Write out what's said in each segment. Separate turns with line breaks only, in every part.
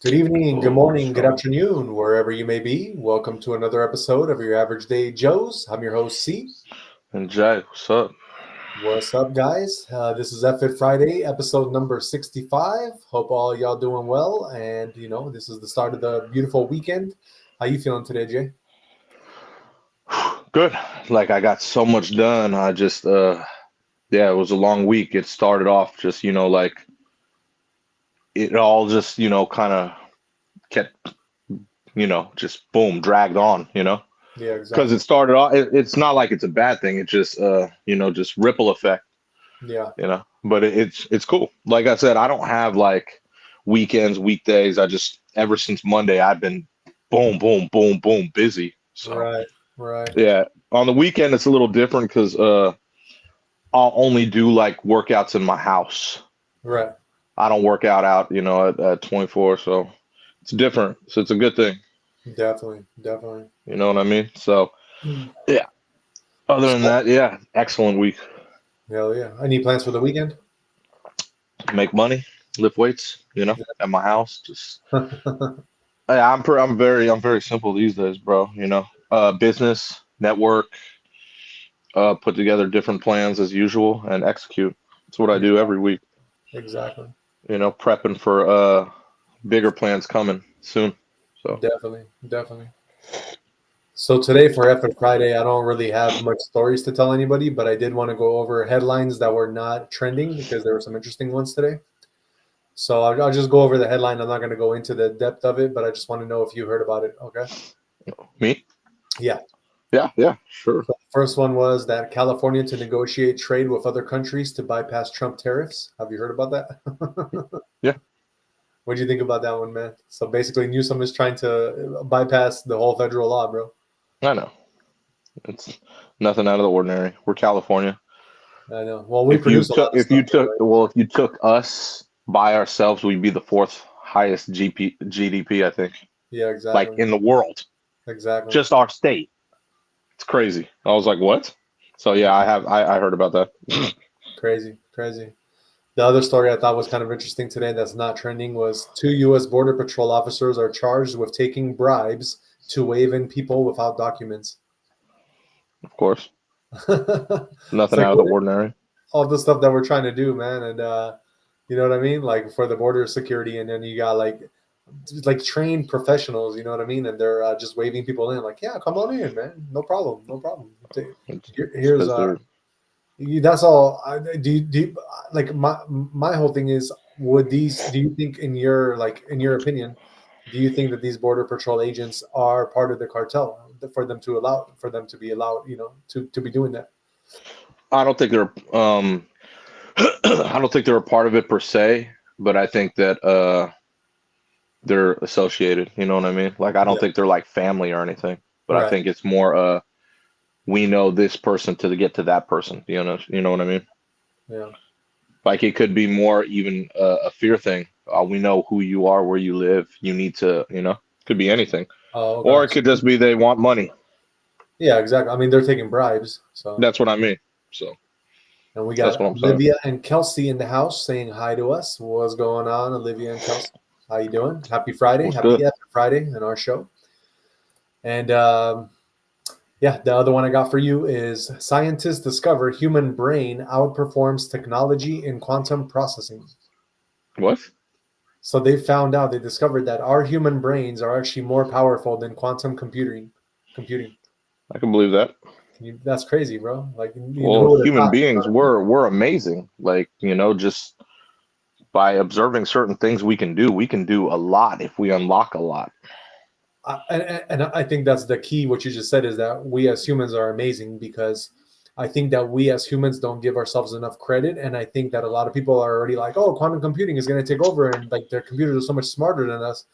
Good evening, good
Oh,
morning, good
strong.
afternoon, wherever you may be. Welcome to another episode of your Average Day Joes. I'm your host, C.
And Jay, what's up?
What's up, guys? This is Fit Friday, episode number 65. Hope all y'all doing well. And, this is the start of the beautiful weekend. How you feeling today, Jay?
Good. Like I got so much done. I just yeah, it was a long week. It started off just, like it all just, kind of kept, just boom, dragged on,
Yeah,
because
exactly.
it started off it's not like it's a bad thing. It just just ripple effect,
Yeah,
But it's cool. Like I said, I don't have like weekends, weekdays. I just ever since Monday I've been boom, boom, boom, boom busy. So
right, right,
yeah, on the weekend it's a little different because I'll only do like workouts in my house.
right.
I don't work out, at 24, so it's different. So it's a good thing.
Definitely, definitely.
You know what I mean? So
Mm.
yeah. Other than
So,
that, yeah, excellent week.
hell yeah. Any plans for the weekend?
Make money, lift weights, at my house. Just
Yeah.
I'm very simple these days, bro. Business, network, put together different plans as usual and execute. That's what I do every week.
Exactly.
Prepping for bigger plans coming soon. So
Definitely, definitely. So today for Effort Friday, I don't really have much stories to tell anybody, but I did want to go over headlines that were not trending because there were some interesting ones today. So I'll just go over the headline. I'm not going to go into the depth of it, but I just want to know if you heard about it. Okay.
me?
Yeah.
Yeah, yeah, sure.
So the first one was that California to negotiate trade with other countries to bypass Trump tariffs. Have you heard about that?
Yeah,
What do you think about that one, man? So basically, Newsom is trying to bypass the whole federal law, bro.
I know. It's nothing out of the ordinary. We're California.
I know. Well, we produce a lot of stuff here, right?
If you took us by ourselves, we'd be the fourth highest GDP, I think,
Yeah,
like
exactly.
in the world.
Exactly.
Just our state. It's crazy. I was like, what? So yeah, I heard about that.
Crazy, crazy. The other story I thought was kind of interesting today that's not trending was two U.S. Border Patrol officers are charged with taking bribes to wave in people without documents.
Of course,
It's
nothing
like
out of the ordinary.
all the stuff that we're trying to do, man, and you know what I mean, like for the border security, and then you got like trained professionals, you know what I mean, and they're just waving people in, like, yeah, come on in, man, no problem, no problem.
It's
Here's
because they're
That's all. Like my whole thing is, would these? Do you think, in your opinion, do you think that these border patrol agents are part of the cartel for them to be allowed, to be doing that?
I don't think they're I don't think they're a part of it per se, but I think that they're associated, you know what I mean? Like I don't
Yeah.
think they're like family or anything, but I
Right.
think it's more we know this person to get to that person, you know what I mean?
Yeah.
Like it could be more even a fear thing. We know who you are, where you live. You need to, could be anything.
Oh,
Or
okay.
it could just be they want money.
Yeah, exactly. I mean, they're taking bribes. So,
That's what I mean. So
and we
that's
got
what I'm saying.
Olivia and Kelsey in the house saying hi to us. What's going on, Olivia and Kelsey? How you doing? Happy Friday.
What's
Happy
good?
After Friday in our show. And yeah, the other one I got for you is scientists discover human brain outperforms technology in quantum processing.
What?
So they discovered that our human brains are actually more powerful than quantum computing. Computing.
I can believe that.
That's crazy, bro. Like,
Well,
who would have
human
thought? You know
beings
what I mean?
were amazing. Like, just by observing certain things we can do a lot if we unlock a lot.
And I think that's the key. What you just said is that we as humans are amazing because I think that we as humans don't give ourselves enough credit. And I think that a lot of people are already like, oh, quantum computing is going to take over and like their computers are so much smarter than us.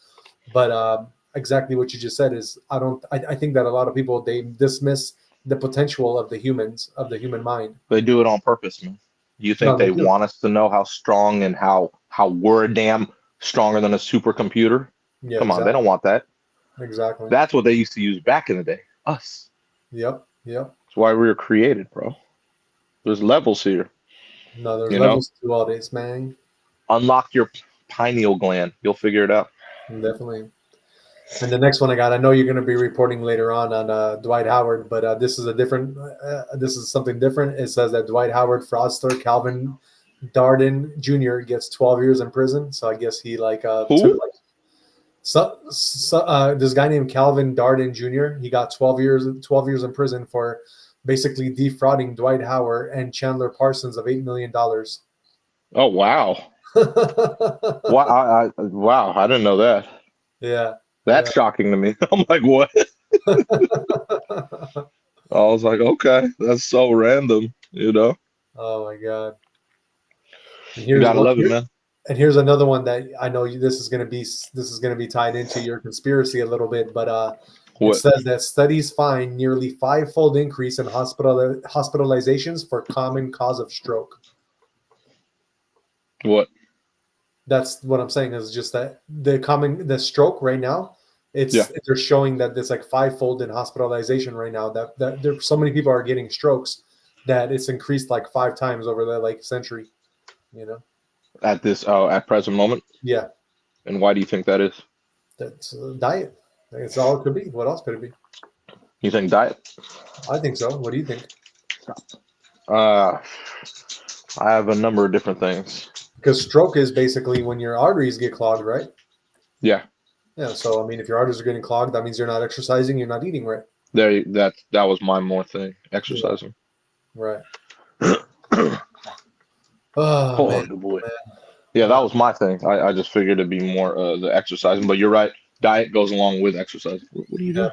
But exactly what you just said is I think that a lot of people, they dismiss the potential of the human mind.
They do it on purpose, man. You think
No, they
they
do.
want us to know how strong and how we're damn stronger than a supercomputer?
Yeah,
Come on, they
exactly.
don't want that.
Exactly.
That's what they used to use back in the day. Us.
Yep. Yep.
That's why we were created, bro. There's levels here,
No, there's
you know?
levels to all this, man.
Unlock your pineal gland. You'll figure it out.
Definitely. And the next one I got, I know you're going to be reporting later on Dwight Howard, but this is a different. This is something different. It says that Dwight Howard fraudster Calvin Darden Jr. gets 12 years in prison. So I guess he took
Who?
this guy named Calvin Darden Jr. He got 12 years in prison for basically defrauding Dwight Howard and Chandler Parsons of $8 million.
Oh wow. Wow, I didn't know that.
Yeah.
That's shocking to me. I'm like, what? I was like, okay, that's so random, you know.
Oh my God.
You gotta love it, man.
And here's another one that I know this is going to be tied into your conspiracy a little bit, but it
What?
says that studies find nearly five-fold increase in hospitalizations for common cause of stroke.
What?
That's what I'm saying is just that the stroke right now, they're showing that there's like five-fold in hospitalization right now. That there so many people are getting strokes that it's increased like 5 times over the century. You know.
At present moment.
Yeah.
And why do you think that is?
That's diet. That's all it could be. What else could it be?
You think diet?
I think so. What do you think?
I have a number of different things.
Because stroke is basically when your arteries get clogged, right?
Yeah.
Yeah. So I mean, if your arteries are getting clogged, that means you're not exercising, you're not eating right.
That was my more thing. Exercising.
Yeah. Right. Oh, man.
Boy. Yeah, that was my thing. I just figured it'd be more the exercising, but you're right. Diet goes along with exercise. What are you doing?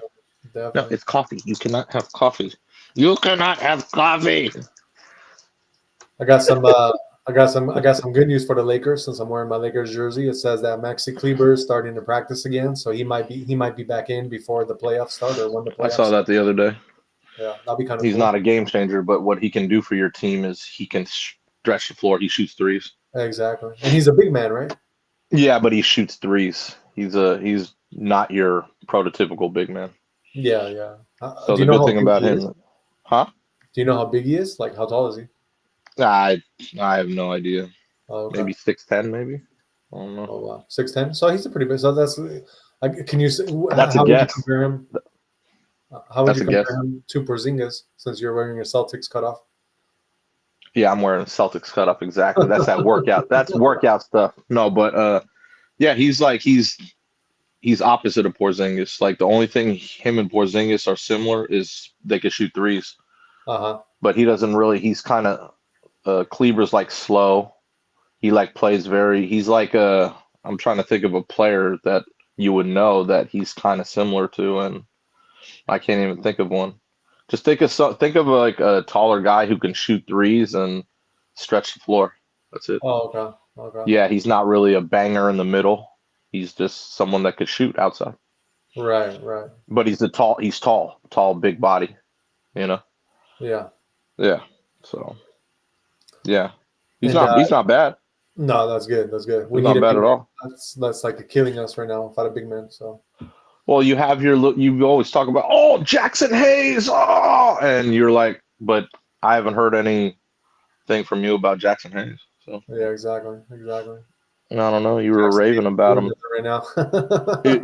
Definitely.
No, it's coffee. You cannot have coffee. You cannot have coffee.
I got some good news for the Lakers since I'm wearing my Lakers jersey. It says that Maxi Kleber is starting to practice again, so he might be back in before the playoffs start or when the playoffs.
I saw that the other day.
Yeah, that'll be kind of.
He's
cool.
not a game changer, but what he can do for your team is he can stretch the floor. He shoots threes.
Exactly, and he's a big man, right?
Yeah, but he shoots threes. He's not your prototypical big man.
Yeah.
So the good thing about him, huh?
Do you know how big he is? Like, how tall is he?
I have no idea.
Oh, okay.
Maybe 6'10", maybe. I don't know.
Oh wow, 6'10". So he's a pretty big. So that's. Can you say?
That's
how
a
would
guess.
you compare him? How would
That's
you
a
compare
guess.
him to Porzingis since you're wearing your Celtics cutoff?
Yeah, I'm wearing a Celtics cutoff. Exactly. That's that workout. That's workout stuff. No, but yeah, he's opposite of Porzingis. Like the only thing him and Porzingis are similar is they can shoot threes. But he doesn't really. He's kind of Kleber's like slow. He like plays very. He's like I'm trying to think of a player that you would know that he's kind of similar to, and I can't even think of one. Just think of like a taller guy who can shoot threes and stretch the floor. That's it.
Oh, okay.
Yeah, he's not really a banger in the middle. He's just someone that could shoot outside.
Right.
But he's tall, big body. You know.
Yeah.
Yeah. So. Yeah, he's not bad.
No, that's good. That's good.
He's not bad at all.
That's like killing us right now without a big man. So.
Well, you always talk about, Jackson Hayes, and you're like, but I haven't heard anything from you about Jackson Hayes. So
yeah, exactly.
I don't know. You were raving about him
right now.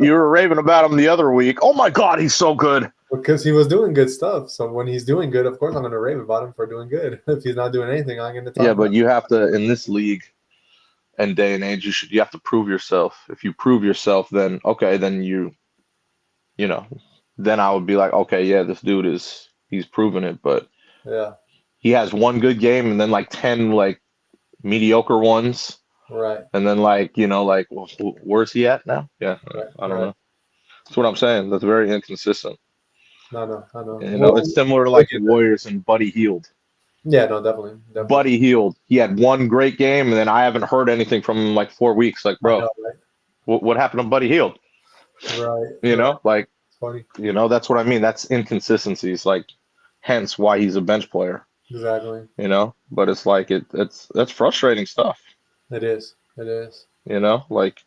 you were raving about him the other week. Oh my God, he's so good.
Because he was doing good stuff. So when he's doing good, of course I'm going to rave about him for doing good. If he's not doing anything, I'm going to talk.
Yeah, but you have to in this league and day and age, you have to prove yourself. If you prove yourself, then okay, then then I would be like, okay, yeah, this dude he's proven it. But
yeah,
he has one good game and then like 10 like mediocre ones.
Right.
And then well, where's he at now? Yeah, right. I don't know. That's what I'm saying. That's very inconsistent.
No, I know.
It's similar to like the Warriors and Buddy Hield.
Yeah, no, definitely.
Buddy Hield. He had one great game, and then I haven't heard anything from him in like 4 weeks. Like, bro,
know, right?
what happened to Buddy Hield?
Right.
Like,
it's funny.
That's what I mean. That's inconsistencies. Like, hence why he's a bench player.
Exactly.
But it's like that's frustrating stuff.
It is.
Like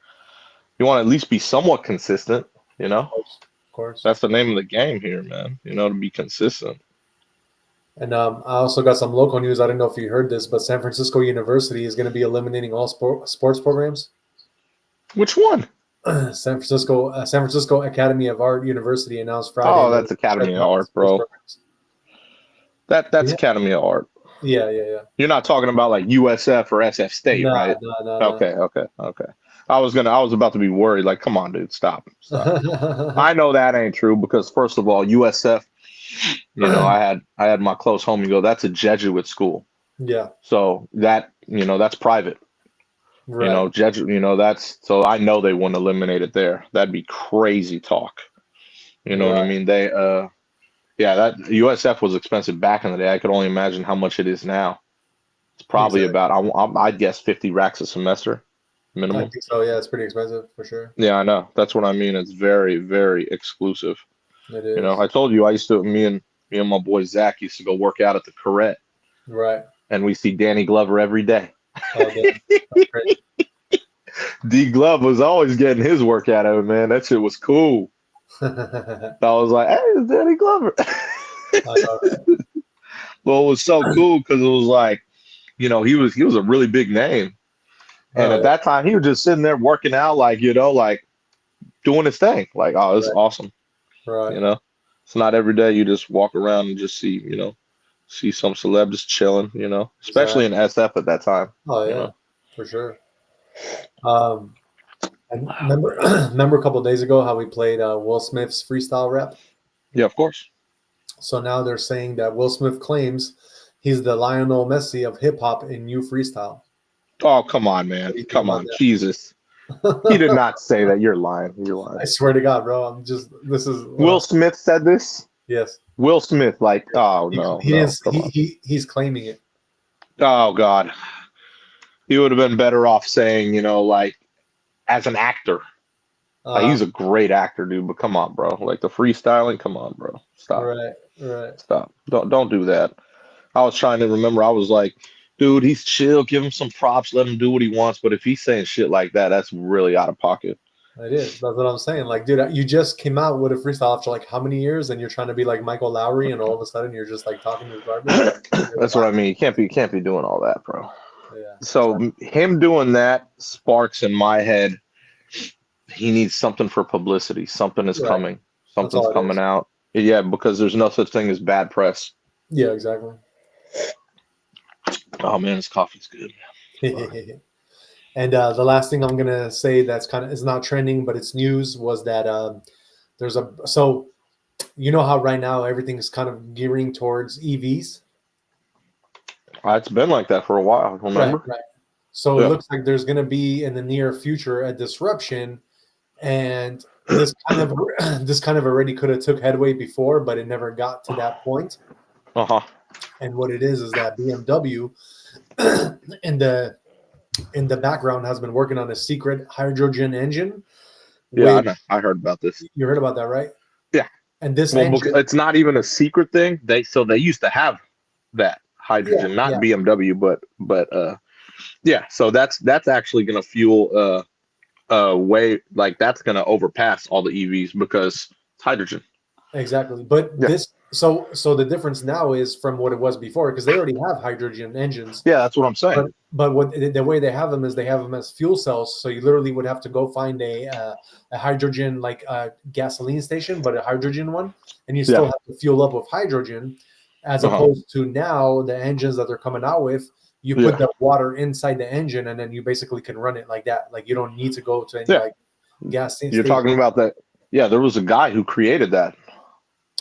you want to at least be somewhat consistent. Of
course.
That's the name of the game here, man. To be consistent.
And I also got some local news. I don't know if you heard this, but San Francisco University is going to be eliminating all sports programs.
Which one?
San Francisco Academy of Art University announced Friday
Oh,
that
that's
it's
Academy
shutting
of
down its
Art,
space
bro.
programs.
That's
Yeah,
Academy of Art.
yeah.
You're not talking about like USF or SF State,
Nah,
right?
nah.
Okay. I was about to be worried. Like, come on, dude, stop. I know that ain't true because first of all, USF, I had my close homie go, that's a Jesuit school.
Yeah,
So that's private.
right.
That's so I know they wouldn't eliminate it there. That'd be crazy talk. You know what I
Right.
mean? That USF was expensive back in the day. I could only imagine how much it is now. It's probably
Exactly.
about I'd guess 50 racks a semester
I
minimum.
think so. Yeah, it's pretty expensive for sure.
Yeah, I know. That's what I mean. It's very, very exclusive.
It is.
I told you I used to me and my boy Zach used to go work out at the Corette,
Right.
and we see Danny Glover every day.
Oh, damn. That's crazy.
D Glove was always getting his work out of it, man. That shit was cool.
I
I was like, hey, it's Danny Glover.
know, right?
Well, it was so cool because it was like, he was a really big name. And
Oh,
at that time, he was just sitting there working out, like, like doing his thing. Like, oh, this is awesome.
right.
It's not every day you just walk around and just see some celeb just chilling, especially in SF at that time.
Oh, yeah, for sure. Um, and remember, remember a couple of days ago how we played Will Smith's freestyle rap?
Yeah, of course.
So now they're saying that Will Smith claims he's the Lionel Messi of hip hop in new freestyle.
Oh, come on,
What
man.
do you think
Come
about
on. Jesus. He did not say that. You're lying. You're lying.
I swear to God, bro. This is
Will Smith said this?
yes.
Will Smith, like, oh, no,
He
no.
didn't.
Come on.
He's claiming it.
Oh, God. He would have been better off saying, like, as an actor. Like, he's a great actor, dude, but come on, bro. Like, the freestyling, come on, bro. Stop.
Right.
Stop. Don't do that. I was trying to remember. I was like, dude, he's chill. Give him some props. Let him do what he wants. But if he's saying shit like that, that's really out of pocket.
It is. That's what I'm saying. Like, dude, you just came out with a freestyle after like how many years, and you're trying to be like Michael Lowry, and all of a sudden you're just like talking to garbage.
That's what I mean. You can't be doing all that, bro.
Yeah.
So him doing that sparks in my head. He needs something for publicity. Something is coming. Something's coming out. Yeah, because there's no such thing as bad press.
Yeah, exactly.
Oh man, this coffee's good.
And the last thing I'm gonna say that's kind of is not trending, but it's news was that there's so you know how right now everything is kind of gearing towards EVs.
It's been like that for a while. Remember?
Right. So it looks like there's gonna be in the near future a disruption, and this kind of already could have took headway before, but it never got to that point. And what it is that BMW in the background has been working on a secret hydrogen engine.
Yeah, I heard about this.
You heard about that, right?
Yeah.
And this engine,
it's not even a secret thing. They used to have that hydrogen, not BMW, but yeah. So that's actually going to fuel way like that's going to overpass all the EVs because it's hydrogen.
Exactly. But so the difference now is from what it was before because they already have hydrogen engines.
Yeah, that's what I'm saying.
But what the way they have them is they have them as fuel cells. So you literally would have to go find a hydrogen like a gasoline station, but a hydrogen one, and you still have to fuel up with hydrogen, as opposed to now the engines that they're coming out with. You put the water inside the engine, and then you basically can run it like that. Like you don't need to go to any like gas station.
You're talking about that. Yeah, there was a guy who created that.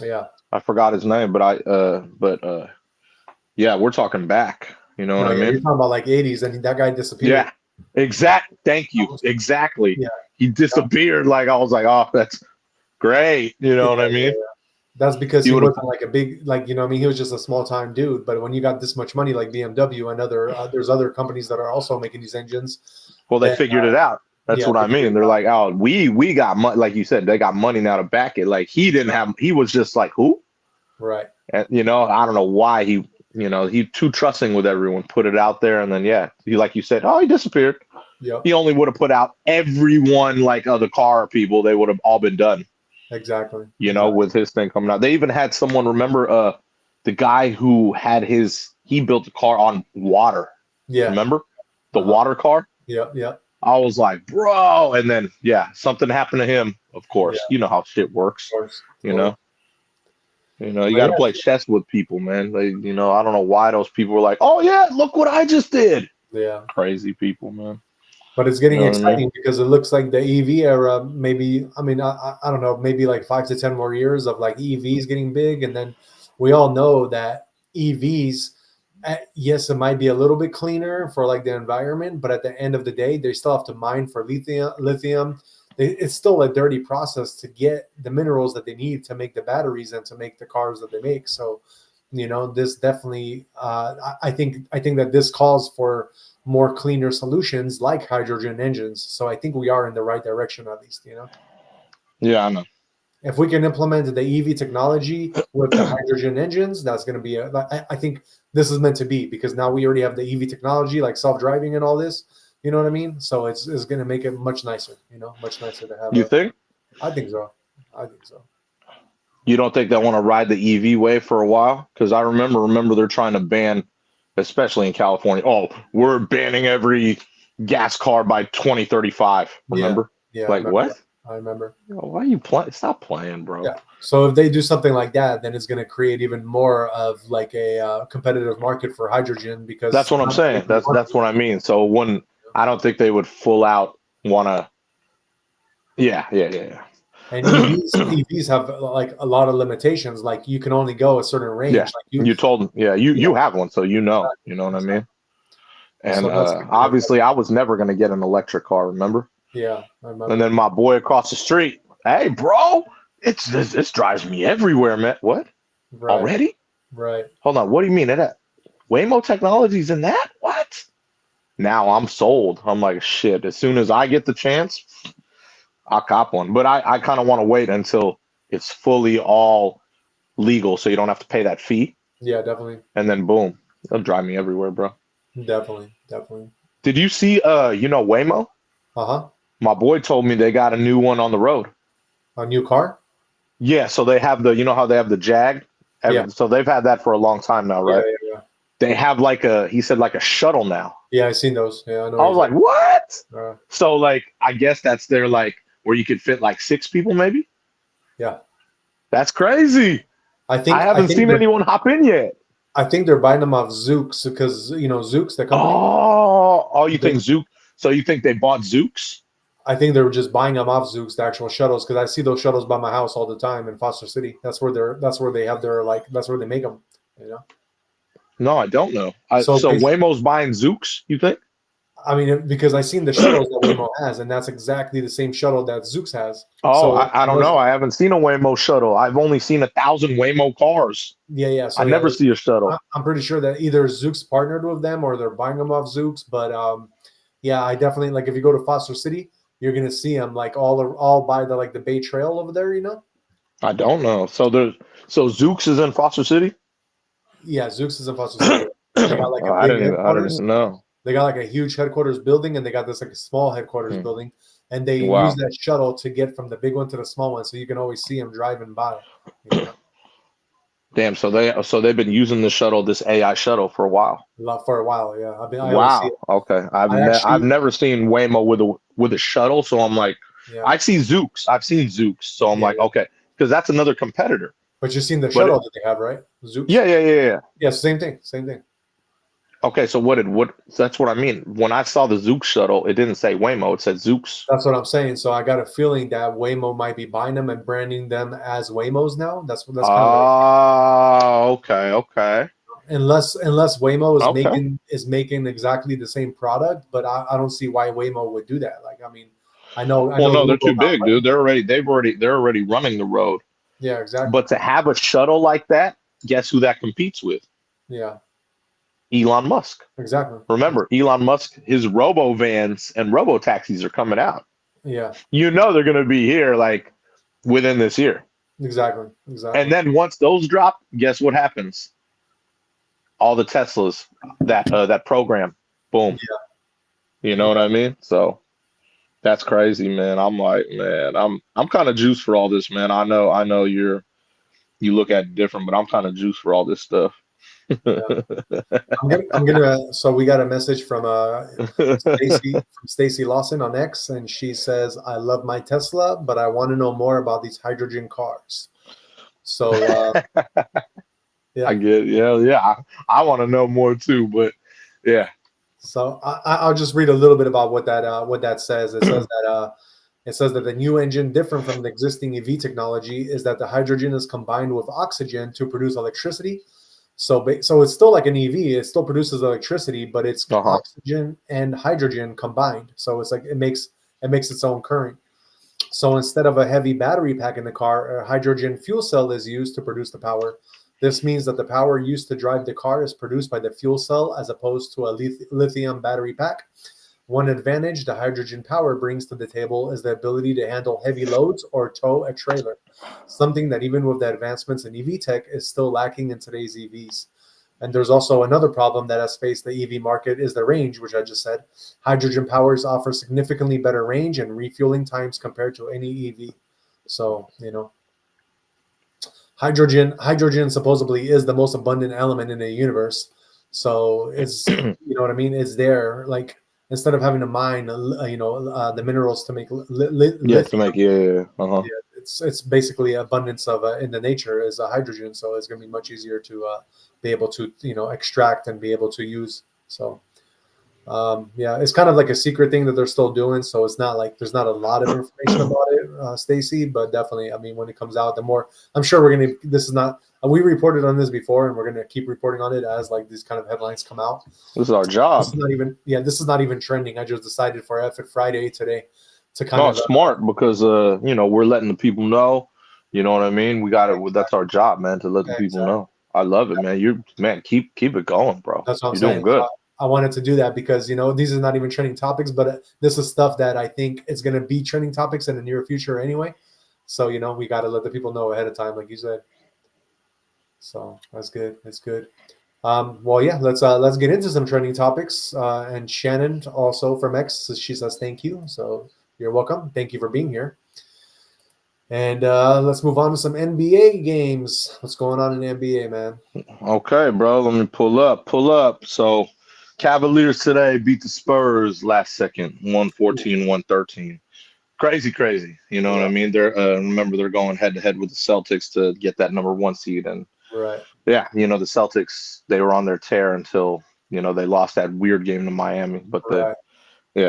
Yeah,
I forgot his name, but yeah, we're talking back. You know what I mean?
You're talking about like 80s, and that guy disappeared.
Yeah, Thank you. Exactly.
Yeah,
he disappeared. Like I was like, oh, that's great. You know what I mean?
That's because he wasn't like a big, like, you know what I mean? He was just a small time dude. But when you got this much money, like BMW and there's other companies that are also making these engines.
Well, they figured it out. That's what I mean. They're like, oh, we got money. Like you said, they got money now to back it. Like he didn't have, he was just like, who?
Right.
And, I don't know why he too trusting with everyone, put it out there. And then, he, like you said, he disappeared.
Yep.
He only would have put out everyone like other car people. They would have all been done.
Exactly.
With his thing coming out. They even had someone, remember the guy who had he built a car on water.
Yeah.
Remember? The water car?
Yep.
I was like, bro. And then, yeah, something happened to him. Of
Yeah,
course, you know how shit
of
works.
course,
You
totally.
know, you
But
got to
yeah,
play chess with people, man. I don't know why those people were like, oh yeah, look what I just did.
yeah.
Crazy people, man.
But it's
You
getting
know what I mean?
exciting because it looks like the EV era, maybe, I mean, I don't know, maybe like 5 to 10 more years of like EVs getting big. And then we all know that EVs, yes, it might be a little bit cleaner for like the environment, but at the end of the day, they still have to mine for lithium. It's still a dirty process to get the minerals that they need to make the batteries and to make the cars that they make. So, this definitely, I think that this calls for more cleaner solutions like hydrogen engines. So I think we are in the right direction, at least.
Yeah, I know.
If we can implement the EV technology with the hydrogen engines, that's going to be I think this is meant to be, because now we already have the EV technology, like self-driving and all this. You know what I mean? So it's going to make it much nicer. Much nicer to have
You
a.
think?
I think so. I think so.
You don't think they want to ride the EV wave for a while? Because I remember they're trying to ban, especially in California. Oh, we're banning every gas car by 2035.
Yeah.
Remember?
Yeah. I
Like
remember
what?
that. I remember.
Why are you playing? Stop playing, bro.
Yeah. So if they do something like that, then it's going to create even more of like a competitive market for hydrogen,
That's
because
what I'm
not only
saying.
do we want
That's what I mean. So when I don't think they would full out want to. Yeah, yeah.
and EVs have like a lot of limitations. Like you can only go a certain
Yeah,
range. Like
you told them. Yeah, you
yeah,
you have one, so you know. You
exactly,
know what I mean?
exactly.
And
So that's gonna make
obviously, I was never going to get an electric car. Remember?
yeah, I
And
remember.
then my boy across the street, hey, bro, this drives me everywhere, man. What?
Right,
Already?
right.
Hold on. What do you mean that? Waymo Technologies in that? What? Now I'm sold. I'm like, shit. As soon as I get the chance, I'll cop one. But I kind of want to wait until it's fully all legal, so you don't have to pay that fee.
Yeah, definitely,
And then boom, it'll drive me everywhere, bro.
definitely.
Did you see Waymo?
Uh-huh.
My boy told me they got a new one on the road.
A new car?
Yeah, so they have how they have the Jag.
Yeah,
So they've had that for a long time now,
yeah,
right?
yeah, yeah.
They have he said like a shuttle now.
Yeah, I seen those. Yeah, I know
I
what
was
you're
like,
talking
what?
about.
So like, I guess that's their like where you could fit like 6 people, maybe.
Yeah,
That's crazy.
I
I
think I
haven't
think
seen
they're
anyone hop in yet.
I think they're buying them off Zooks, because Zooks, the company.
Oh, you think
They,
Zook? So you think they bought Zooks?
I think they were just buying them off Zooks, the actual shuttles, because I see those shuttles by my house all the time in Foster City. That's where they have their like. That's where they make them. You know.
No, I don't know.
So
So
basically,
Waymo's buying Zooks, you think?
I mean, because I seen the shuttles that Waymo has, and that's exactly the same shuttle that Zooks has.
Oh,
So
I don't know. I haven't seen a Waymo shuttle. I've only seen 1,000 Waymo cars.
yeah, yeah.
I
So yeah,
never see a shuttle.
I'm pretty sure that either Zooks partnered with them or they're buying them off Zooks. But yeah, I definitely like if you go to Foster City, you're gonna see them like all by the like the Bay Trail over there.
I don't know. So Zooks is in Foster City.
Yeah, Zooks is in Foster City. They got like
Oh,
a big
I didn't
headquarters.
even know.
They got like a huge headquarters building, and they got this like a small headquarters
Hmm.
building, and they use
Wow.
that shuttle to get from the big one to the small one, so you can always see them driving by. You know,
Damn. So they've been using the shuttle, this AI shuttle, for a while.
for a while. Yeah, I always see it.
Wow. Okay.
I
I've
actually,
never seen Waymo with a shuttle, so I'm like,
yeah,
I see Zooks. I've seen Zooks, so I'm
yeah,
like,
yeah.
okay, because that's another competitor.
But you've seen the
But
shuttle that they have, right? Zooks.
yeah.
Yeah, same thing. Same thing.
Okay, so what? That's what I mean. When I saw the Zooks shuttle, it didn't say Waymo. It said Zooks.
That's what I'm saying. So I got a feeling that Waymo might be buying them and branding them as Waymos now. That's kind of what
Oh, okay.
unless Waymo is
Okay.
making exactly the same product, but I don't see why Waymo would do that. Like, I mean, I
Well,
know
no, they're
Google
too
got
big,
money.
dude. They're already running the road.
Yeah, exactly.
But to have a shuttle like that, guess who that competes with?
Yeah,
Elon Musk.
exactly.
Remember, Elon Musk, his robo vans and robo taxis are coming out.
Yeah,
You know they're going to be here like within this year.
exactly.
And
Exactly.
then once those drop, guess what happens? All the Teslas, that program, boom. You know
Yeah.
what I mean? So that's crazy, man. I'm like, man, I'm kind of juiced for all this, man. I know you look at it different, but I'm kind of juiced for all this stuff.
So we got a message from Stacy Lawson on X, and she says, "I love my Tesla, but I want to know more about these hydrogen cars." So yeah,
I get, yeah. I want to know more too, but yeah.
So I'll just read a little bit about what that says. It says that the new engine, different from the existing EV technology, is that the hydrogen is combined with oxygen to produce electricity. So it's still like an EV. It still produces electricity, but it's oxygen and hydrogen combined. So it's like it makes its own current. So instead of a heavy battery pack in the car, a hydrogen fuel cell is used to produce the power. This means that the power used to drive the car is produced by the fuel cell as opposed to a lithium battery pack. One advantage the hydrogen power brings to the table is the ability to handle heavy loads or tow a trailer, something that even with the advancements in EV tech is still lacking in today's EVs. And there's also another problem that has faced the EV market is the range, which I just said. Hydrogen powers offer significantly better range and refueling times compared to any EV. So, hydrogen supposedly is the most abundant element in the universe. So it's, you know what I mean? It's there. Like instead of having to mine, the minerals to make lithium, it's basically abundance of in the nature is a hydrogen. So it's going to be much easier to be able to extract and be able to use. So it's kind of like a secret thing that they're still doing. So it's not like there's not a lot of information about it, Stacy, but definitely, I mean, when it comes out, the more I'm sure this is not, we reported on this before and we're going to keep reporting on it as like these kind of headlines come out.
This is our job.
This is not even trending. I just decided for F Friday today to
smart because, we're letting the people know, you know what I mean? We got it. That's our job, man, to let the people know. I love it, man. Keep it going, bro.
That's what I'm
You're
saying.
Doing good.
I wanted to do that because, these are not even trending topics, but this is stuff that I think is going to be trending topics in the near future anyway. So, we got to let the people know ahead of time, like you said. So that's good. That's good. Let's get into some trending topics. And Shannon also from X, she says, thank you. So you're welcome. Thank you for being here. And let's move on to some NBA games. What's going on in the NBA, man?
Okay, bro. Let me pull up. So Cavaliers today beat the Spurs last second, 114-113. Crazy. You know what I mean? They're remember they're going head to head with the Celtics to get that number 1 seed, and the Celtics, they were on their tear until they lost that weird game to Miami. But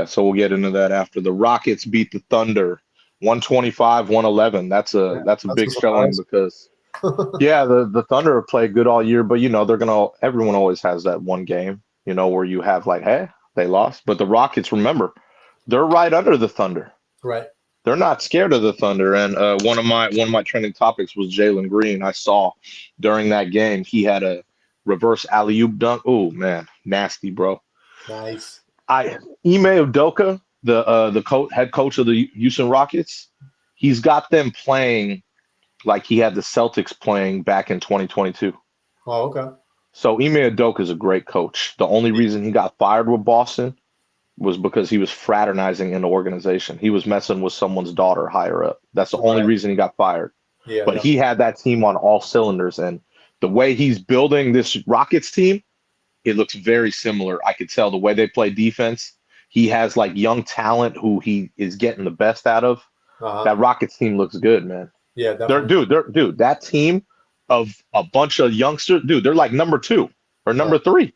so we'll get into that after. The Rockets beat the Thunder 125-111. That's a big showing because the Thunder have played good all year, but everyone always has that one game, where you have like, hey, they lost. But the Rockets, remember, they're right under the Thunder.
Right.
They're not scared of the Thunder. And one of my trending topics was Jalen Green. I saw during that game he had a reverse alley-oop dunk. Oh man, nasty, bro.
Nice.
Ime Udoka, the head coach of the Houston Rockets, he's got them playing like he had the Celtics playing back in 2022.
Oh, okay.
So Ime Udoka is a great coach. The only reason he got fired with Boston was because he was fraternizing in the organization. He was messing with someone's daughter higher up. That's the only reason he got fired. Yeah, but he had that team on all cylinders. And the way he's building this Rockets team, it looks very similar. I could tell the way they play defense. He has like young talent who he is getting the best out of. That Rockets team looks good, man.
Yeah, definitely.
Dude, that team of a bunch of youngsters, dude, they're like number 2 or number 3.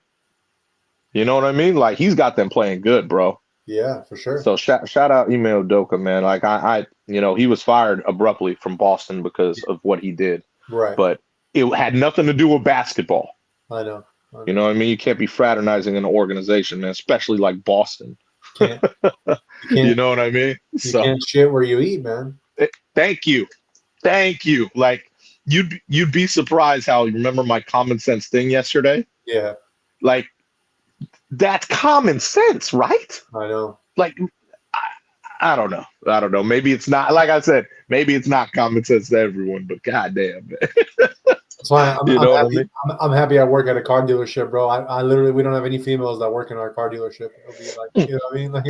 You know what I mean? Like he's got them playing good, bro.
Yeah, for sure.
So shout out Ime Udoka, man. Like I he was fired abruptly from Boston because of what he did.
Right.
But it had nothing to do with basketball.
I know.
You know what I mean? You can't be fraternizing in an organization, man, especially like Boston. You know what I mean?
You can't shit where you eat, man.
Thank you. Like you'd be surprised how, you remember my common sense thing yesterday?
Yeah.
Like that's common sense, right?
I know.
Like I don't know. Maybe it's not, like I said, maybe it's not common sense to everyone, but goddamn, man.
That's why I'm happy I work at a car dealership, bro. I literally, we don't have any females that work in our car dealership. It'll be like, you know what I mean? Like,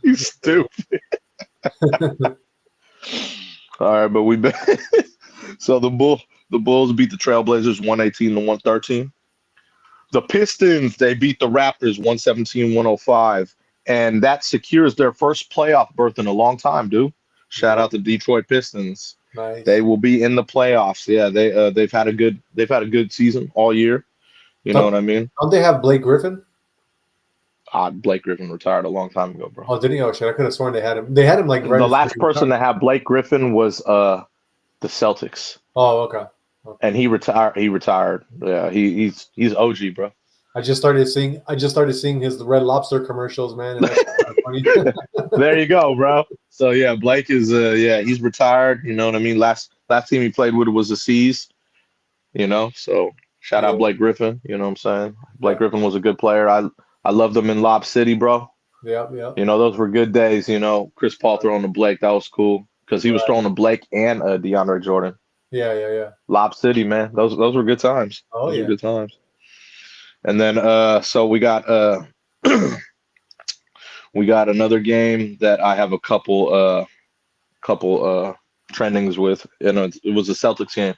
you stupid. All right, but we so the The Bulls beat the Trailblazers 118-113. The Pistons, they beat the Raptors 117-105. And that secures their first playoff berth in a long time, dude. Shout out to Detroit Pistons.
Nice.
They will be in the playoffs. Yeah, they've had a good season all year. You know what I mean?
Don't they have Blake Griffin?
Blake Griffin retired a long time ago, bro.
Oh, did he? Oh shit! I could have sworn they had him. They had him like right
the last person to have Blake Griffin was the Celtics.
Oh, okay.
And he retired. Yeah, he's OG, bro.
I just started seeing his Red Lobster commercials, man. And that's kind of funny.
There you go, bro. So yeah, Blake is he's retired. You know what I mean? Last team he played with was the C's. You know, so shout out Blake Griffin. You know what I'm saying? Blake Griffin was a good player. I loved him in Lob City, bro.
Yeah.
You know, those were good days. You know, Chris Paul throwing to Blake, that was cool because he was throwing to Blake and DeAndre Jordan.
Yeah.
Lob City, man. Those were good times.
Oh,
those were good times. And then so we got we got another game that I have a couple trendings with. And it was a Celtics game.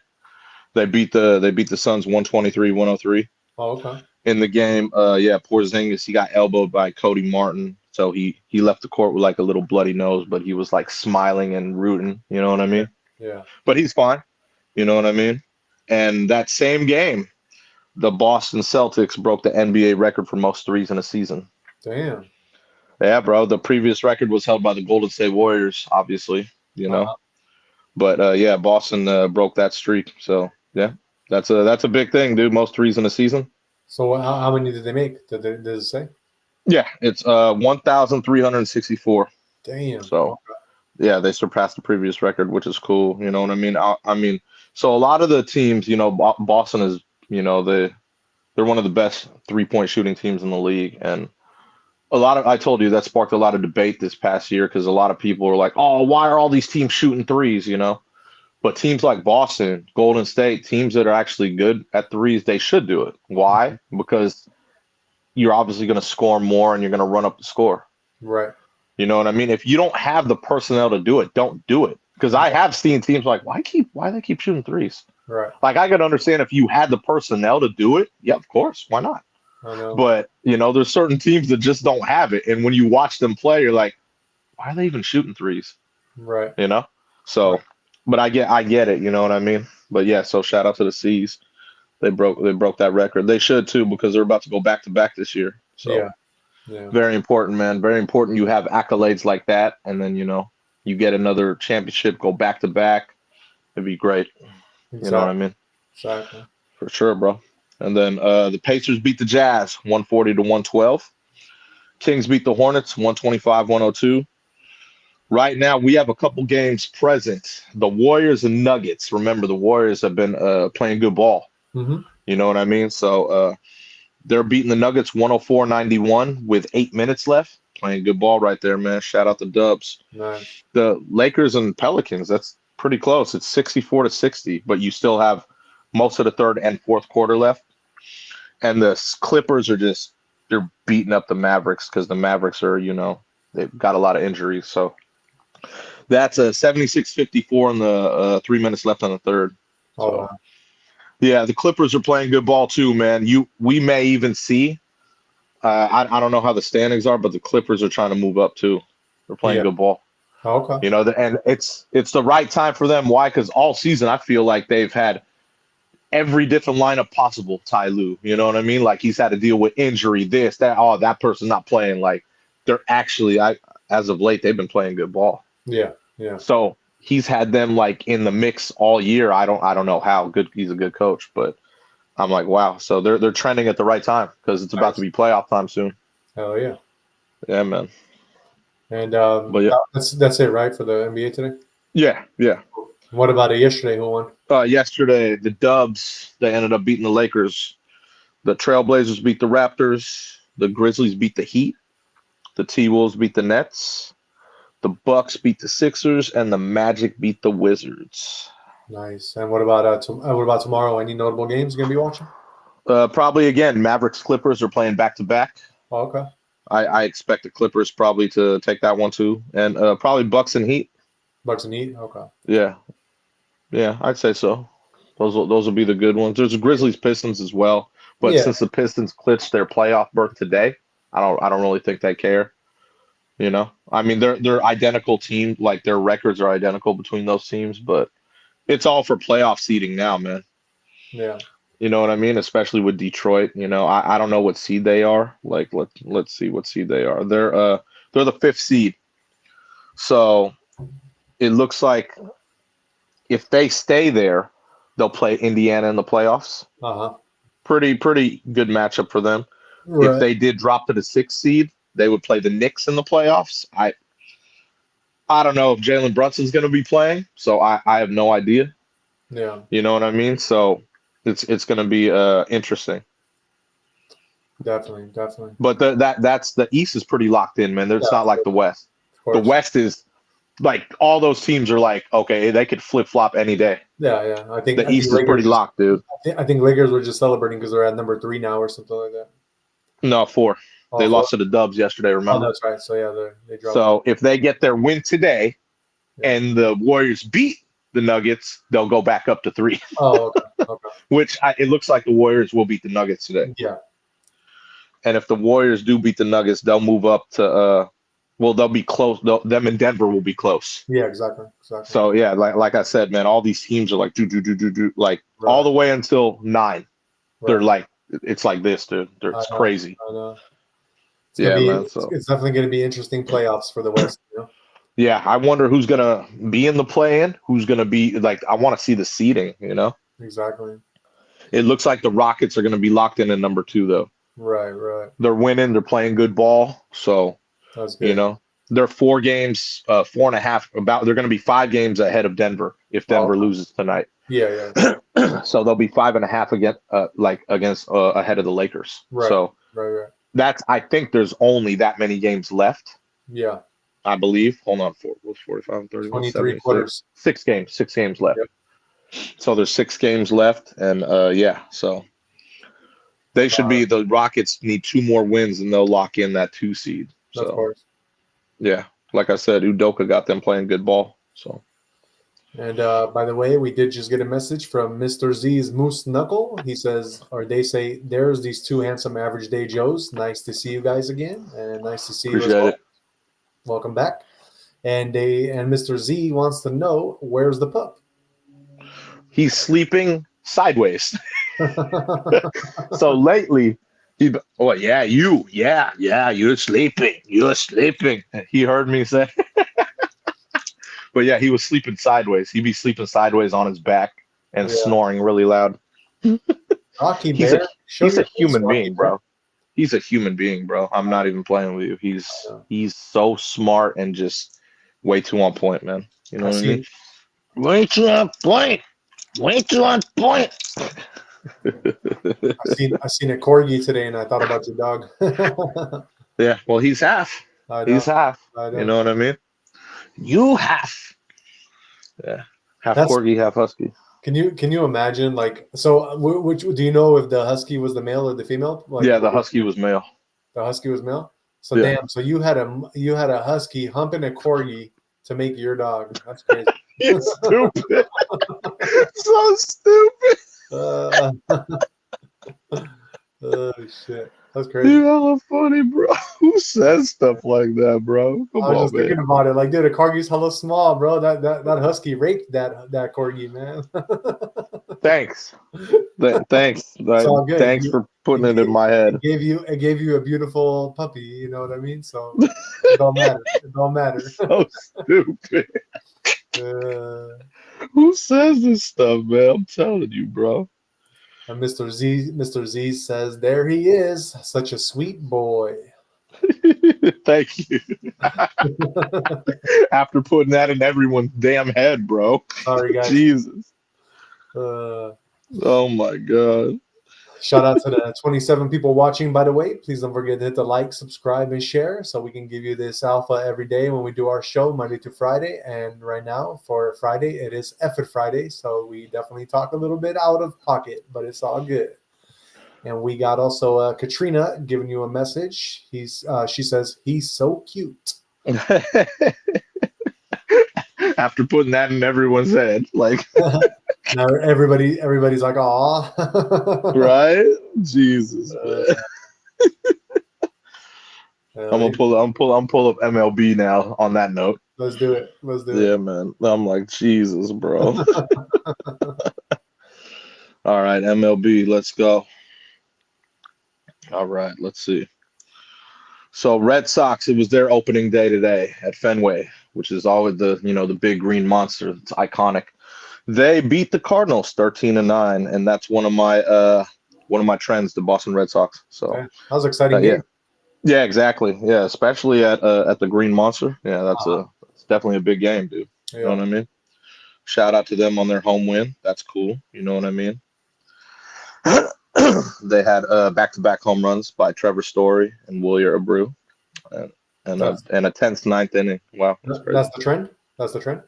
They beat the Suns 123-103.
Oh, okay.
In the game, Porzingis, he got elbowed by Cody Martin. So he left the court with like a little bloody nose, but he was like smiling and rooting, you know what I mean?
Yeah.
But he's fine. You know what I mean? And that same game, the Boston Celtics broke the NBA record for most threes in a season.
Damn.
Yeah, bro. The previous record was held by the Golden State Warriors, obviously, you know. But Boston broke that streak. So yeah, that's a big thing, dude. Most threes in a season.
So how many did they make? Did it say?
Yeah, it's 1,364.
Damn.
So yeah, they surpassed the previous record, which is cool. You know what I mean? I mean, so a lot of the teams, you know, Boston is, you know, they're one of the best 3-point shooting teams in the league, and I told you that sparked a lot of debate this past year because a lot of people were like, oh, why are all these teams shooting threes, you know? But teams like Boston, Golden State, teams that are actually good at threes, they should do it. Why? Because you're obviously going to score more and you're going to run up the score.
Right.
You know what I mean? If you don't have the personnel to do it, don't do it. Because I have seen teams like, why they keep shooting threes?
Right.
Like, I could understand if you had the personnel to do it. Yeah, of course. Why not?
I know.
But, you know, there's certain teams that just don't have it. And when you watch them play, you're like, why are they even shooting threes?
Right.
You know? So, but I get it. You know what I mean? But yeah, so shout out to the C's. They broke that record. They should too, because they're about to go back to back this year. So
yeah.
Very important, man. Very important. You have accolades like that. And then, you know, you get another championship, go back to back. It'd be great.
Exactly.
You know what I mean?
Exactly.
For sure, bro. And then the Pacers beat the Jazz 140-112. Kings beat the Hornets 125-102. Right now, we have a couple games present. The Warriors and Nuggets. Remember, the Warriors have been playing good ball.
Mm-hmm.
You know what I mean? So they're beating the Nuggets 104-91 with 8 minutes left. Playing good ball right there, man. Shout out the Dubs.
Nice.
The Lakers and Pelicans, that's pretty close. It's 64-60, but you still have most of the third and fourth quarter left. And the Clippers are they're beating up the Mavericks because the Mavericks are, you know, they've got a lot of injuries. So that's a 76-54 in the 3 minutes left on the third.
Oh,
So,
wow.
yeah, the Clippers are playing good ball too, man. We may even see. I don't know how the standings are, but the Clippers are trying to move up too. They're playing good ball.
Okay.
You know, and it's the right time for them. Why? Because all season I feel like they've had every different lineup possible. Ty Lue, you know what I mean? Like he's had to deal with injury, this, that. Oh, that person's not playing. Like they're actually, as of late, they've been playing good ball.
Yeah.
So he's had them like in the mix all year. I don't know how good he's a good coach, but I'm like, wow. So they're trending at the right time because it's about to be playoff time soon.
Hell yeah.
Yeah, man.
And
But yeah,
that's it, right, for the NBA today?
yeah.
What about it yesterday? Who won?
Yesterday, the Dubs, they ended up beating the Lakers. The Trailblazers beat the Raptors. The Grizzlies beat the Heat. The T-Wolves beat the Nets. The Bucks beat the Sixers, and the Magic beat the Wizards.
Nice. And what about tomorrow? Any notable games you're gonna be watching?
Probably again, Mavericks Clippers are playing back to back.
Oh, okay.
I expect the Clippers probably to take that one too, and probably Bucks and Heat.
Bucks and Heat. Okay.
Yeah, I'd say so. Those will be the good ones. There's the Grizzlies, Pistons as well, but
Yeah.
since the Pistons clinched their playoff berth today, I don't really think they care. You know, I mean, they're identical team. Like their records are identical between those teams, but it's all for playoff seeding now, man.
Yeah.
You know what I mean? Especially with Detroit. You know, I don't know what seed they are. Like let's see what seed they are. They're the 5th seed. So it looks like if they stay there, they'll play Indiana in the playoffs.
Uh-huh.
Pretty good matchup for them.
Right.
If they did drop to the 6th seed, they would play the Knicks in the playoffs. I don't know if Jalen Brunson's going to be playing, so I have no idea.
Yeah.
You know what I mean? So it's going to be interesting.
Definitely.
But that's the East is pretty locked in, man. It's not like the West. The West is like all those teams are like, okay, they could flip flop any day.
Yeah. I think
the East is pretty locked, dude.
I think Lakers were just celebrating because they're at number 3 now or something like that.
No, 4.
Oh,
they
4?
lost to the Dubs yesterday, remember?
Oh, that's right. So yeah, they dropped.
So if they get their win today, and the Warriors beat the Nuggets, they'll go back up to 3.
Oh, okay.
Which it looks like the Warriors will beat the Nuggets today.
Yeah.
And if the Warriors do beat the Nuggets, they'll move up to they'll be close. Them and Denver will be close.
Yeah, exactly.
So yeah, like I said, man, all these teams are like do like
Right.
all the way until 9.
Right.
They're like it's like this, dude. It's crazy.
I know.
Man. So
it's definitely going to be interesting playoffs for the West. You know?
Yeah, I wonder who's gonna be in the play-in. Who's gonna be like? I want to see the seeding. You know.
Exactly.
It looks like the Rockets are gonna be locked in at number 2, though.
Right.
They're winning. They're playing good ball. So
That's good.
you know they're 4 games, 4.5. They're gonna be 5 games ahead of Denver if Denver loses tonight.
Yeah.
So they'll be 5.5 against ahead of the Lakers.
Right.
So
Right.
I think there's only that many games left.
Yeah.
I believe. Hold on, 45, 31,
23 quarters.
6 games left.
Yep.
So there's 6 games left, and so they should be. The Rockets need 2 more wins, and they'll lock in that 2 seed. So
Of course.
yeah, like I said, Udoka got them playing good ball. So
And by the way, we did just get a message from Mr. Z's Moose Knuckle. He says, or they say, there's these 2 handsome average day Joes. Nice to see you guys again, and nice to see you as well.
Appreciate it.
Welcome back. And Mr. Z wants to know, where's the pup?
He's sleeping sideways. So lately, you're sleeping. He heard me say. But yeah, he was sleeping sideways. He'd be sleeping sideways on his back and snoring really loud.
Rocky
He's
Bear.
a human being, bro. He's a human being, bro. I'm not even playing with you. He's so smart and just way too on point, man. You know what I mean? Way too on point. I
seen a corgi today, and I thought about your dog.
Yeah, well, he's half. He's half. You know what I mean? You half. Yeah, half corgi, half husky.
Can you imagine, like, so which do you know if the husky was the male or the female? Like,
yeah, the husky was male.
The husky was male. So damn. So you had a husky humping a corgi to make your dog. That's crazy.
You're stupid. So stupid.
Oh shit. That's crazy.
You're hella funny, bro. Who says stuff like that, bro? Come
I was
on,
just
man.
thinking about it. Like, dude, a corgi's hella small, bro. That husky raped that corgi, man.
Thanks. Thanks.
all good.
Thanks for putting it in my head.
It gave you a beautiful puppy. You know what I mean? So it don't matter. It don't matter.
So stupid. Who says this stuff, man? I'm telling you, bro.
And Mr. Z says, there he is, such a sweet boy.
Thank you. After putting that in everyone's damn head, bro.
Sorry, guys.
Jesus. Oh my God.
Shout out to the 27 people watching, by the way. Please don't forget to hit the like, subscribe, and share so we can give you this alpha every day when we do our show Monday to Friday. And right now for Friday, it is Effort Friday. So we definitely talk a little bit out of pocket, but it's all good. And we got also Katrina giving you a message. She says, he's so cute.
After putting that in everyone's head, like
Now everybody's like, "Aw."
Right? Jesus, man. I'm gonna pull up MLB now on that note.
Let's do it. Let's do
Yeah,
it.
man. I'm like, Jesus, bro. All right, MLB, let's go. All right, let's see. So Red Sox, it was their opening day today at Fenway, which is always the big green monster. It's iconic. They beat the Cardinals 13-9, and that's one of my trends, the Boston Red Sox. So
Okay. That was an exciting
yeah.
game.
Yeah, exactly. Yeah, especially at the Green Monster. Yeah, that's definitely a big game, dude. You know
Yeah.
what I mean? Shout out to them on their home win. That's cool. You know what I mean? They had back-to-back home runs by Trevor Story and Wilyer Abreu, and a tenth ninth inning. Wow, that's crazy.
That's the trend. That's the trend.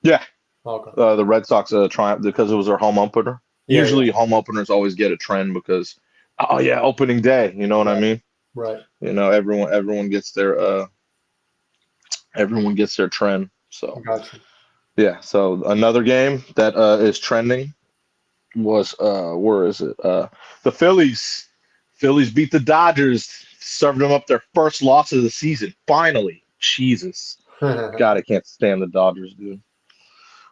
Yeah,
Okay.
the Red Sox triumphed because it was their home opener.
Yeah,
Usually, home openers always get a trend because, oh yeah, opening day. You know what I mean?
Right.
You know, everyone gets their trend. So
Gotcha.
yeah. So another game that is trending was where is it? The Phillies. Phillies beat the Dodgers, served them up their first loss of the season. Finally, Jesus. God, I can't stand the Dodgers, dude.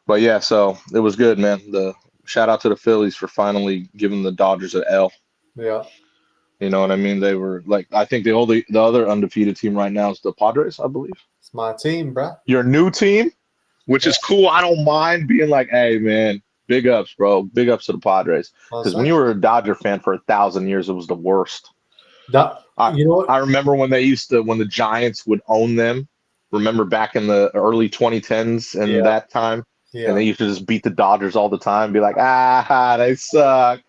But yeah, so it was good, man. The shout out to the Phillies for finally giving the Dodgers an L.
Yeah.
You know what I mean? They were like, I think the other undefeated team right now is the Padres, I believe.
It's my team, bruh.
Your new team, which is cool. I don't mind being like, hey, man, big ups, bro. Big ups to the Padres. Because when you were a Dodger fan for 1,000 years, it was the worst.
You know what?
I remember when the Giants would own them. Remember back in the early 2010s and that time?
Yeah.
And they used to just beat the Dodgers all the time, be like, they suck.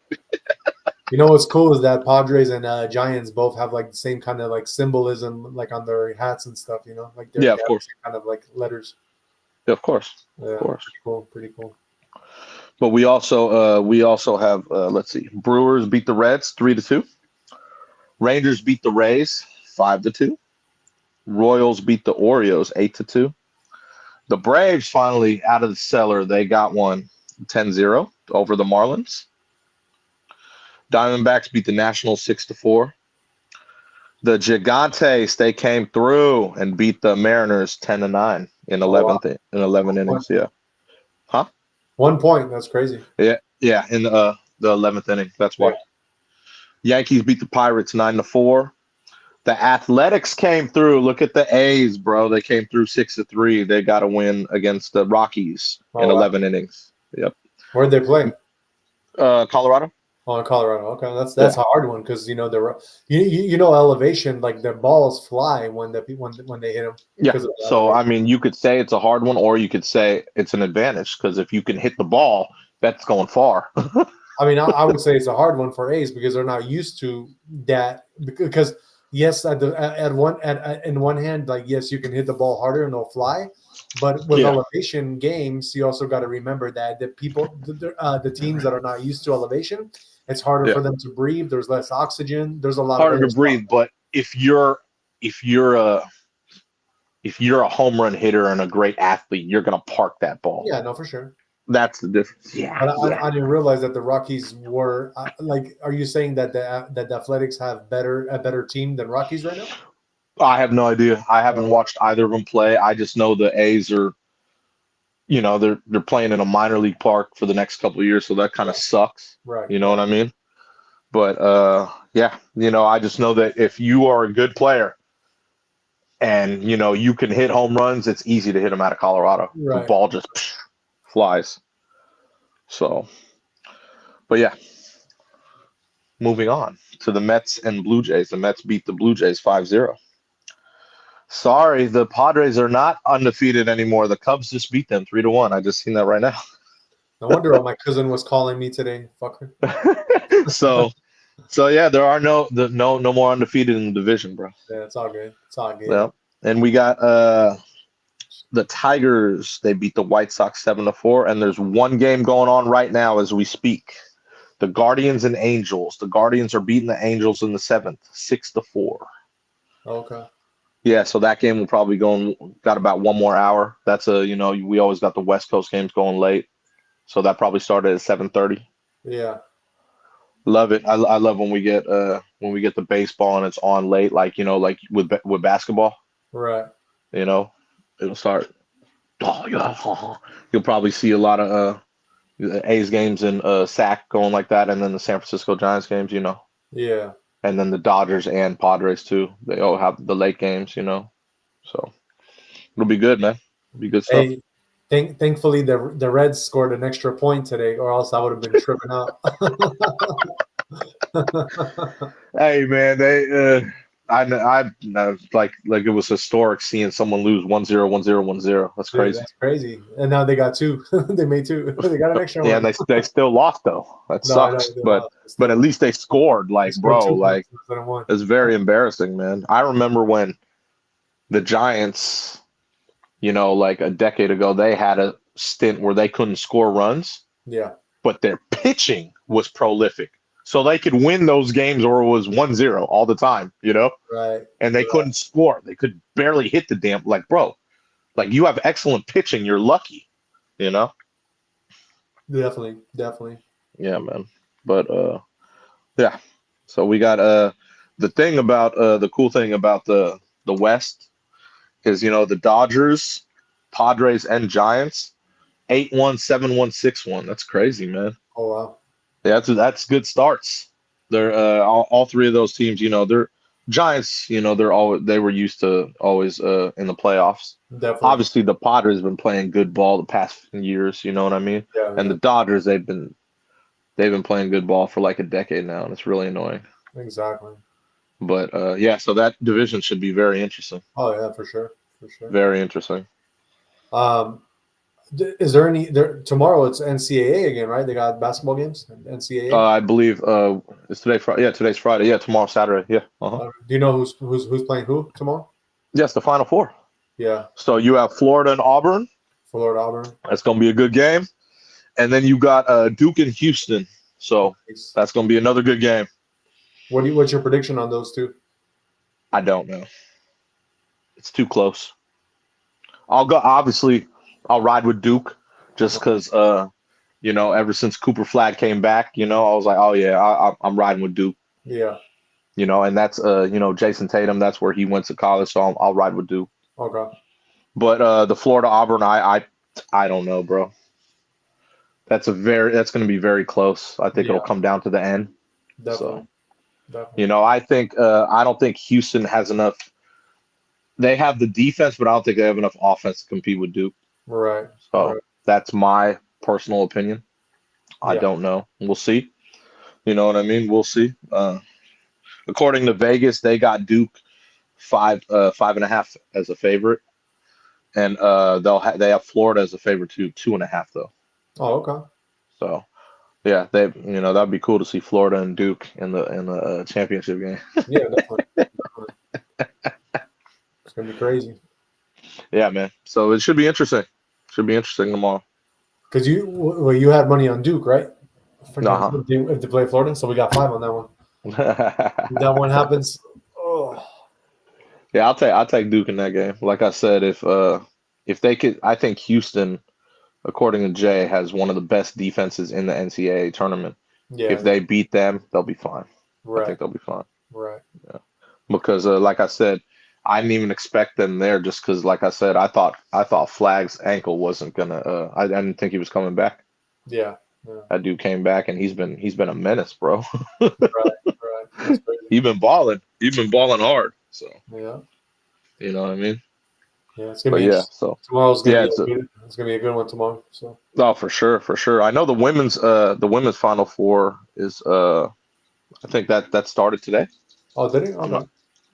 You know what's cool is that Padres and Giants both have like the same kind of like symbolism, like on their hats and stuff. You know, like
Yeah, of course.
kind of like letters.
Yeah, of course.
Yeah,
of course.
Pretty cool.
But we also have let's see, Brewers beat the Reds 3-2. Rangers beat the Rays 5-2. Royals beat the Orioles 8-2. The Braves finally out of the cellar. They got one 10-0 over the Marlins. Diamondbacks beat the Nationals 6-4. The Gigantes, they came through and beat the Mariners 10-9 in 11 innings. Yeah. Huh?
1 point. That's crazy.
Yeah, in the 11th inning. That's why. Yeah. Yankees beat the Pirates 9-4. The Athletics came through. Look at the A's, bro. They came through 6-3. They got a win against the Rockies in 11 innings. Yep.
Where'd they play?
Colorado.
Oh, Colorado. Okay, that's a hard one because elevation, like the balls fly when they hit them.
Yeah. So I mean, you could say it's a hard one, or you could say it's an advantage because if you can hit the ball, that's going far.
I mean, I would say it's a hard one for A's because they're not used to that. Because yes, in one hand, like yes, you can hit the ball harder and they'll fly. But with elevation games, you also got to remember that the teams that are not used to elevation, it's harder for them to breathe. There's less oxygen. There's a lot
harder to breathe. But if you're a home run hitter and a great athlete, you're gonna park that ball.
Yeah, no, for sure.
That's the difference. Yeah.
But I didn't realize that the Rockies were like. Are you saying that the Athletics have a better team than Rockies right now?
I have no idea. I haven't watched either of them play. I just know the A's are, they're playing in a minor league park for the next couple of years, so that kind of sucks.
Right.
You know what I mean? But I just know that if you are a good player and you can hit home runs, it's easy to hit them out of Colorado.
Right.
The ball just flies. So, but yeah. Moving on to the Mets and Blue Jays. The Mets beat the Blue Jays 5-0. Sorry, the Padres are not undefeated anymore. The Cubs just beat them 3-1. I just seen that right now.
No wonder why my cousin was calling me today, fucker.
So yeah, there are no more undefeated in the division, bro.
Yeah, it's all good. It's all good.
Yeah, and we got the Tigers. They beat the White Sox 7-4, and there's one game going on right now as we speak. The Guardians and Angels. The Guardians are beating the Angels in the 7th, 6-4.
Okay.
Yeah, so that game will probably got about one more hour. That's we always got the West Coast games going late. So that probably started at 7:30.
Yeah.
Love it. I love when we get the baseball and it's on late, like like with basketball.
Right.
It'll start. Oh yeah. You'll probably see a lot of the A's games in SAC going like that, and then the San Francisco Giants games,
Yeah.
and then the Dodgers and Padres too. They all have the late games, So it'll be good, man. It'll be good stuff.
Hey, thankfully the Reds scored an extra point today, or else I would have been tripping out.
Hey man, I like it was historic seeing someone lose 1-0, 1-0, 1-0. That's
Dude,
crazy.
that's crazy. And now they got two. They made two. They got an extra
Yeah,
one.
and they still lost though. That
No, I know
sucks.
they
But
lost.
at least they scored.
They
Like,
scored
bro,
2 points
like
instead of one.
it's very embarrassing, man. I remember when the Giants, like a decade ago, they had a stint where they couldn't score runs,
Yeah.
but their pitching was prolific. So they could win those games or it was 1-0 all the time,
Right.
And they couldn't score. They could barely hit the damn, like, bro, like you have excellent pitching. You're lucky,
Definitely.
Yeah, man. But yeah. So we got the cool thing about the West is the Dodgers, Padres, and Giants 8-1, 7-1, 6-1. That's crazy, man.
Oh wow.
Yeah, that's good starts. They're all three of those teams. They're Giants. They were used to always in the playoffs.
Definitely.
Obviously, the Padres have been playing good ball the past years. You know what I mean?
Yeah.
And the Dodgers, they've been playing good ball for like a decade now, and it's really annoying.
Exactly.
But yeah, so that division should be very interesting.
Oh yeah, for sure.
Very interesting.
Is there any there tomorrow? It's NCAA again, right? They got basketball games. NCAA.
I believe it's today Friday. Yeah, today's Friday. Yeah, tomorrow Saturday. Yeah.
Do you know who's playing who tomorrow?
Yes, the Final Four.
Yeah.
So you have Florida and Auburn.
Florida Auburn.
That's gonna be a good game. And then you got Duke and Houston. So that's gonna be another good game.
What's your prediction on those two?
I don't know. It's too close. I'll ride with Duke just because ever since Cooper Flag came back, I was like, oh yeah, I'm riding with Duke.
Yeah.
And that's Jason Tatum, that's where he went to college, so I'll ride with Duke.
Okay.
But the Florida Auburn, I don't know, bro. That's going to be very close. I think it'll come down to the end.
Definitely.
I think I don't think Houston has enough. They have the defense, but I don't think they have enough offense to compete with Duke.
Right.
So that's my personal opinion. I don't know. We'll see. You know what I mean? We'll see. According to Vegas, they got Duke 5.5 as a favorite, and they have Florida as a favorite too, 2.5 though.
Oh, okay.
So yeah, that'd be cool to see Florida and Duke in the championship game.
Yeah, definitely. It's gonna be crazy.
Yeah, man. So it should be interesting. Should be interesting tomorrow.
Because you had money on Duke, right?
Uh-huh.
If they play Florida, so we got 5 on that one. If that one happens. Oh.
Yeah, I'll take Duke in that game. Like I said, if they could, I think Houston, according to Jay, has one of the best defenses in the NCAA tournament.
Yeah.
If they beat them, they'll be fine.
Right.
I think they'll be fine.
Right.
Yeah. Because like I said, I didn't even expect them there just because, like I said, I thought Flag's ankle wasn't gonna. I didn't think he was coming back.
Yeah.
That dude came back and he's been a menace, bro.
Right.
He's been balling. He's been balling hard. So
yeah.
You know what I mean?
Yeah, it's gonna be.
So
tomorrow's gonna be it's gonna be a good one tomorrow. So.
Oh, for sure. I know the women's Final Four is I think that started today.
Oh, did it? Okay.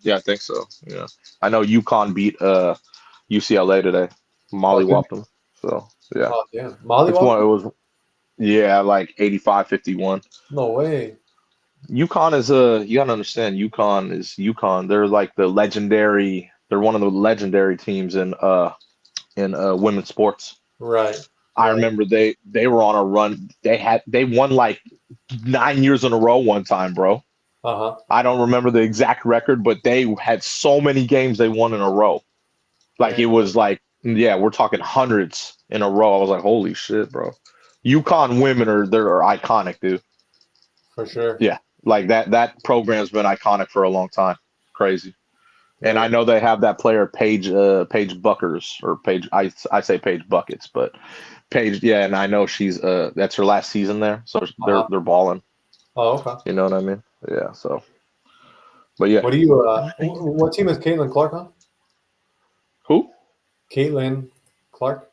Yeah, I think so. Yeah, I know UConn beat UCLA today. Mollywopped them. So yeah.
Oh, yeah. Mollywopped?
It was like 85-51.
No way.
UConn is you gotta understand, UConn is UConn. They're like they're one of the legendary teams in women's sports.
Right.
I remember they were on a run. They won like 9 years in a row one time, bro.
Uh-huh.
I don't remember the exact record, but they had so many games they won in a row. Like it was like, yeah, we're talking hundreds in a row. I was like, holy shit, bro. UConn women they're iconic, dude.
For sure.
Yeah, like that program's been iconic for a long time. Crazy. And
Yeah.
I know they have that player Paige Buckers or Paige. I say Paige Buckets, but Paige. Yeah, and I know she's that's her last season there, so they're balling.
Oh, okay.
You know what I mean? Yeah. So, but yeah.
What do you? What team is Caitlin Clark on?
Who?
Caitlin Clark.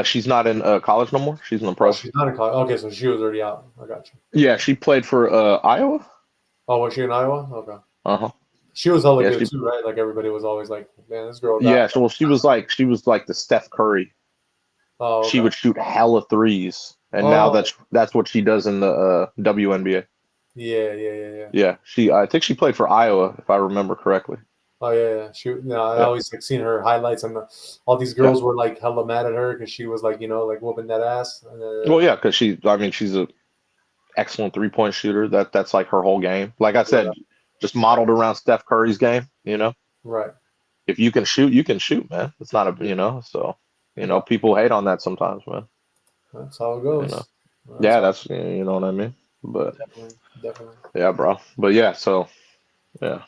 She's not in college no more. She's in the
Oh,
pros.
she's not in college. Okay, so she was already out. I got you.
Yeah, she played for Iowa.
Oh, was she in Iowa? Okay.
Uh-huh.
She was hella
Yeah,
good too, right? Like everybody was always like, "Man, this girl."
Yeah, so she was like the Steph Curry.
Oh, okay.
She would shoot hella threes, and now that's what she does in the WNBA.
Yeah.
Yeah, I think she played for Iowa, if I remember correctly.
Oh yeah. I always like seen her highlights, and all these girls were like hella mad at her because she was like, like whooping that ass.
Well, yeah, because she's a excellent 3-point shooter. That's like her whole game. Like I said, just modeled around Steph Curry's game.
Right.
If you can shoot, you can shoot, man. It's not so people hate on that sometimes, man.
That's how it goes.
That's you know what I mean. But
definitely.
Yeah, bro. But yeah, so yeah.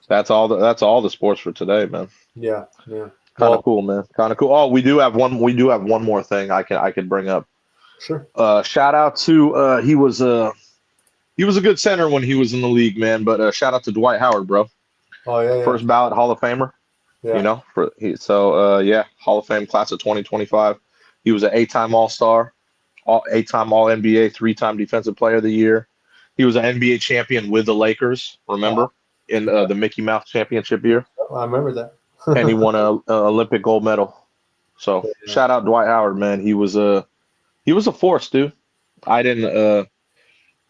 That's all the sports for today, man.
Yeah.
Kind of cool, man. Kind of cool. Oh, we do have one more thing I could bring up.
Sure.
Shout out to he was a good center when he was in the league, man. But shout out to Dwight Howard, bro.
Oh yeah.
First ballot Hall of Famer.
Yeah.
Hall of Fame class of 2025. He was an 8-time All-Star, 8-time All-NBA, 3-time Defensive Player of the Year. He was an NBA champion with the Lakers. Remember? In the Mickey Mouse championship year.
I remember that.
And he won an Olympic gold medal. So shout out Dwight Howard, man. He was a force, dude. I didn't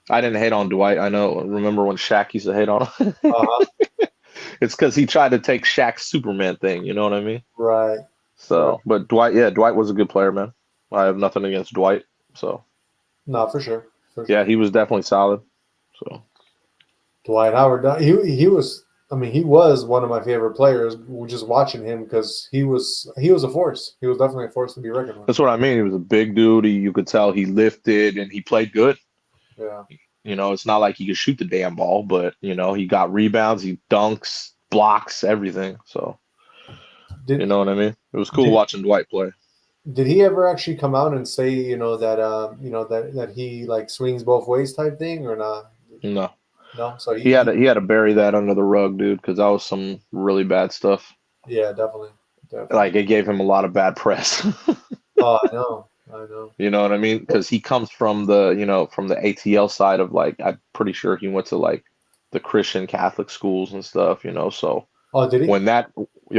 hate on Dwight. Remember when Shaq used to hate on him? It's because he tried to take Shaq's Superman thing. You know what I mean?
Right.
So, but Dwight was a good player, man. I have nothing against Dwight. So.
No, for sure.
Yeah, he was definitely solid. So.
Dwight Howard, he was. I mean, he was one of my favorite players. Just watching him because he was a force. He was definitely a force to be reckoned with.
That's what I mean. He was a big dude. You could tell he lifted and he played good.
Yeah.
It's not like he could shoot the damn ball, but he got rebounds, he dunks, blocks, everything. So, you know what I mean? It was cool watching Dwight play.
Did he ever actually come out and say, that he like swings both ways type thing or not?
No.
No, so
he had to bury that under the rug, dude, because that was some really bad stuff.
Yeah, definitely.
Like it gave him a lot of bad press.
Oh, I know.
You know what I mean? Because he comes from the ATL side of like, I'm pretty sure he went to like the Christian Catholic schools and stuff. So.
Oh, did he?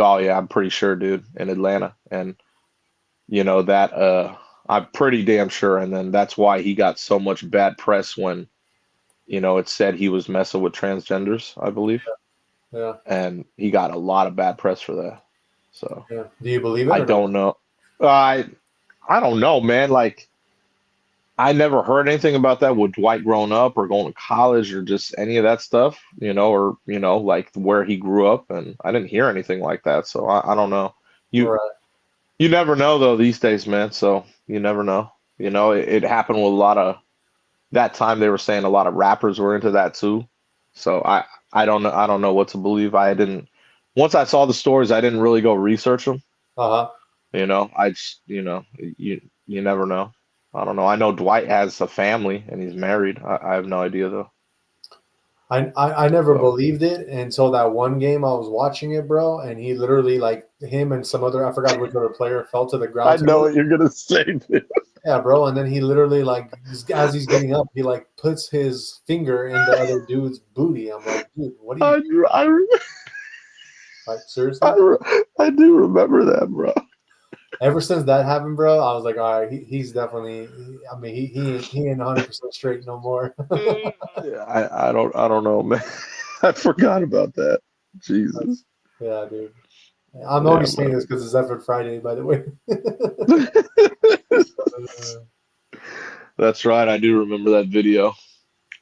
Oh yeah, I'm pretty sure, dude, in Atlanta, and that I'm pretty damn sure, and then that's why he got so much bad press when. It said he was messing with transgenders, I believe.
Yeah.
And he got a lot of bad press for that. So.
Yeah. Do you believe it?
I don't know. I don't know, man. Like, I never heard anything about that with Dwight growing up or going to college or just any of that stuff, or like where he grew up, and I didn't hear anything like that. So I don't know. You never know though these days, man. So you never know. It happened with a lot of. That time they were saying a lot of rappers were into that too. So I don't know what to believe. Once I saw the stories, I didn't really go research them. I just you never know. I don't know. I know Dwight has a family and he's married. I have no idea though.
I never believed it until that one game I was watching it, bro, and he literally like him and some other I forgot which other player fell to the ground.
I know what you're gonna say, dude.
Yeah, bro, and then he literally like as he's getting up, he like puts his finger in the other dude's booty. I'm like, dude, what are you? Like seriously?
I do remember that, bro.
Ever since that happened, bro, I was like, all right, he's definitely. I mean, he ain't 100% straight no more.
Yeah, I don't know, man. I forgot about that. Jesus.
Yeah, dude. I'm only saying this because it's Effort Friday, by the way.
That's right. I do remember that video,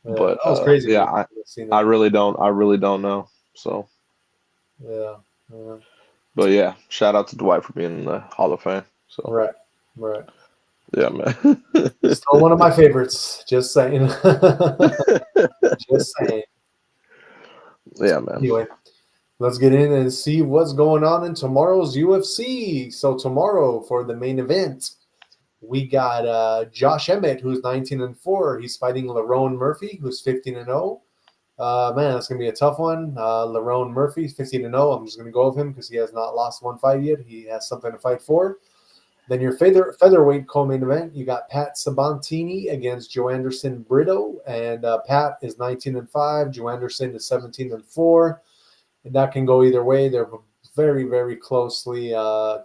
but
that was crazy.
Yeah, I really don't know. So.
Yeah.
But yeah, shout out to Dwight for being in the Hall of Fame. So.
Right.
Yeah, man.
Still one of my favorites. Just saying. Just saying.
Yeah, man.
Anyway, let's get in and see what's going on in tomorrow's UFC. So tomorrow for the main event, we got Josh Emmett, who's 19-4. He's fighting Lerone Murphy, who's 15-0. Man, that's gonna be a tough one. Lerone Murphy, 15-0. I'm just gonna go with him because he has not lost one fight yet. He has something to fight for. Then your featherweight co-main event, you got Pat Sabatini against Joanderson Brito, and Pat is 19-5. Joanderson is 17-4. And that can go either way. They're very, very closely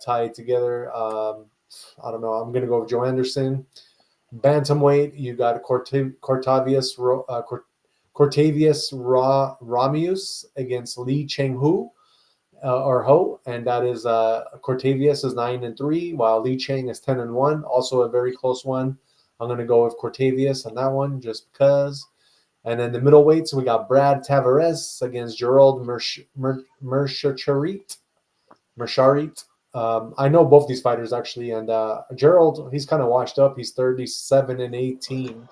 tied together. I don't know. I'm going to go with Joe Anderson. Bantamweight, you got Cortavius Ramius against Lee Cheng-Hu or Ho, and that is Cortavius is 9-3, while Lee Cheng is 10-1. Also a very close one. I'm going to go with Cortavius on that one just because. And then the middleweights, we got Brad Tavares against Gerald Mersharit. I know both these fighters actually, and Gerald, he's kind of washed up. He's 37-18.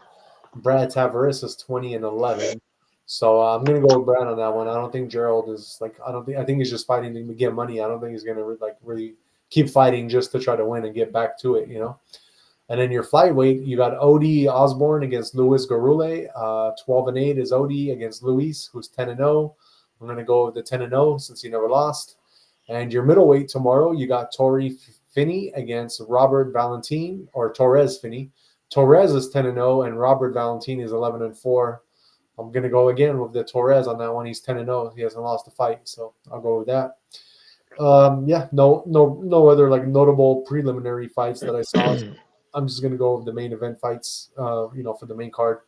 Brad Tavares is 20-11. So I'm gonna go with Brad on that one. I don't think Gerald is like. I think he's just fighting to get money. I don't think he's gonna really keep fighting just to try to win and get back to it. And then your flyweight, you got Odie Osborne against Luis Garule. 12-8 is Odie against Luis, who's 10-0. I'm going to go with the 10-0 since he never lost. And your middleweight tomorrow, you got Torrey Finney against Robert Valentin, or Torres Finney. Torres is 10-0, and Robert Valentin is 11-4. I'm going to go again with the Torres on that one. He's 10-0. He hasn't lost a fight, so I'll go with that. No other like notable preliminary fights that I saw. I'm just going to go with the main event fights, for the main card.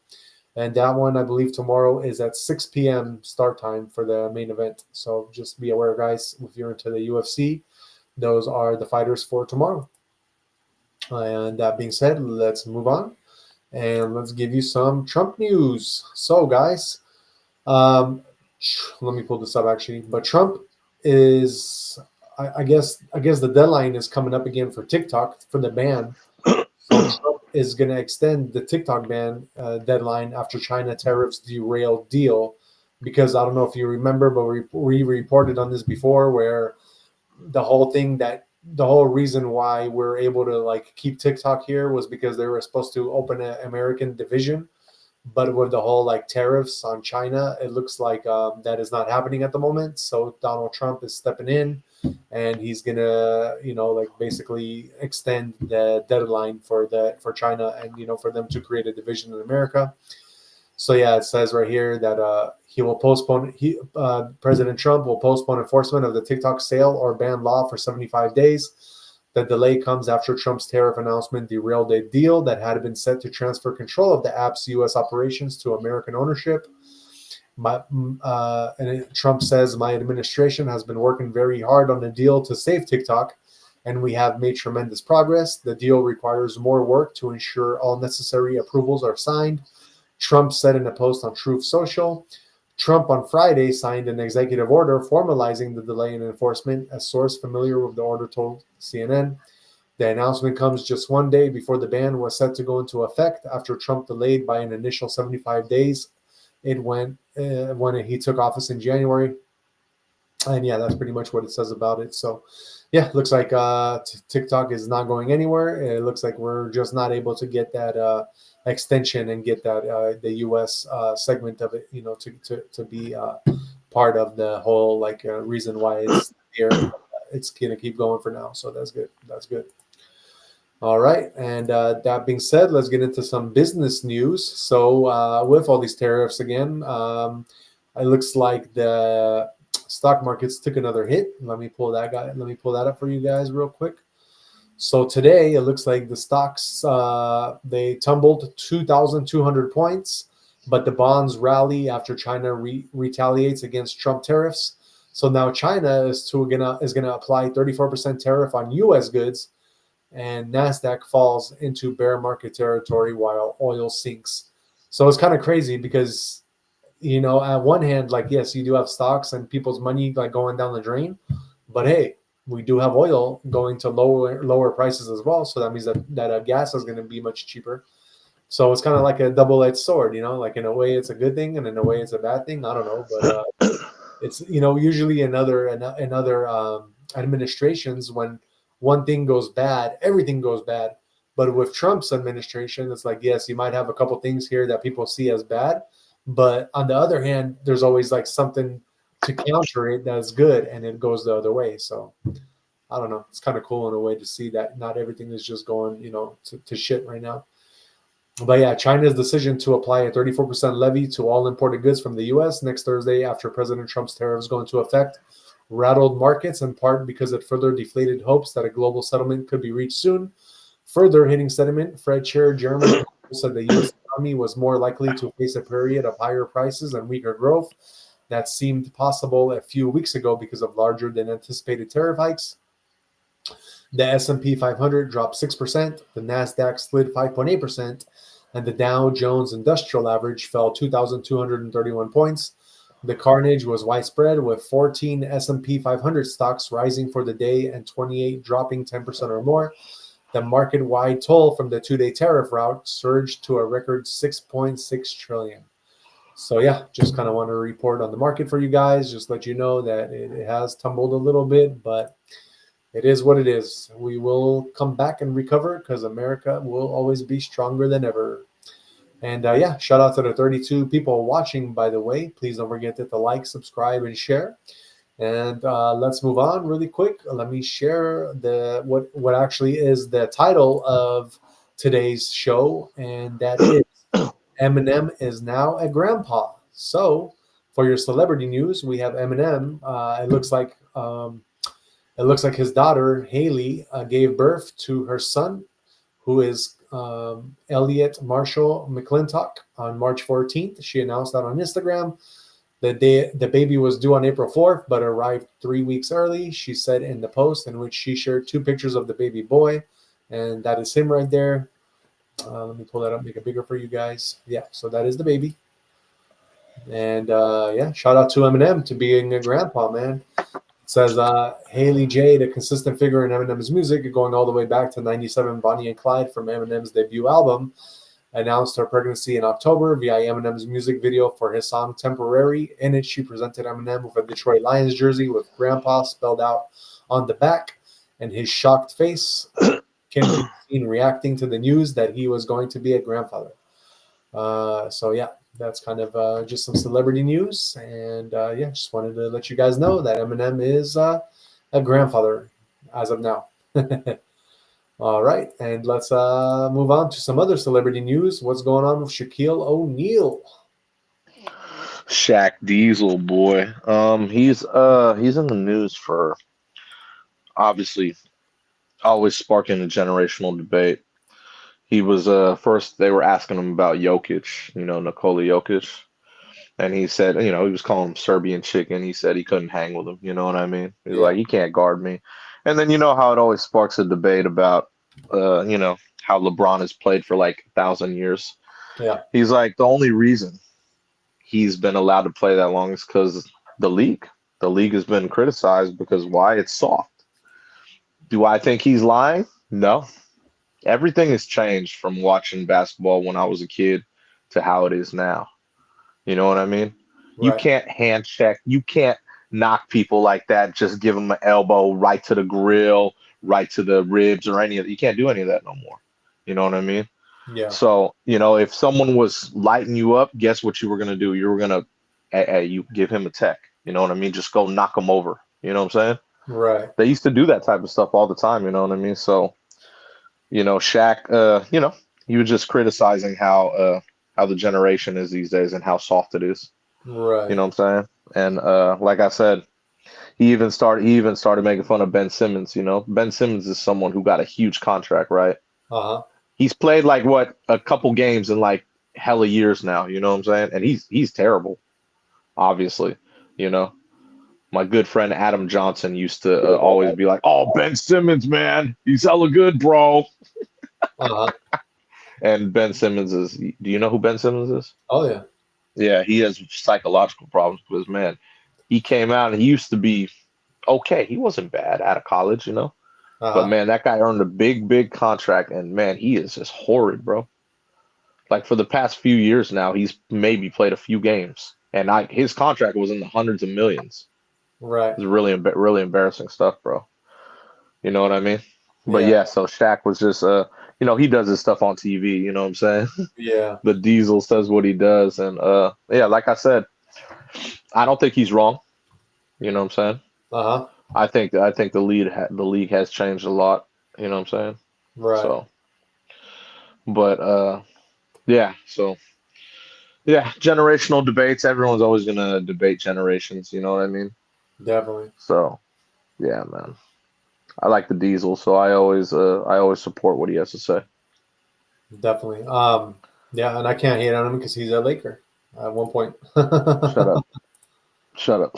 And that one, I believe tomorrow is at 6 p.m. start time for the main event. So just be aware, guys, if you're into the UFC, those are the fighters for tomorrow. And that being said, let's move on. And let's give you some Trump news. So, guys, let me pull this up, actually. But Trump is, I guess the deadline is coming up again for TikTok for the ban. So Trump is going to extend the TikTok ban deadline after China tariffs derail deal, because I don't know if you remember, but we reported on this before, where the whole reason why we're able to keep TikTok here was because they were supposed to open an American division, but with the whole tariffs on China, it looks like that is not happening at the moment. So Donald Trump is stepping in, and he's gonna, basically extend the deadline for China and for them to create a division in America. So yeah, it says right here that he will postpone. President Trump will postpone enforcement of the TikTok sale or ban law for 75 days. The delay comes after Trump's tariff announcement derailed a deal that had been set to transfer control of the app's U.S. operations to American ownership. Trump says, my administration has been working very hard on a deal to save TikTok, and we have made tremendous progress. The deal requires more work to ensure all necessary approvals are signed, Trump said in a post on Truth Social. Trump on Friday signed an executive order formalizing the delay in enforcement, a source familiar with the order told CNN. The announcement comes just one day before the ban was set to go into effect after Trump delayed by an initial 75 days. It went when he took office in January. And yeah, that's pretty much what it says about it. So yeah, looks like TikTok is not going anywhere. It looks like we're just not able to get that extension and get that the U.S. segment of it, to be part of the whole reason why it's here. It's gonna keep going for now, so that's good. That's good. All right, and that being said, let's get into some business news. So with all these tariffs again, it looks like the stock markets took another hit. Let me pull that up for you guys real quick. So today it looks like the stocks they tumbled 2,200 points, but the bonds rally after China retaliates against Trump tariffs. So now China is gonna apply 34% tariff on U.S. goods, and NASDAQ falls into bear market territory while oil sinks. So it's kind of crazy because, at one hand, yes, you do have stocks and people's money going down the drain, but hey, we do have oil going to lower prices as well. So that means that gas is going to be much cheaper. So it's kind of like a double-edged sword, like in a way it's a good thing and in a way it's a bad thing. I don't know, but it's usually in other administrations, when one thing goes bad, everything goes bad. But with Trump's administration, it's like, yes, you might have a couple things here that people see as bad, but on the other hand, there's always like something to counter it that's good, and it goes the other way. So I don't know. It's kind of cool in a way to see that not everything is just going, to shit right now. But yeah, China's decision to apply a 34% levy to all imported goods from the U.S. next Thursday after President Trump's tariffs go into effect rattled markets, in part because it further deflated hopes that a global settlement could be reached soon. Further hitting sentiment, Fed Chair Jeremy Powell said the U.S. economy was more likely to face a period of higher prices and weaker growth. That seemed possible a few weeks ago because of larger than anticipated tariff hikes. The S&P 500 dropped 6%, the NASDAQ slid 5.8%, and the Dow Jones Industrial Average fell 2,231 points. The carnage was widespread, with 14 S&P 500 stocks rising for the day and 28 dropping 10% or more. The market-wide toll from the two-day tariff rout surged to a record $6.6 trillion. So yeah, just kind of want to report on the market for you guys, just let you know that it has tumbled a little bit, but it is what it is. We will come back and recover because America will always be stronger than ever. And yeah, shout out to the 32 people watching, by the way. Please don't forget to like, subscribe, and share. And let's move on really quick. Let me share what actually is the title of today's show, and that is Eminem is now a grandpa. So for your celebrity news, we have Eminem. It looks like his daughter Haley gave birth to her son, who is Elliot Marshall McClintock, on March 14th. She announced that on Instagram. The baby was due on April 4th, but arrived 3 weeks early, she said in the post, in which she shared 2 pictures of the baby boy, and that is him right there. Let me pull that up, make it bigger for you guys. Yeah, so that is the baby. And yeah, shout out to Eminem to being a grandpa, man. It says Haley J, the consistent figure in Eminem's music, going all the way back to 97 Bonnie and Clyde from Eminem's debut album, announced her pregnancy in October via Eminem's music video for his song Temporary. In it, she presented Eminem with a Detroit Lions jersey with Grandpa spelled out on the back, and his shocked face can be seen reacting to the news that he was going to be a grandfather. So yeah, that's kind of just some celebrity news. And yeah, just wanted to let you guys know that Eminem is a grandfather as of now. All right, and let's move on to some other celebrity news. What's going on with Shaquille O'Neal?
Shaq Diesel, boy. He's in the news for obviously always sparking a generational debate. He was first they were asking him about Jokic, Nikola Jokic, and he said, he was calling him Serbian chicken. He said he couldn't hang with him. You know what I mean? He's like, he can't guard me. And then how it always sparks a debate about how LeBron has played for like 1,000 years.
Yeah.
He's like, the only reason he's been allowed to play that long is because the league has been criticized because why? It's soft. Do I think he's lying? No. Everything has changed from watching basketball when I was a kid to how it is now. You know what I mean? Right. You can't hand check. You can't knock people like that. Just give them an elbow right to the grill, right to the ribs, or any of that. You can't do any of that no more. You know what I mean?
Yeah.
So, if someone was lighting you up, guess what you were going to do? You were going to, you give him a tech. You know what I mean? Just go knock him over. You know what I'm saying?
Right.
They used to do that type of stuff all the time. You know what I mean? So, Shaq, he was just criticizing how the generation is these days and how soft it is.
Right.
You know what I'm saying? And like I said, he even started making fun of Ben Simmons. Ben Simmons is someone who got a huge contract, right?
Uh-huh.
He's played like a couple games in like hella years now. You know what I'm saying? And he's terrible, obviously. My good friend Adam Johnson used to always be like, "Oh, Ben Simmons, man, he's hella good, bro."
Uh-huh.
And Ben Simmons is. Do you know who Ben Simmons is?
Oh yeah.
Yeah, he has psychological problems because, man, he came out and he used to be okay. He wasn't bad out of college, you know. But
Uh-huh.
man, that guy earned a big contract, and man, he is just horrid, bro. Like for the past few years now, he's maybe played a few games, and his contract was in the hundreds of millions.
Right.
It's really really embarrassing stuff, bro. You know what I mean? But
Yeah.
yeah, so Shaq was just you know, he does his stuff on TV, you know what I'm saying?
Yeah.
The Diesel says what he does, and yeah, like I said, I don't think he's wrong. You know what I'm saying?
Uh-huh.
I think the league has changed a lot. You know what I'm saying?
Right.
So, but yeah, so yeah, generational debates. Everyone's always gonna debate generations. You know what I mean?
Definitely.
So yeah, man. I like the Diesel, so I always support what he has to say.
Definitely. Yeah, and I can't hate on him because he's a Laker at one point.
Shut up. Shut up.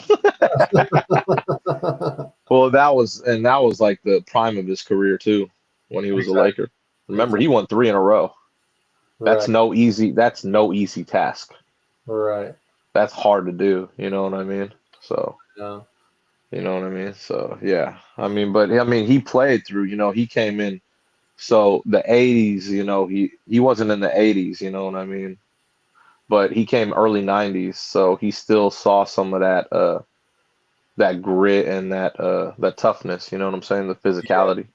Well, that was like the prime of his career too, when he was a
Exactly.
Laker. Remember, he
Exactly.
won three in a row.
Right.
That's no easy task.
Right.
That's hard to do, you know what I mean? So,
Yeah.
you know what I mean? So, yeah. I mean, but I mean, he played through, you know, he came in so the 80s, you know, he wasn't in the 80s, you know what I mean? But he came early 90s, so he still saw some of that grit and that toughness, you know what I'm saying? The
Yeah.
physicality.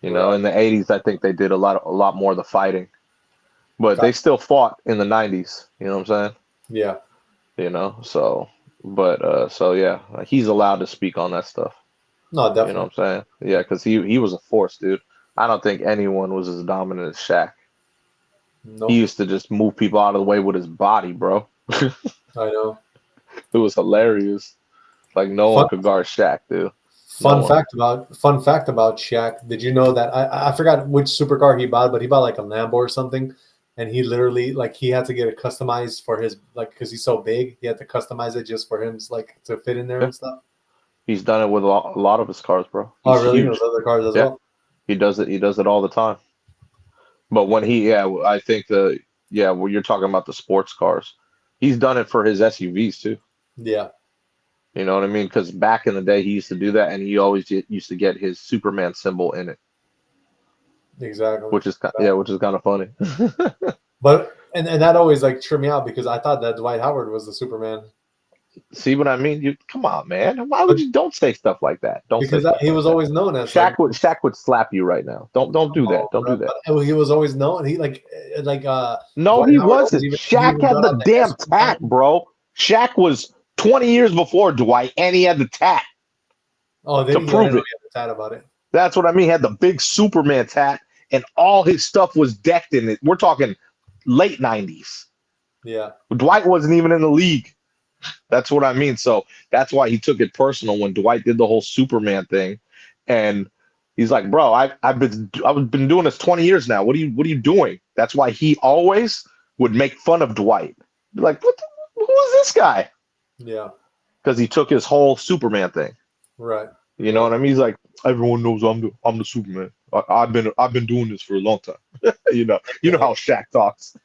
You know,
Right.
in the 80s, I think they did a lot more of the fighting, but
Got
they still fought in the 90s. You know what I'm saying?
Yeah.
You know, so, but, so yeah, he's allowed to speak on that stuff.
No,
You know
definitely.
what I'm saying? Yeah, because he was a force, dude. I don't think anyone was as dominant as Shaq. He
Nope.
used to just move people out of the way with his body, bro.
I know.
It was hilarious. Like no one
Fun
could guard Shaq, dude. No one.
fun fact about Shaq. Did you know that I forgot which supercar he bought, but he bought like a Lambo or something, and he literally like he had to get it customized for his like because he's so big, he had to customize it just for him like to fit in there
Yeah,
and stuff.
he's done it with a lot of his cars, bro.
Oh,
He's
really? Those
huge.
other cars as
Yeah,
well?
he does it. He does it all the time. But when yeah, I think yeah, well, you're talking about the sports cars. He's done it for his SUVs too.
Yeah,
You know what I mean? Because back in the day, he used to do that, and he always used to get his Superman symbol in it,
exactly.
which is yeah, which is kind of funny.
But and that always like tripped me out because I thought that Dwight Howard was the Superman.
See what I mean? You come on, man. Why would
But
you don't say stuff like that? Don't say
because
stuff
he
like
was
that.
always known as like
Shaq would slap you right now. Don't do
oh,
that. Don't
bro,
do that.
but he was always known. He like
No,
Dwight
he
Howard always
wasn't.
he
Shaq
even
had
brought
the
out the
damn
S
tat, bro. Shaq was 20 years before Dwight, and he had the tat
Oh, did
to
he? I didn't
prove
know
it.
he had a tat about it.
That's what I mean. He had the big Superman tat, and all his stuff was decked in it. We're talking late 90s.
Yeah,
Dwight wasn't even in the league. That's what I mean. So that's why he took it personal when Dwight did the whole Superman thing, and he's like, "Bro, I've been doing this 20 years now. What are you doing?" That's why he always would make fun of Dwight. Be like, who is this guy?
yeah,
Because he took his whole Superman thing.
right,
You know
right.
what I mean? He's like, everyone knows I'm the Superman. I've been doing this for a long time. You know how Shaq talks.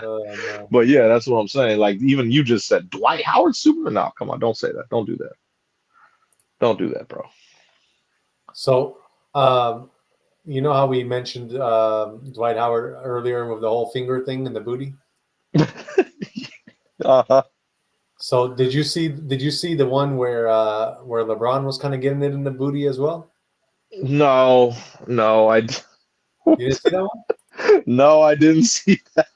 Oh man.
But yeah, that's what I'm saying. Like even you just said Dwight Howard Superman. No, come on, don't say that. Don't do that. Don't do that, bro.
So, you know how we mentioned Dwight Howard earlier with the whole finger thing and the booty.
Uh-huh.
So, did you see the one where LeBron was kind of getting it in the booty as well?
No, no,
You didn't see that one?
no, I didn't see that.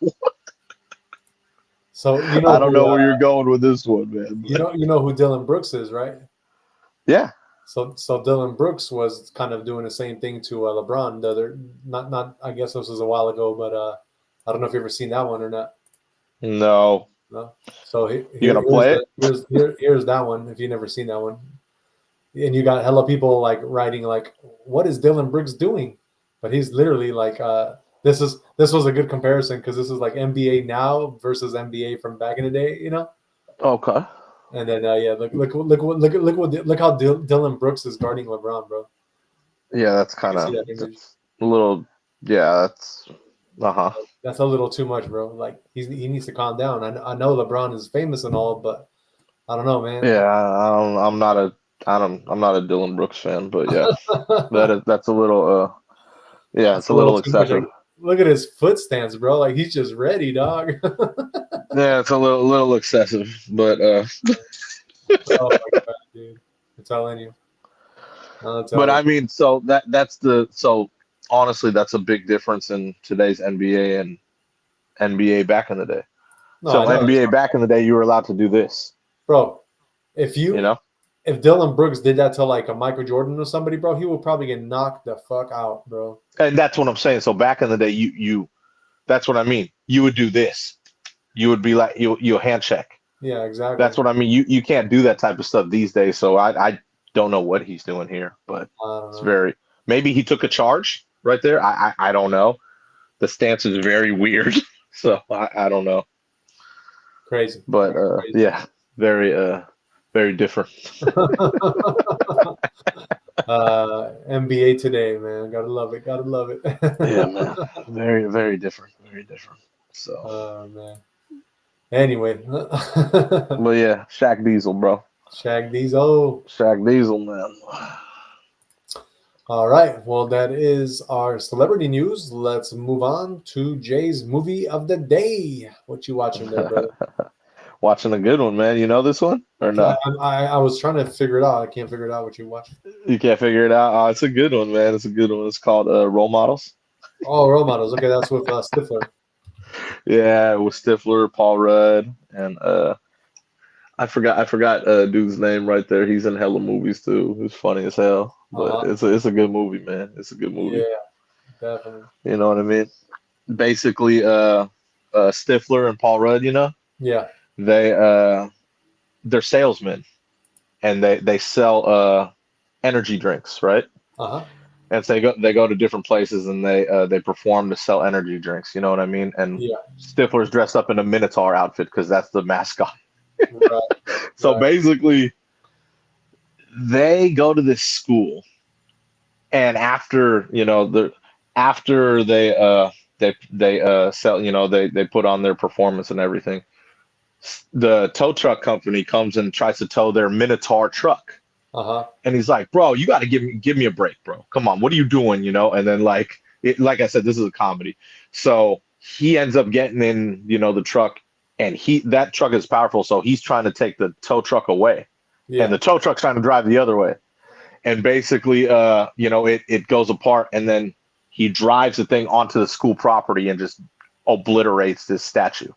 So you know
I don't
who
know where you're going with this one, man.
you know who Dylan Brooks is, right?
Yeah.
So Dylan Brooks was kind of doing the same thing to LeBron. The other, not I guess this was a while ago, but I don't know if you ever seen that one or not.
No.
No. So
You gonna play it?
here's that one. If you never seen that one, and you got hella people like writing like, "What is Dylan Brooks doing?" But he's literally like, this was a good comparison because this is like NBA now versus NBA from back in the day, you know.
Okay.
And then yeah, look how Dylan Brooks is guarding LeBron, bro.
Yeah, that's
You
kind
see
of
that image?
that's a little. Yeah, that's. Uh-huh.
That's a little too much, bro. Like he needs to calm down. I know LeBron is famous and all, but I don't know, man.
Yeah, I'm not a. I'm not a Dylan Brooks fan, but yeah, that's a little yeah, it's
That's
a
a little
little
too much.
excessive.
Like, look at his foot stance, bro. Like he's just ready, dog.
Yeah, it's a little excessive, but
Oh my god, dude! I'm telling you. I'm
but
telling you.
I mean, so so honestly, that's a big difference in today's NBA and NBA back in the day.
No, I
So
know that's
NBA
not,
back in the day, you were allowed to do this,
bro. If
you
you
know?
if Dylan Brooks did that to like a Michael Jordan or somebody, bro, he would probably get knocked the fuck out, bro.
And that's what I'm saying. So back in the day, you that's what I mean. You would do this. You would be like you hand check.
Yeah, exactly.
That's what I mean. You can't do that type of stuff these days. So I don't know what he's doing here, but
I don't
it's
know.
very maybe he took a charge right there. I don't know. The stance is very weird. So I don't know.
Crazy.
But
Crazy.
yeah, very different.
NBA today, man. Gotta love it. Gotta love it.
Yeah, man. Very different. Very different. So
Oh man. Anyway,
but yeah, Shaq Diesel, bro.
Shag Diesel.
Shaq Diesel, man.
All right. Well, that is our celebrity news. Let's move on to Jay's movie of the day. What you watching there, brother?
Watching a good one, man. You know this one or
I,
no?
I was trying to figure it out. I can't figure it out what you watch.
You can't figure it out. Oh, it's a good one, man. It's a good one. It's called Role Models.
Oh, role models. Okay, that's with Stifler.
Yeah, with Stifler, Paul Rudd, and I forgot dude's name right there. He's in hella movies too. It's funny as hell, but
Uh-huh.
it's a good movie, man. It's a good movie.
Yeah, definitely.
You know what I mean? Basically, Stifler and Paul Rudd,
Yeah.
they they're salesmen and they sell energy drinks, right?
Uh-huh.
And so they go to different places and they perform to sell energy drinks. You know what I mean? And
Yeah.
Stifler's dressed up in a Minotaur outfit because that's the mascot.
Right.
So
Right.
basically, they go to this school, and after they sell, they put on their performance and everything. The tow truck company comes and tries to tow their Minotaur truck.
Uh-huh.
And he's like, bro, you got to give me a break, bro. Come on, what are you doing? And then like I said, this is a comedy. So he ends up getting in, the truck, and that truck is powerful. So he's trying to take the tow truck away, and
Yeah.
the tow truck's trying to drive the other way. And basically, it goes apart, and then he drives the thing onto the school property and just obliterates this statue.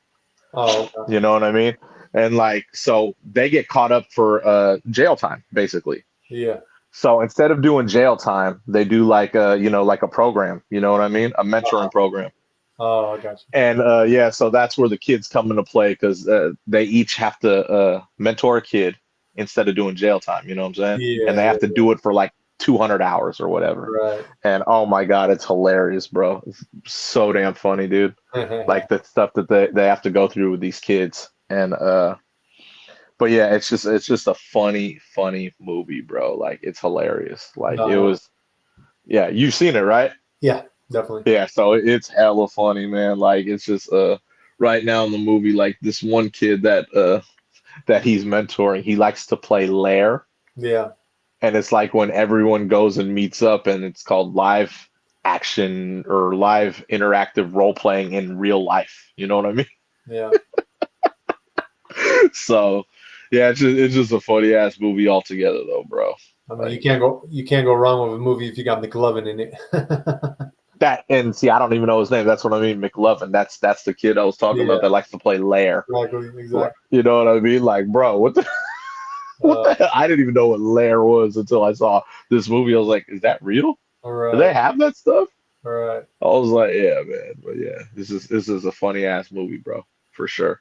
Oh, okay.
You know what I mean? And so they get caught up for jail time, basically.
Yeah.
So instead of doing jail time, they do like a program, you know what I mean? A mentoring program.
Oh, I got you.
And yeah, so that's where the kids come into play because they each have to mentor a kid instead of doing jail time, you know what I'm saying?
Yeah.
And they have to do it for like 200 hours or whatever.
Right.
And oh my God, it's hilarious, bro. It's so damn funny, dude. Like the stuff that they have to go through with these kids. And but yeah, it's just a funny movie, bro. Like it's hilarious. Like it
No.
was, yeah, you've seen it, right?
Yeah, definitely.
Yeah, so it's hella funny, man. Like it's just right now in the movie, like this one kid that he's mentoring, he likes to play Lair.
Yeah.
And it's like when everyone goes and meets up, and it's called live action or live interactive role playing in real life. You know what I mean?
Yeah.
So yeah, it's just a funny ass movie altogether, though, bro.
I mean, you can't go wrong with a movie if you got McLovin in it.
That and see, I don't even know his name. That's what I mean, McLovin. That's the kid I was talking about
Yeah.
that likes to play Lair.
Exactly.
You know what I mean? Like, bro, what the? I didn't even know what Lair was until I saw this movie. I was like, is that real?
All right.
Do they have that stuff?
All right.
I was like, yeah, man. But yeah, this is a funny ass movie, bro, for sure.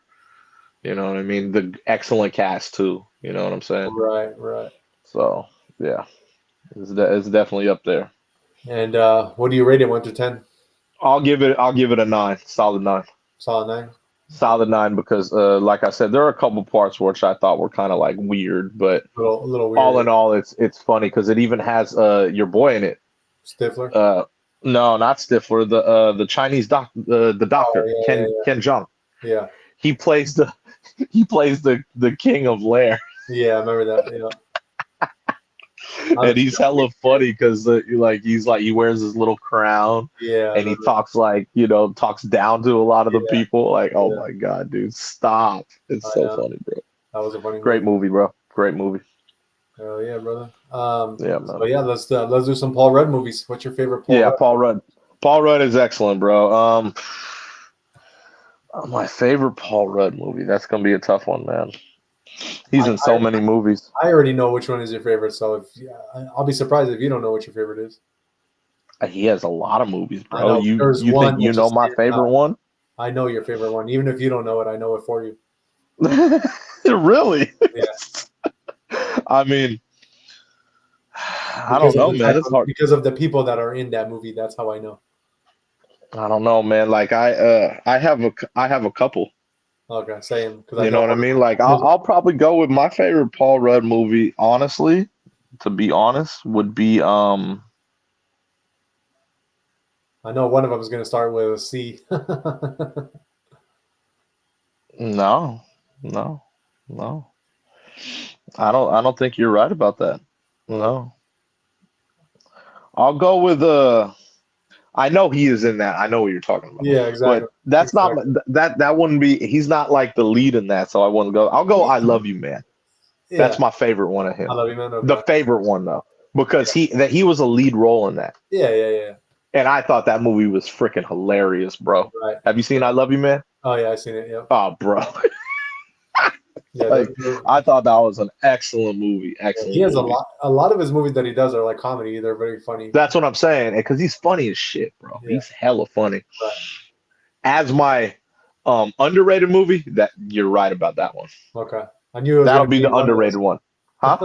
You know what I mean? The excellent cast too. You know what I'm saying?
Right.
So yeah, it's definitely up there.
And what do you rate it? 1 to 10?
I'll give it a 9, solid 9.
Solid 9.
Solid 9 because, like I said, there are a couple parts which I thought were kind of like weird, but
A little weird.
all in all, it's funny because it even has your boy in it.
Stifler.
No, not Stifler. The Chinese the doctor,
Oh,
Ken
yeah.
Ken Jeong.
Yeah.
He plays the king of Lair.
Yeah, I remember that. Yeah.
And he's hella funny because he wears his little crown
Yeah,
and he talks talks down to a lot of the
yeah,
people. Like, oh
yeah.
my God, dude, stop. It's
I
so
know.
funny, bro.
That was a funny
Great
movie.
movie, bro. Great movie.
Oh yeah, brother.
Yeah, man.
So yeah, let's do some Paul Rudd movies. What's your favorite Paul
Yeah,
Rudd?
Paul Rudd. Paul Rudd is excellent, bro. My favorite Paul Rudd movie. That's gonna be a tough one, man. He's
I,
in so many movies.
I already know which one is your favorite, so I'll be surprised if you don't know what your favorite is.
He has a lot of movies,
I
bro.
know there's
You
one
think
that
you know
just
my
stands
favorite
out.
one?
I know your favorite one, even if you don't know it. I know it for you.
Really?
Yeah,
I mean, I don't
because of
know,
the type
man. It's
of,
hard.
because of the people that are in that movie. That's how I know.
I don't know, man. Like I have a couple.
Okay, same because I
You know
know
what I
one
mean? Like
of them.
I'll probably go with my favorite Paul Rudd movie, honestly, to be honest, would be
I know one of them is going to start with a C.
no, no, no. I don't think you're right about that. No. I'll go with I know he is in that. I know what you're talking about.
Yeah, exactly.
But that's not
Exactly.
that wouldn't be he's not like the lead in that, so I wouldn't go. I'll go I Love You Man.
Yeah,
That's my favorite one of
I
him.
love you, man.
The
Okay.
favorite one though. Because he was a lead role in that.
Yeah, yeah, yeah.
And I thought that movie was freaking hilarious, bro.
Right.
Have you seen I Love You Man?
Oh yeah, I seen it. Yep.
Oh, bro.
Yeah,
Like I thought that was an excellent movie. Excellent
he has
movie.
a lot of his movies that he does are like comedy. They're very funny.
That's what I'm saying. Because he's funny as shit, bro.
Yeah.
He's hella funny.
Right.
As my underrated movie, that you're right about that one.
Okay. I knew it was
That'll
gonna
be the
one of
underrated
those.
one. Huh?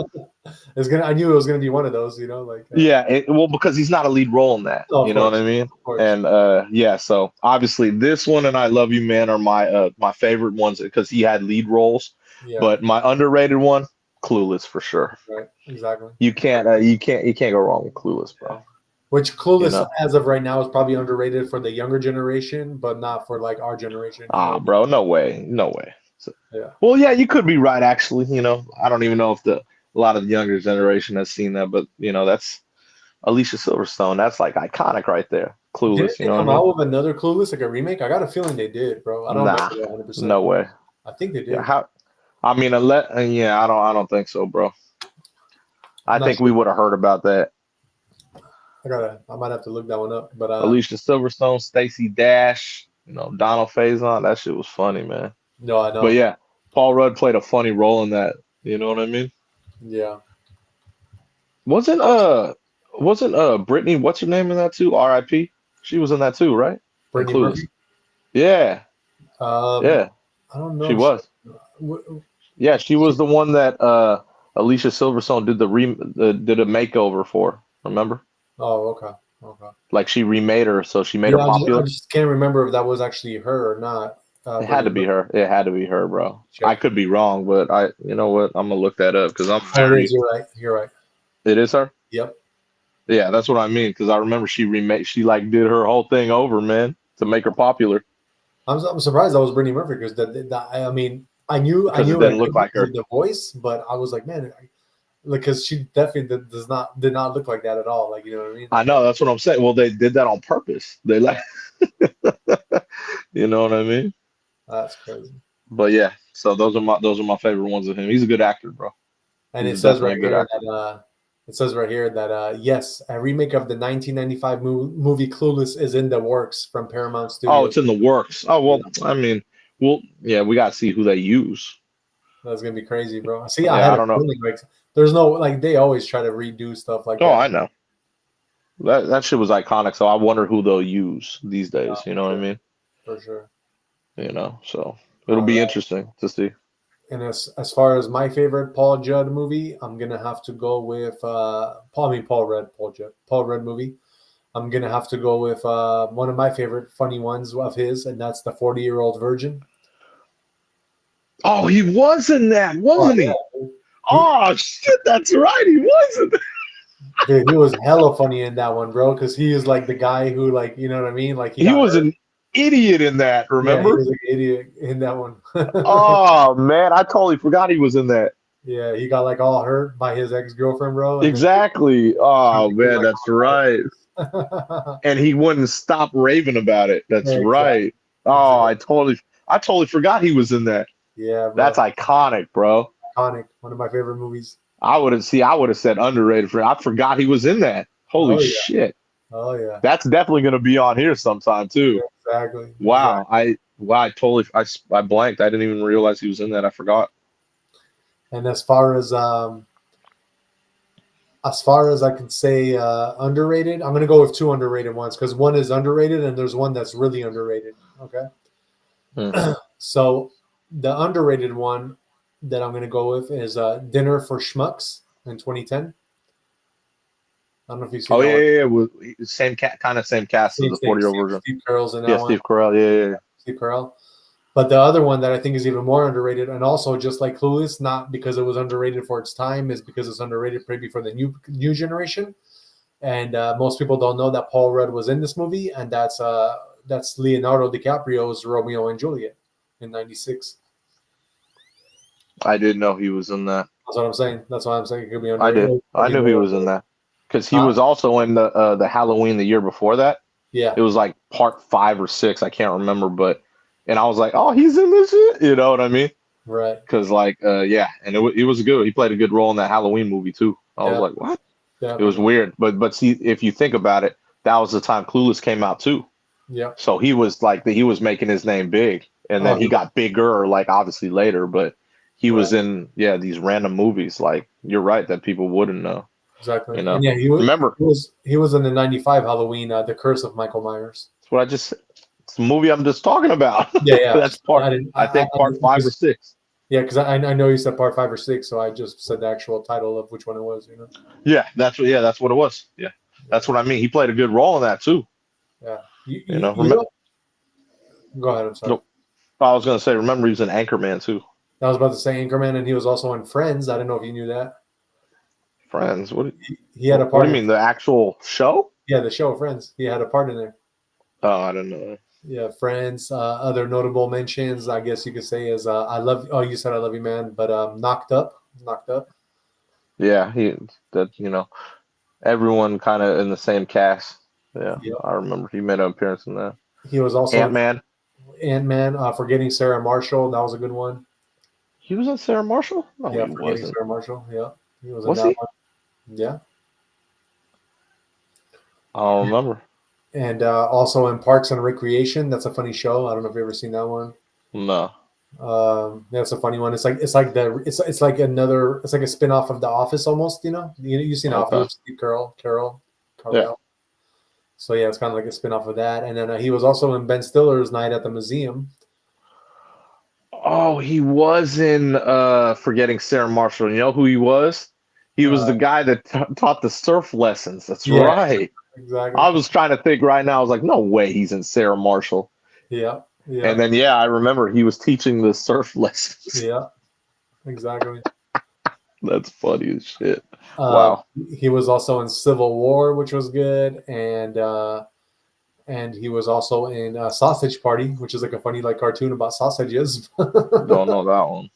I knew it was gonna be one of those. You know, like
Yeah, well, because he's not a lead role in that.
oh, of
You know what
course,
I mean?
of course.
And yeah, so obviously this one and I Love You Man are my favorite ones because he had lead roles.
Yeah.
But my underrated one, Clueless for sure.
Right. Exactly.
You can't go wrong with Clueless, bro.
Yeah. Which Clueless,
You know?
as of right now, is probably underrated for the younger generation, but not for like our generation.
Ah, bro, no way, no way. So,
Yeah.
well, yeah, you could be right. Actually, I don't even know if a lot of the younger generation has seen that, but that's Alicia Silverstone. That's like iconic right there. Clueless.
Didn't they
You know
come
what I mean?
out with another Clueless, like a remake? I got a feeling they did, bro. I don't
Nah,
remember 100%.
no way.
I think they did.
Yeah, how? I mean, yeah, I don't think so, bro. I
I'm not
think
sure.
we would have heard about that.
I might have to look that one up. But
Alicia Silverstone, Stacey Dash, Donald Faison. That shit was funny, man.
no, I know.
But yeah, Paul Rudd played a funny role in that. You know what I mean?
Yeah.
Wasn't Brittany, what's her name in that too? R.I.P. She was in that too, right?
Brittany
Clueless.
Murphy?
Yeah, yeah,
I don't know.
she was. Yeah, she was the one that Alicia Silverstone did a makeover for. Remember?
Oh, okay. Okay.
Like she remade her, so she made her
I
popular.
just can't remember if that was actually her or not.
It had to be her. It had to be her, bro.
Check.
I could be wrong, but you know what? I'm gonna look that up because I'm
Oh,
very.
you're right. You're right.
It is her.
Yep.
Yeah, that's what I mean. Because I remember she like did her whole thing over, man, to make her popular.
I'm surprised that was Brittany Murphy because I mean I knew
Because it didn't look like her.
the voice, but I was like, man, because she definitely did not look like that at all. Like, you know what I mean?
I know, that's what I'm saying. Well, they did that on purpose. They like, you know what I mean?
That's crazy.
But yeah, so those are my favorite ones of him. He's a good actor, bro.
And
He's
it says
definitely
right
a good
here
actor.
that yes, a remake of the 1995 movie Clueless is in the works from Paramount Studios.
Oh, it's in the works. Oh well, I mean, yeah, we gotta see who they use.
That's gonna be crazy, bro. See,
Yeah, I don't know.
Like, there's no like they always try to redo stuff like that.
Oh, I know. That shit was iconic. So I wonder who they'll use these days. You know what I mean?
For sure.
So it'll be interesting to see.
And as far as my favorite Paul Judd movie, I'm gonna have to go with Paul Rudd movie. I'm gonna have to go with one of my favorite funny ones of his, and that's the 40-Year-Old Virgin.
Oh, he was in that, wasn't he? Oh shit, that's right, he was in that.
Dude, he was hella funny in that one, bro, because he is like the guy who, like, you know what I mean? Like
he was an idiot in that, remember?
Yeah, he was an idiot in that one.
Oh man, I totally forgot he was in that.
Yeah, he got like all hurt by his ex-girlfriend, bro. And
Exactly.
then
Oh
he was
man,
like,
that's right.
oh,
And he wouldn't stop raving about it. That's
exactly,
right. Oh,
exactly.
I totally forgot he was in that.
Yeah,
That's
bro.
iconic, bro.
Iconic. One of my favorite movies.
I would have said underrated for I forgot he was in that. Holy
Oh yeah.
shit.
Oh yeah.
That's definitely gonna be on here sometime too.
Exactly. Exactly.
Wow. I totally I blanked. I didn't even realize he was in that. I forgot.
And as far as I can say, underrated, I'm gonna go with two underrated ones because one is underrated and there's one that's really underrated. Okay.
Hmm.
So the underrated one that I'm gonna go with is Dinner for Schmucks in 2010. I don't know if you've seen
Oh
that
yeah,
one.
yeah, yeah. Same cat kind of same cast as
Same
the
thing.
40-year version.
Steve Carell's in that
Yeah,
one.
Steve Carell. Yeah, yeah.
Steve Carell. But the other one that I think is even more underrated, and also just like Clueless, not because it was underrated for its time, is because it's underrated maybe for the new generation. And most people don't know that Paul Rudd was in this movie, and that's Leonardo DiCaprio's Romeo and Juliet in '96.
I didn't know he was in that.
That's what I'm saying. That's why I'm saying it could be
I did.
underrated. It could
I
be
knew he
more
was in
underrated.
that because he
Huh?
was also in the Halloween the year before that.
Yeah.
It was like part 5 or 6. I can't remember, but and I was like, oh, he's in this shit. You know what I mean?
Right.
Because like yeah, and it was good. He played a good role in that Halloween movie too. I was
Yeah.
like, what?
Yeah.
It was weird, but see, if you think about it, that was the time Clueless came out too.
Yeah.
So he was making his name big, and
Oh,
then
he
he
was.
got bigger, like obviously later. But he
Right.
was in these random movies. Like you're right that people wouldn't know.
Exactly.
You
And
know,
yeah, he was.
remember
He was in the '95 Halloween, The Curse of Michael Myers.
that's what I just said. It's the movie I'm just talking about.
Yeah. Yeah.
That's part.
I didn't.
I think part
I
5 or 6.
Yeah, because I know you said part 5 or 6, so I just said the actual title of which one it was.
That's what it was. Yeah, that's
Yeah,
what I mean. He played a good role in that too.
yeah.
You know,
You know. Go ahead. I'm sorry.
nope. I was gonna say, remember he was an Anchorman too.
I was about to say Anchorman, and he was also in Friends. I don't know if you knew that.
Friends.
He had a
What
part
do you
in.
mean the actual show?
Yeah, the show Friends. He had a part in there.
Oh, I don't know.
Yeah, Friends. Other notable mentions, I guess you could say, is I love. Oh, you said I love you, man. But Knocked Up. Knocked Up.
Yeah, everyone kind of in the same cast. Yeah,
Yep.
I remember he made an appearance in that.
He was also
Ant
in
Man.
Ant-Man. Forgetting Sarah Marshall. That was a good one.
He was in Sarah Marshall? No,
Yeah,
he
Forgetting
wasn't.
Sarah Marshall. Yeah, he was in
Was
that
he?
one. Yeah.
I don't remember.
And also in Parks and Recreation. That's a funny show. I don't know if you've ever seen that one.
No.
That's a funny one. It's like a spin-off of The Office almost. You've seen Office
Okay.
with Steve Carell,
Yeah.
Carell. So yeah, it's kind of like a spin-off of that. And then he was also in Ben Stiller's Night at the Museum.
Oh, he was in Forgetting Sarah Marshall. You know who he was? He was
Uh,
the guy that taught the surf lessons. That's
yeah,
right.
exactly.
I was trying to think right now. I was like, no way he's in Sarah Marshall.
Yeah,
And
yeah,
then yeah, I remember he was teaching the surf lessons.
yeah, exactly.
That's funny as shit.
Um,
Wow.
he was also in Civil War, which was good, and he was also in Sausage Party, which is like a funny like cartoon about sausages.
Don't know that one.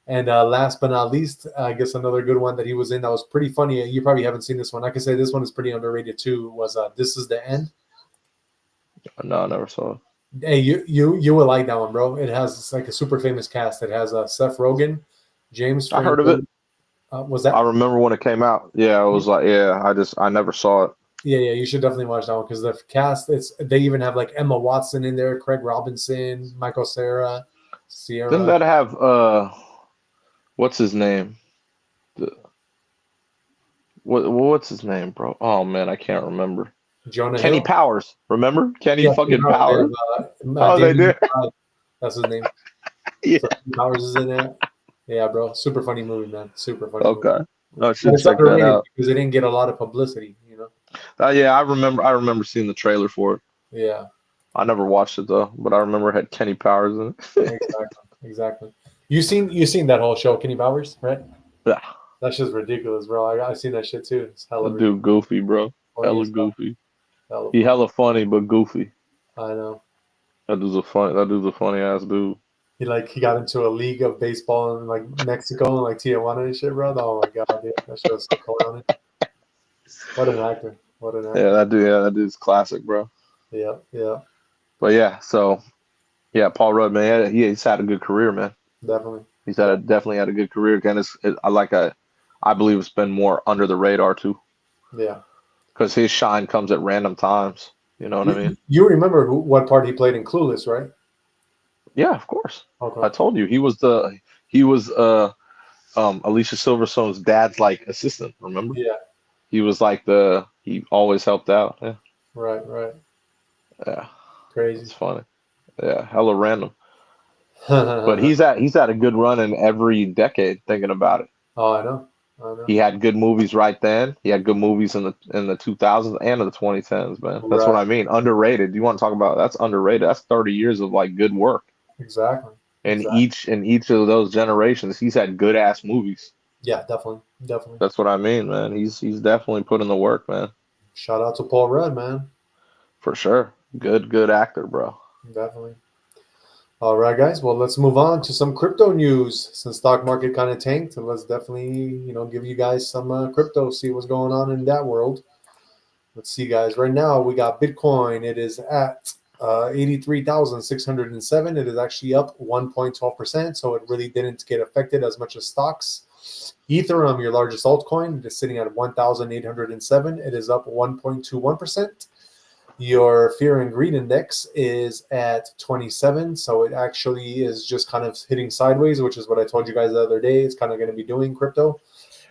And last but not least, I guess another good one that he was in that was pretty funny. You probably haven't seen this one. I can say this one is pretty underrated too. Was This Is the End?
No, I never saw it.
Hey, you will like that one, bro. It has it's like a super famous cast. It has Seth Rogen, James
I heard of it.
Franco. Was
I
that?
remember when it came out. Yeah, I was like, yeah, I never saw it.
Yeah, yeah. You should definitely watch that one because the cast. They even have like Emma Watson in there, Craig Robinson, Michael Cera,
Didn't
Sierra.
that have what's his name? The, what's his name, bro? Oh man, I can't remember.
Jonah
Kenny
Hill.
Powers. Remember? Kenny
Yeah,
fucking
they have
Powers. Oh, they
David
did.
McBride. That's his name.
Yeah.
So Powers is in there. Yeah, bro. Super funny movie, man. Super funny movie.
Okay. I
But
should
it's
check that
underrated
out.
because it didn't get a lot of publicity.
Yeah, I remember. I remember seeing the trailer for it.
Yeah,
I never watched it though, but I remember it had Kenny Powers in it.
exactly. Exactly. You seen that whole show, Kenny Powers, right?
Yeah,
That's just ridiculous, bro. I seen that shit too. It's hella
that
ridiculous.
dude goofy, bro.
Funny
Hella
as hell.
goofy.
Hella
He
funny.
hella funny, but goofy.
I know.
That dude's a funny ass dude.
he got into a league of baseball in like Mexico and like Tijuana and shit, bro. Oh my god, dude, that shit was so clown. What an actor! What an actor!
Yeah, that dude's classic, bro.
Yeah, yeah,
But yeah, so yeah, Paul Rudd, man, he's had a good career, man.
definitely.
Definitely had a good career. Again, I believe it's been more under the radar too,
Yeah.
because his shine comes at random times. You know what I mean?
You remember what part he played in Clueless, right?
Yeah, of course. I
Okay.
told you he was Alicia Silverstone's dad's like assistant. Remember?
Yeah.
He was like he always helped out. Yeah,
Right. Right.
yeah,
Crazy.
that's funny. Yeah, hella random. But
Oh,
he's had a good run in every decade. Thinking about it,
I know. I know.
he had good movies right then. He had good movies in the 2000s and in the 2010s. Man, that's what
Right.
I mean. Underrated. You want to talk about that's underrated? That's 30 years of like good work.
Exactly.
And
Exactly.
each of those generations, he's had good ass movies.
Yeah. Definitely. Definitely.
That's what I mean, man. He's definitely put in the work, man,
Shout out to Paul Rudd, man.
for sure. Good actor, bro.
Definitely. All right, guys. Well, let's move on to some crypto news. Since stock market kind of tanked, let's definitely give you guys some crypto. See what's going on in that world. Let's see, guys. Right now, we got Bitcoin. It is at 83,607. It is actually up 1.12%. So it really didn't get affected as much as stocks. Ethereum, your largest altcoin, it is sitting at 1,807. It is up 1.21%. Your fear and greed index is at 27. So it actually is just kind of hitting sideways, which is what I told you guys the other day. It's kind of going to be doing crypto.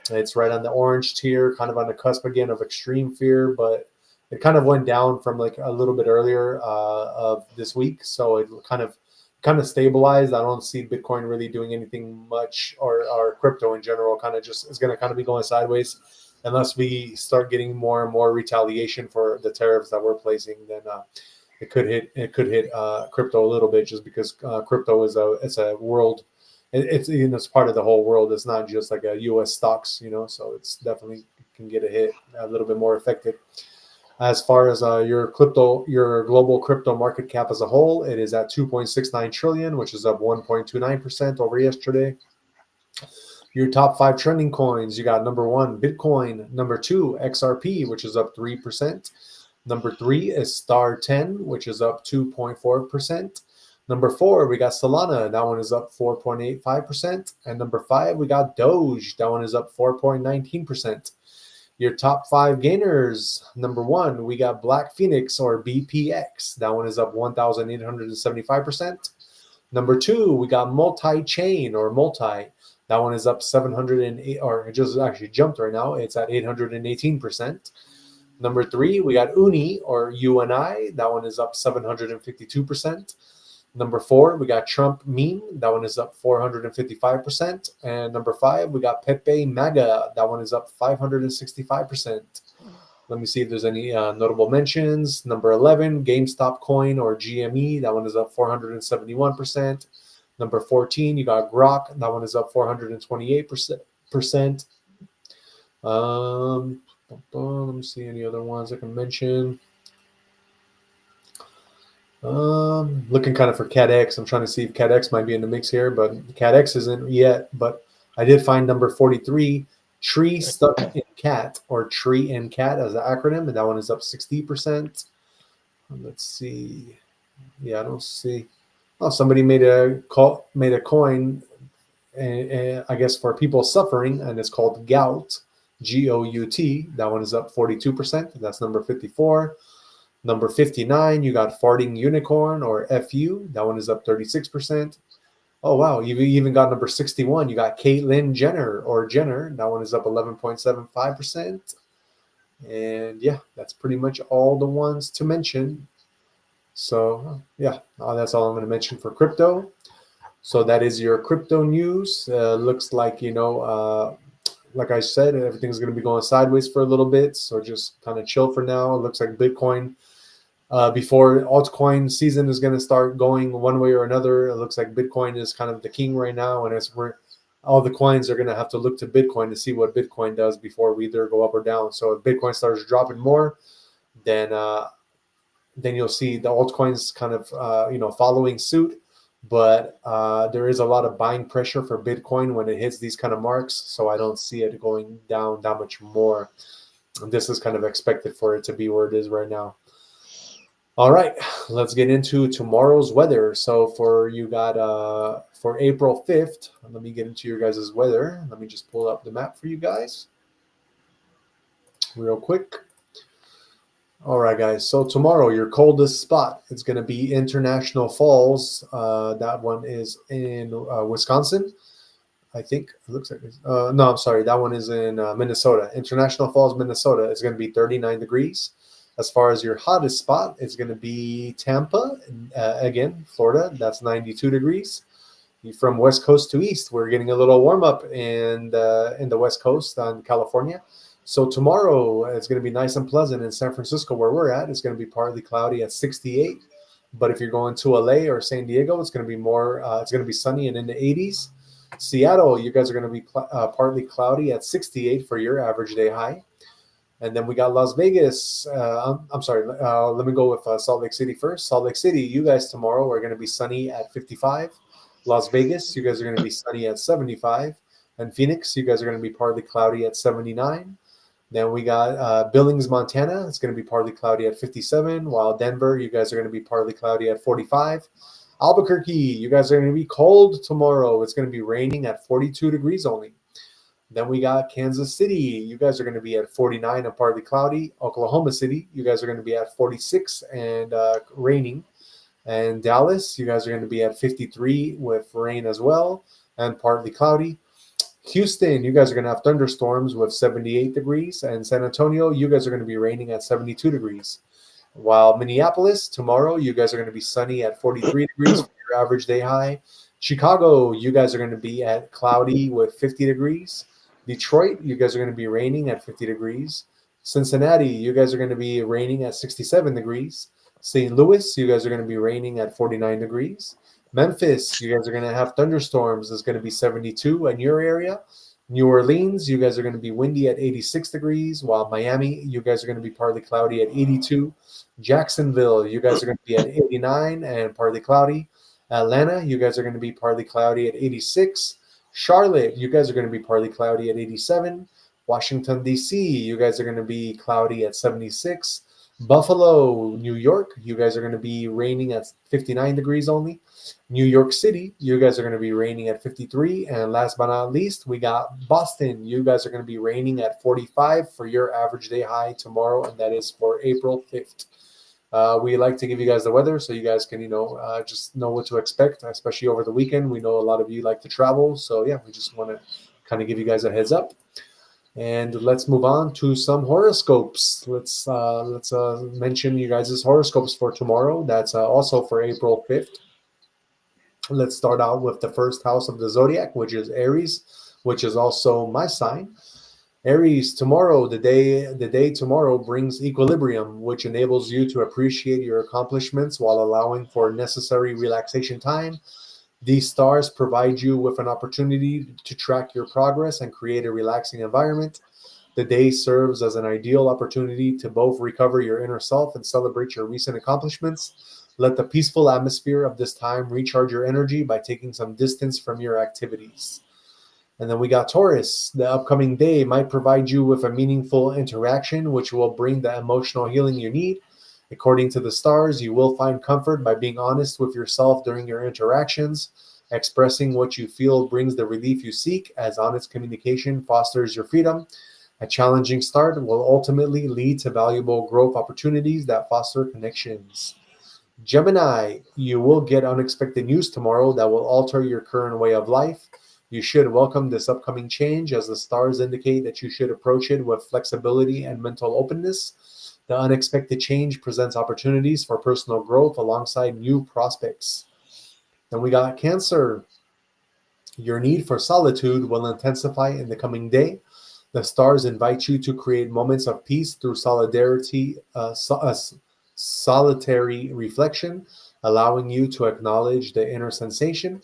It's right on the orange tier, kind of on the cusp again of extreme fear, but it kind of went down from like a little bit earlier of this week. So it kind of stabilized. I don't see Bitcoin really doing anything much, or crypto in general kind of just is going to kind of be going sideways unless we start getting more and more retaliation for the tariffs that we're placing. Then it could hit crypto a little bit, just because crypto it's a world. It's part of the whole world. It's not just like a U.S. stocks, So it's definitely can get a hit a little bit more affected. As far as your global crypto market cap as a whole, it is at 2.69 trillion, which is up 1.29% over yesterday. Your top 5 trending coins, you got number 1, Bitcoin. Number 2, XRP, which is up 3%. Number 3 is Star 10, which is up 2.4%. Number 4, we got Solana. That one is up 4.85%. And number 5, we got Doge. That one is up 4.19%. Your top 5 gainers. Number 1, we got Black Phoenix, or BPX. That one is up 1,875%. Number 2, we got Multi-Chain, or Multi. That one is up 708, or it just actually jumped right now. It's at 818%. Number 3, we got Uni, or UNI. That one is up 752%. Number 4, we got Trump Meme. That one is up 455%. And number 5, we got Pepe Maga. That one is up 565%. Let me see if there's any notable mentions. Number 11, GameStop Coin, or GME. That one is up 471%. Number 14, you got Grok. That one is up 428%. Let me see any other ones I can mention. Looking kind of for CatX. I'm trying to see if CatX might be in the mix here, but CatX isn't yet. But I did find number 43, Tree Stuck in Cat, or Tree and Cat as an acronym, and that one is up 60%. Let's see. Yeah, I don't see. Oh, somebody made a coin, and I guess for people suffering, and it's called Gout, GOUT. That one is up 42%. That's number 54. Number 59, you got Farting Unicorn, or FU. That one is up 36%. Oh, wow. You even got number 61. You got Caitlyn Jenner, or Jenner. That one is up 11.75%. And yeah, that's pretty much all the ones to mention. So yeah, that's all I'm going to mention for crypto. So that is your crypto news. Looks like, like I said, everything's going to be going sideways for a little bit. So just kind of chill for now. It looks like Bitcoin, before altcoin season is going to start going one way or another. It looks like Bitcoin is kind of the king right now. And all the coins are going to have to look to Bitcoin to see what Bitcoin does before we either go up or down. So if Bitcoin starts dropping more, then you'll see the altcoins kind of following suit. but there is a lot of buying pressure for Bitcoin when it hits these kind of marks. So I don't see it going down that much more. And this is kind of expected for it to be where it is right now. All right, let's get into tomorrow's weather. So for you got for April 5th, let me get into your guys' weather. Let me just pull up the map for you guys real quick. All right, guys. So tomorrow, your coldest spot is going to be International Falls. That one is in Wisconsin. I think it looks like no, I'm sorry. That one is in Minnesota. International Falls, Minnesota is going to be 39 degrees. As far as your hottest spot, it's going to be Tampa, again, Florida. That's 92 degrees. From west coast to east, we're getting a little warm up in the west coast on California. So tomorrow it's going to be nice and pleasant in San Francisco, where we're at. It's going to be partly cloudy at 68. But if you're going to LA or San Diego, it's going to be more. It's going to be sunny and in the 80s. Seattle, you guys are going to be partly cloudy at 68 for your average day high. And then we got Las Vegas. I'm sorry. Let me go with Salt Lake City first. Salt Lake City, you guys tomorrow are going to be sunny at 55. Las Vegas, you guys are going to be sunny at 75. And Phoenix, you guys are going to be partly cloudy at 79. Then we got Billings, Montana. It's going to be partly cloudy at 57. While Denver, you guys are going to be partly cloudy at 45. Albuquerque, you guys are going to be cold tomorrow. It's going to be raining at 42 degrees only. Then we got Kansas City. You guys are going to be at 49 and partly cloudy. Oklahoma City, you guys are going to be at 46 and raining. And Dallas, you guys are going to be at 53 with rain as well and partly cloudy. Houston, you guys are going to have thunderstorms with 78 degrees. And San Antonio, you guys are going to be raining at 72 degrees. While Minneapolis, tomorrow, you guys are going to be sunny at 43 degrees for your average day high. Chicago, you guys are going to be at cloudy with 50 degrees. Detroit, you guys are going to be raining at 50 degrees. Cincinnati, you guys are going to be raining at 67 degrees. St. Louis, you guys are going to be raining at 49 degrees. Memphis, you guys are going to have thunderstorms. It's going to be 72 in your area. New Orleans, you guys are going to be windy at 86 degrees, while Miami, you guys are going to be partly cloudy at 82. Jacksonville, you guys are going to be at 89 and partly cloudy. Atlanta, you guys are going to be partly cloudy at 86. Charlotte, you guys are going to be partly cloudy at 87. Washington, D.C., you guys are going to be cloudy at 76. Buffalo, New York, you guys are going to be raining at 59 degrees only. New York City, you guys are going to be raining at 53. And last but not least, we got Boston. You guys are going to be raining at 45 for your average day high tomorrow, and that is for April 5th. We like to give you guys the weather so you guys can, just know what to expect, especially over the weekend. We know a lot of you like to travel. So, yeah, we just want to kind of give you guys a heads up. And let's move on to some horoscopes. Let's mention you guys' horoscopes for tomorrow. That's also for April 5th. Let's start out with the first house of the zodiac, which is Aries, which is also my sign. Aries, tomorrow, the day tomorrow brings equilibrium, which enables you to appreciate your accomplishments while allowing for necessary relaxation time. These stars provide you with an opportunity to track your progress and create a relaxing environment. The day serves as an ideal opportunity to both recover your inner self and celebrate your recent accomplishments. Let the peaceful atmosphere of this time recharge your energy by taking some distance from your activities. And then we got Taurus. The upcoming day might provide you with a meaningful interaction, which will bring the emotional healing you need. According to the stars, you will find comfort by being honest with yourself during your interactions. Expressing what you feel brings the relief you seek, as honest communication fosters your freedom. A challenging start will ultimately lead to valuable growth opportunities that foster connections. Gemini, you will get unexpected news tomorrow that will alter your current way of life. You should welcome this upcoming change, as the stars indicate that you should approach it with flexibility and mental openness. The unexpected change presents opportunities for personal growth alongside new prospects. Then we got Cancer. Your need for solitude will intensify in the coming day. The stars invite you to create moments of peace through solitary reflection, allowing you to acknowledge the inner sensation.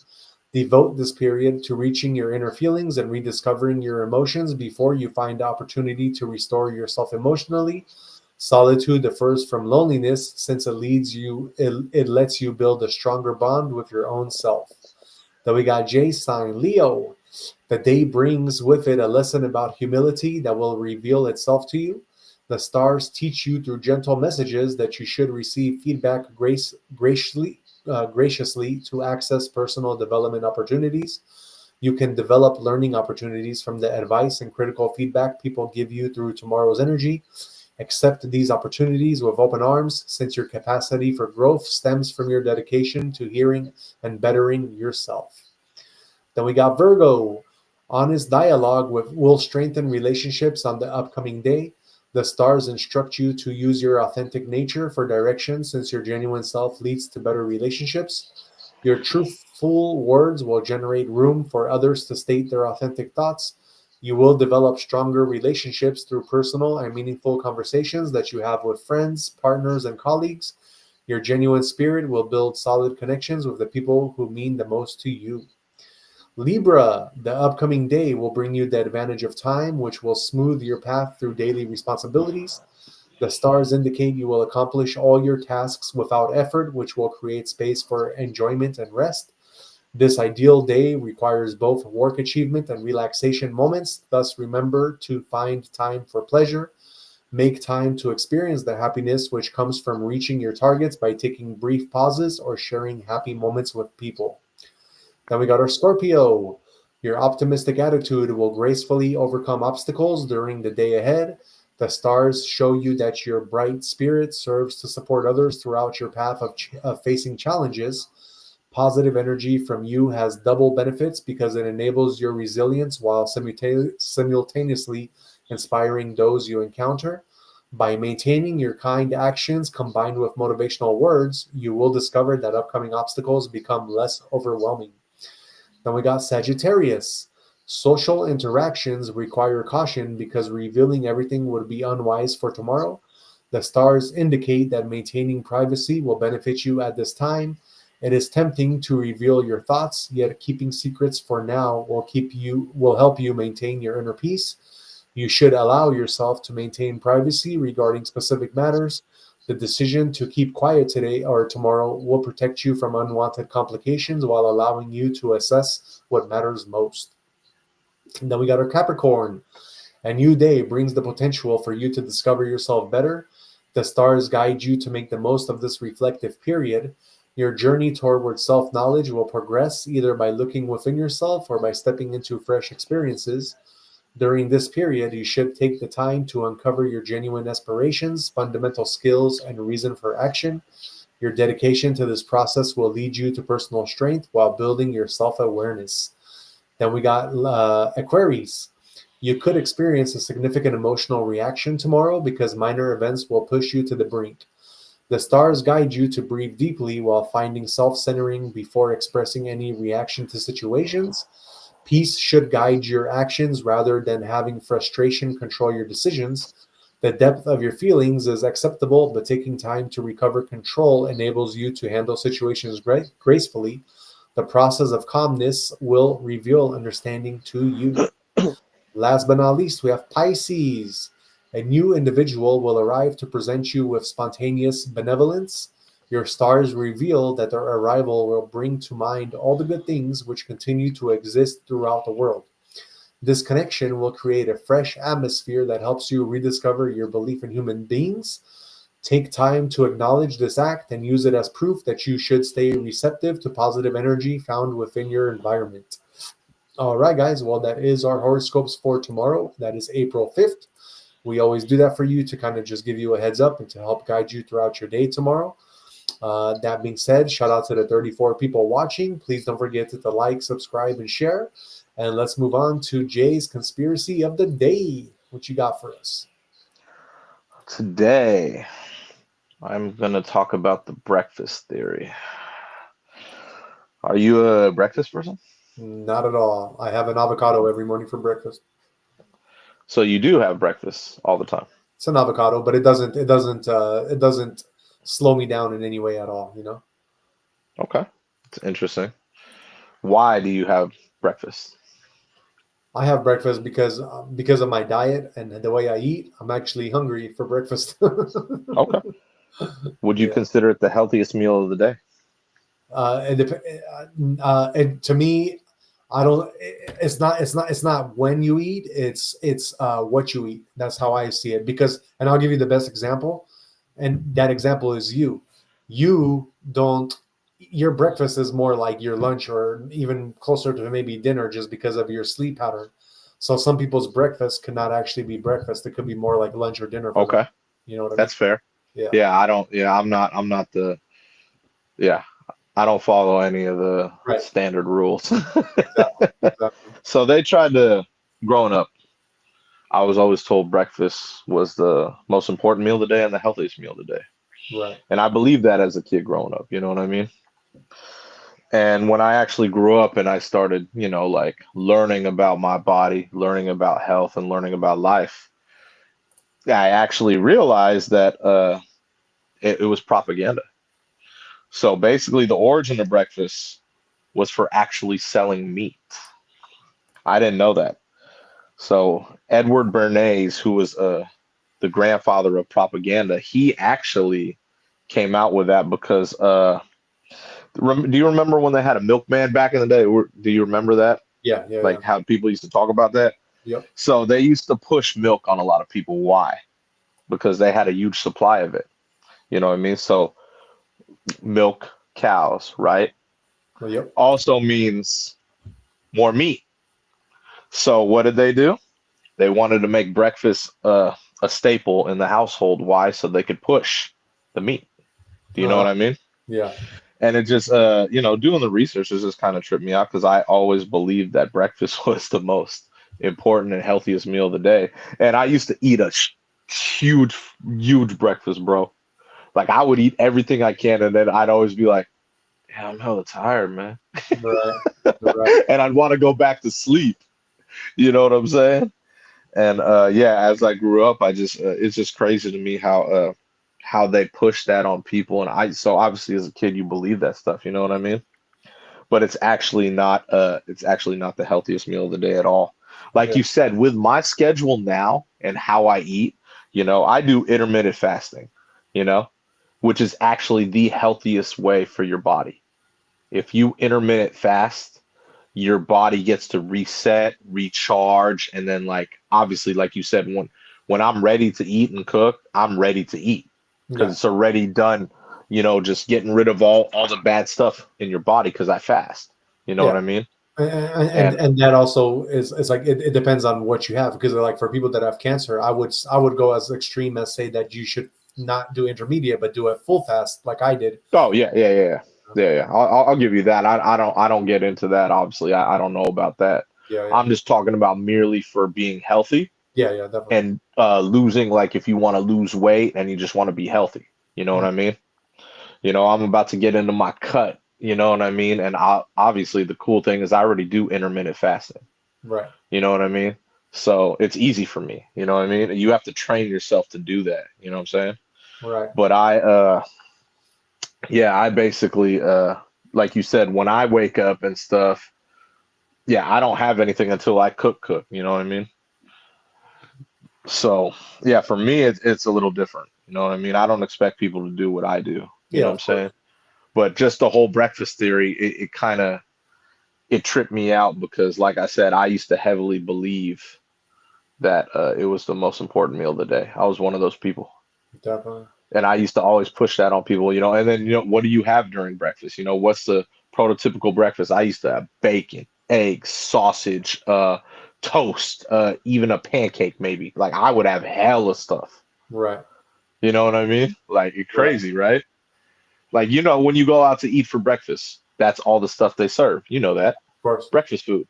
Devote this period to reaching your inner feelings and rediscovering your emotions before you find the opportunity to restore yourself emotionally. Solitude differs from loneliness since it lets you build a stronger bond with your own self. Then we got J sign, Leo. The day brings with it a lesson about humility that will reveal itself to you. The stars teach you through gentle messages that you should receive feedback graciously to access personal development opportunities. You can develop learning opportunities from the advice and critical feedback people give you through tomorrow's energy. Accept these opportunities with open arms, since your capacity for growth stems from your dedication to hearing and bettering yourself. Then we got Virgo. Honest dialogue will strengthen relationships on the upcoming day. The stars instruct you to use your authentic nature for direction, since your genuine self leads to better relationships. Your truthful words will generate room for others to state their authentic thoughts. You will develop stronger relationships through personal and meaningful conversations that you have with friends, partners, and colleagues. Your genuine spirit will build solid connections with the people who mean the most to you. Libra, the upcoming day will bring you the advantage of time, which will smooth your path through daily responsibilities. The stars indicate you will accomplish all your tasks without effort, which will create space for enjoyment and rest. This ideal day requires both work achievement and relaxation moments. Thus, remember to find time for pleasure. Make time to experience the happiness which comes from reaching your targets by taking brief pauses or sharing happy moments with people. Then we got our Scorpio. Your optimistic attitude will gracefully overcome obstacles during the day ahead. The stars show you that your bright spirit serves to support others throughout your path of facing challenges. Positive energy from you has double benefits because it enables your resilience while simultaneously inspiring those you encounter. By maintaining your kind actions combined with motivational words, you will discover that upcoming obstacles become less overwhelming. Then we got Sagittarius. Social interactions require caution because revealing everything would be unwise for tomorrow. The stars indicate that maintaining privacy will benefit you at this time. It is tempting to reveal your thoughts, yet keeping secrets for now will help you maintain your inner peace. You should allow yourself to maintain privacy regarding specific matters. The decision to keep quiet today or tomorrow will protect you from unwanted complications while allowing you to assess what matters most. And then we got our Capricorn. A new day brings the potential for you to discover yourself better. The stars guide you to make the most of this reflective period. Your journey toward self knowledge will progress either by looking within yourself or by stepping into fresh experiences. During this period, you should take the time to uncover your genuine aspirations, fundamental skills, and reason for action. Your dedication to this process will lead you to personal strength while building your self awareness. Then we got Aquarius. You could experience a significant emotional reaction tomorrow because minor events will push you to the brink. The stars guide you to breathe deeply while finding self centering before expressing any reaction to situations. Peace should guide your actions rather than having frustration control your decisions. The depth of your feelings is acceptable, but taking time to recover control enables you to handle situations gracefully. The process of calmness will reveal understanding to you. Last but not least, we have Pisces. A new individual will arrive to present you with spontaneous benevolence. Your stars reveal that their arrival will bring to mind all the good things which continue to exist throughout the world. This connection will create a fresh atmosphere that helps you rediscover your belief in human beings. Take time to acknowledge this act and use it as proof that you should stay receptive to positive energy found within your environment. All right, guys. Well, that is our horoscopes for tomorrow. That is April 5th. We always do that for you to kind of just give you a heads up and to help guide you throughout your day tomorrow. That being said, shout out to the 34 people watching. Please don't forget to like, subscribe, and share. And let's move on to Jay's conspiracy of the day. What you got for us?
Today, I'm going to talk about the breakfast theory. Are you a breakfast person?
Not at all. I have an avocado every morning for breakfast.
So you do have breakfast all the time.
It's an avocado, but it doesn't slow me down in any way at all, you know?
Okay. It's interesting. Why do you have breakfast?
I have breakfast because of my diet and the way I eat. I'm actually hungry for breakfast.
Okay. Would you
Yeah.
consider it the healthiest meal of the day?
And to me, I don't. It's not when you eat. It's what you eat. That's how I see it. Because, and I'll give you the best example, and that example is you. You don't. Your breakfast is more like your lunch, or even closer to maybe dinner, just because of your sleep pattern. So some people's breakfast could not actually be breakfast. It could be more like lunch or dinner for them.
Okay,
You know what I mean?
that's fair.
Yeah.
Yeah, I don't. Yeah, I'm not the. Yeah, I don't follow any of the
Right.
standard rules.
Exactly. Exactly.
So they tried to, growing up, I was always told breakfast was the most important meal of the day and the healthiest meal of the day.
Right.
And I believed that as a kid growing up, you know what I mean? And when I actually grew up and I started, like learning about my body, learning about health, and learning about life, I actually realized that it was propaganda. So basically, the origin of breakfast was for actually selling meat. I didn't know that. So Edward Bernays, who was the grandfather of propaganda, he actually came out with that because do you remember when they had a milkman back in the day? Do you remember that?
Yeah. Yeah. Yeah.
Like how people used to talk about that?
Yep.
So they used to push milk on a lot of people. Why? Because they had a huge supply of it. You know what I mean? So milk cows, right?
Well, yep.
Also means more meat. So what did they do? They wanted to make breakfast a staple in the household. Why? So they could push the meat. Do you know
Uh-huh.
what I mean?
Yeah.
And it just, doing the research has just kind of tripped me out because I always believed that breakfast was the most important and healthiest meal of the day. And I used to eat a huge, huge breakfast, bro. Like I would eat everything I can, and then I'd always be like, "Yeah, I'm hella tired, man,"
Right. Right.
and I'd want to go back to sleep. You know what I'm saying? And yeah, as I grew up, it's just crazy to me how they push that on people. And so obviously as a kid, you believe that stuff. You know what I mean? But it's actually not the healthiest meal of the day at all. Like
Yeah.
you said, with my schedule now and how I eat, I do intermittent fasting, you know, which is actually the healthiest way for your body. If you intermittent fast, your body gets to reset, recharge, and then like obviously, like you said, when I'm ready to eat and cook, I'm ready to eat because
Yeah.
it's already done, just getting rid of all the bad stuff in your body because I fast. You know what
Yeah.
I mean?
And
And
and that also is like it depends on what you have, because like for people that have cancer, I would go as extreme as say that you should not do intermediate but do a full fast like I did.
oh yeah, yeah, yeah, yeah, yeah, yeah. I'll give you that. I don't get into that. Obviously, I don't know about that.
Yeah. Yeah.
I'm just talking about merely for being healthy
Yeah. Yeah. Definitely.
and losing, like if you want to lose weight and you just want to be healthy. You know what
Mm.
I mean? I'm about to get into my cut. You know what I mean? And obviously, the cool thing is I already do intermittent fasting.
Right.
You know what I mean? So it's easy for me. You know what I mean? You have to train yourself to do that. You know what I'm saying?
Right.
But yeah, I basically, like you said, when I wake up and stuff, yeah, I don't have anything until I cook. You know what I mean? So yeah, for me, it's a little different. You know what I mean? I don't expect people to do what I do. You
Yeah.
know what I'm
Of course.
saying? But just the whole breakfast theory, it kind of it tripped me out because, like I said, I used to heavily believe that it was the most important meal of the day. I was one of those people,
Definitely.
and I used to always push that on people. And then what do you have during breakfast? What's the prototypical breakfast? I used to have bacon, eggs, sausage, toast, even a pancake, maybe. Like I would have hella stuff.
Right.
You know what I mean? Like you're
Right.
crazy, right? Like when you go out to eat for breakfast, that's all the stuff they serve. You know that
Of course.
breakfast food.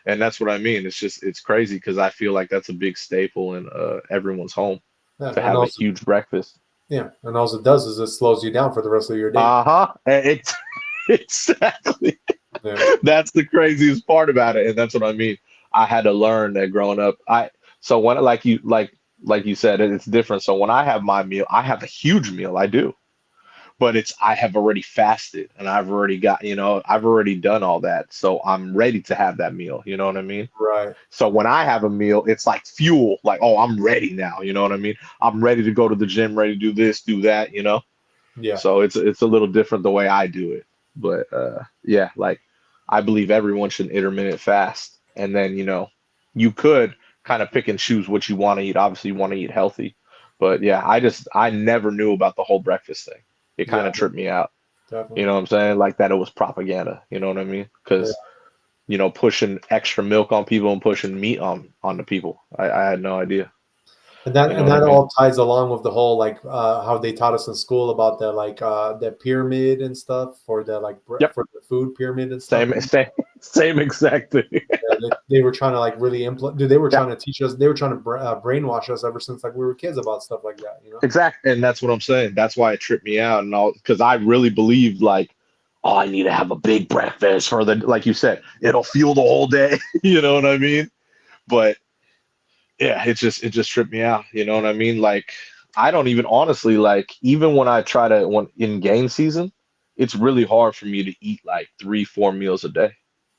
And that's what I mean. It's crazy because I feel like that's a big staple in everyone's home
Yeah.
to
And
have a
also,
huge breakfast.
yeah. And all it does is it slows you down for the rest of your day.
Uh-huh. It's exactly.
Yeah.
That's the craziest part about it. And that's what I mean. I had to learn that growing up. So when like you said, it's different. So when I have my meal, I have a huge meal. I do. but I have already fasted and I've already got, I've already done all that. So I'm ready to have that meal. You know what I mean?
Right.
So when I have a meal, it's like fuel, like, oh, I'm ready now. You know what I mean? I'm ready to go to the gym, ready to do this, do that,
Yeah.
So it's a little different the way I do it. But yeah, like I believe everyone should intermittent fast. And then, you could kind of pick and choose what you want to eat. Obviously, you want to eat healthy. But yeah, I never knew about the whole breakfast thing. It kind
Yeah.
of tripped me out. You
Definitely.
know what I'm saying? Like that it was propaganda. You know what I mean?
Yeah.
Because pushing extra milk on people and pushing meat on the people. I had no idea.
And that
You know
and
what I
that
mean?
all ties along with the whole like how they taught us in school about the pyramid and stuff for the
Yep.
for the food pyramid and stuff.
Same exact thing.
Yeah, they were trying to like really implement. They were
Yeah,
trying to teach us. They were trying to brainwash us ever since like we were kids about stuff like that.
exactly. And that's what I'm saying. That's why it tripped me out and all because I really believed like, oh, I need to have a big breakfast for the like you said, it'll fuel the whole day. You know what I mean? But yeah, it just tripped me out. You know what I mean? Like I don't even honestly like even when I try to when in game season, it's really hard for me to eat like 3, 4 meals a day.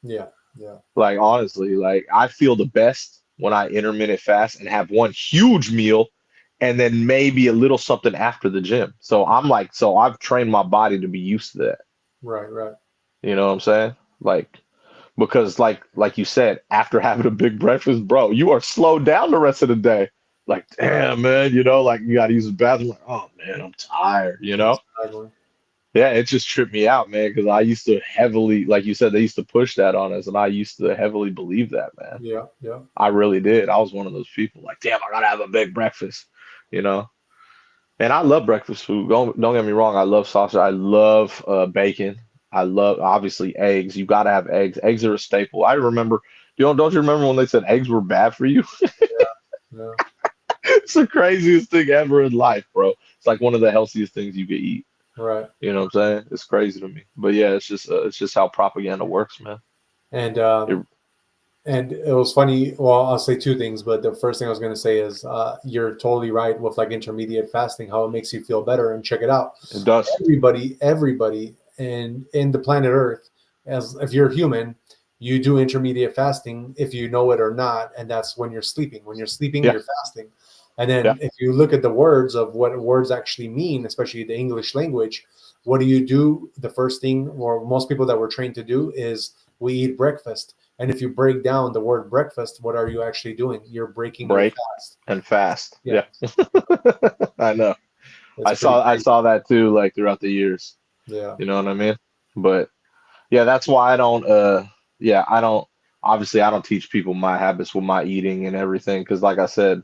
Yeah, yeah,
Like honestly, like I feel the best when I intermittent fast and have one huge meal and then maybe a little something after the gym. So I'm like, so I've trained my body to be used to that.
right, right.
You know what I'm saying? Like because like you said, after having a big breakfast, bro, you are slowed down the rest of the day. Like, damn, man, like you gotta use the bathroom. Like, oh man, I'm tired.
Exactly.
Yeah, it just tripped me out, man, because I used to heavily, like you said, they used to push that on us, and I used to heavily believe that, man.
Yeah, yeah,
I really did. I was one of those people, like, damn, I gotta have a big breakfast, you know? And I love breakfast food. Don't get me wrong, I love sausage. I love bacon. I love, obviously, eggs. You gotta have eggs. Eggs are a staple. I remember, don't you remember when they said eggs were bad for you?
yeah.
It's the craziest thing ever in life, bro. It's like one of the healthiest things you could eat.
Right.
You know what I'm saying? It's crazy to me. But yeah, it's just how propaganda works, man.
And
It,
and it was funny. Well, I'll say two things, but the first thing I was going to say is you're totally right with like intermediate fasting, how it makes you feel better. And check it out.
it does.
Everybody in the planet Earth, as if you're human, you do intermediate fasting if you know it or not, and that's when you're sleeping. When you're sleeping,
Yeah.
you're fasting. And then
Yeah.
if you look at the words of what words actually mean, especially the English language, what do you do? The first thing, or most people that were trained to do, is we eat breakfast. And if you break down the word breakfast, what are you actually doing? You're breaking your
Break
fast.
and fast.
Yeah,
Yeah. I know.
it's
I
pretty
saw I
crazy.
saw that too, like throughout the years.
Yeah,
You know what I mean? But yeah, that's why I don't yeah, I don't obviously I don't teach people my habits with my eating and everything because like I said,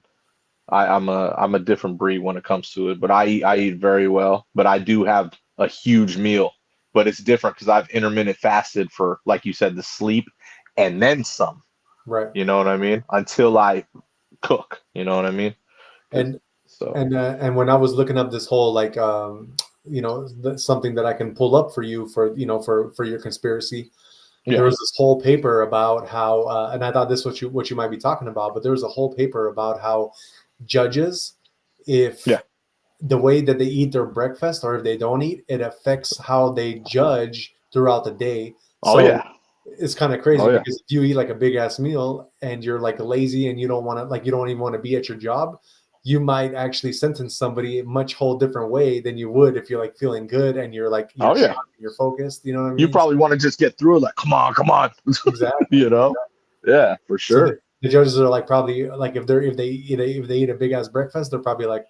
I'm a different breed when it comes to it. But I eat very well, but I do have a huge meal. But it's different because I've intermittent fasted for, like you said, the sleep and then some.
right.
You know what I mean? Until I cook. You know what I mean? 'Cause-
And
so
and when I was looking up this whole like something that I can pull up for you for for your conspiracy, there
yeah,
was this whole paper about how and I thought this what you might be talking about, but there was a whole paper about how judges, if
yeah.
the way that they eat their breakfast or if they don't eat, it affects how they judge throughout the day.
Oh
So
yeah.
it's kind of crazy
Oh yeah.
because if you eat like a big ass meal and you're like lazy and you don't want to like you don't even want to be at your job, you might actually sentence somebody a much whole different way than you would if you're like feeling good and you're like
Oh
you're
yeah.
sharp, you're focused. You know what I
You
mean?
probably want to just get through it like, come on, come on.
Exactly.
You know? Yeah, for
So
sure.
the judges are like probably like if they eat a big ass breakfast, they're probably like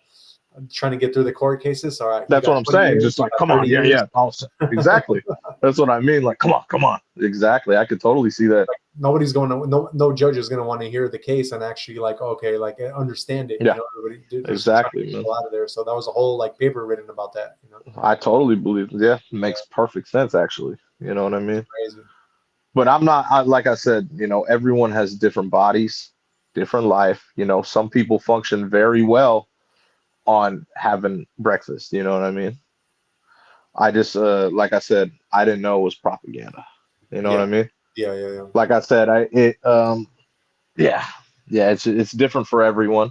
trying to get through the court cases. All right, you
That's
got
what I'm
20
saying.
years,
Just
you
like,
got
come on,
30
yeah,
years.
yeah. Exactly. That's what I mean. Like, come on, come on. Exactly. I could totally see that.
Nobody's going to no judge is going to want to hear the case and actually like okay like understand it.
Yeah,
Everybody they're just trying to
exactly,
get
man.
people out of there. So that was a whole like paper written about that.
I totally believe. Yeah,
Yeah,
makes perfect sense actually. You know what I mean?
crazy.
But I'm not like I said, everyone has different bodies, different life. Some people function very well on having breakfast, you know what I mean? I just like I said, I didn't know it was propaganda. You know what
Yeah,
I mean?
yeah, yeah, yeah.
Like I said, yeah. Yeah, it's different for everyone,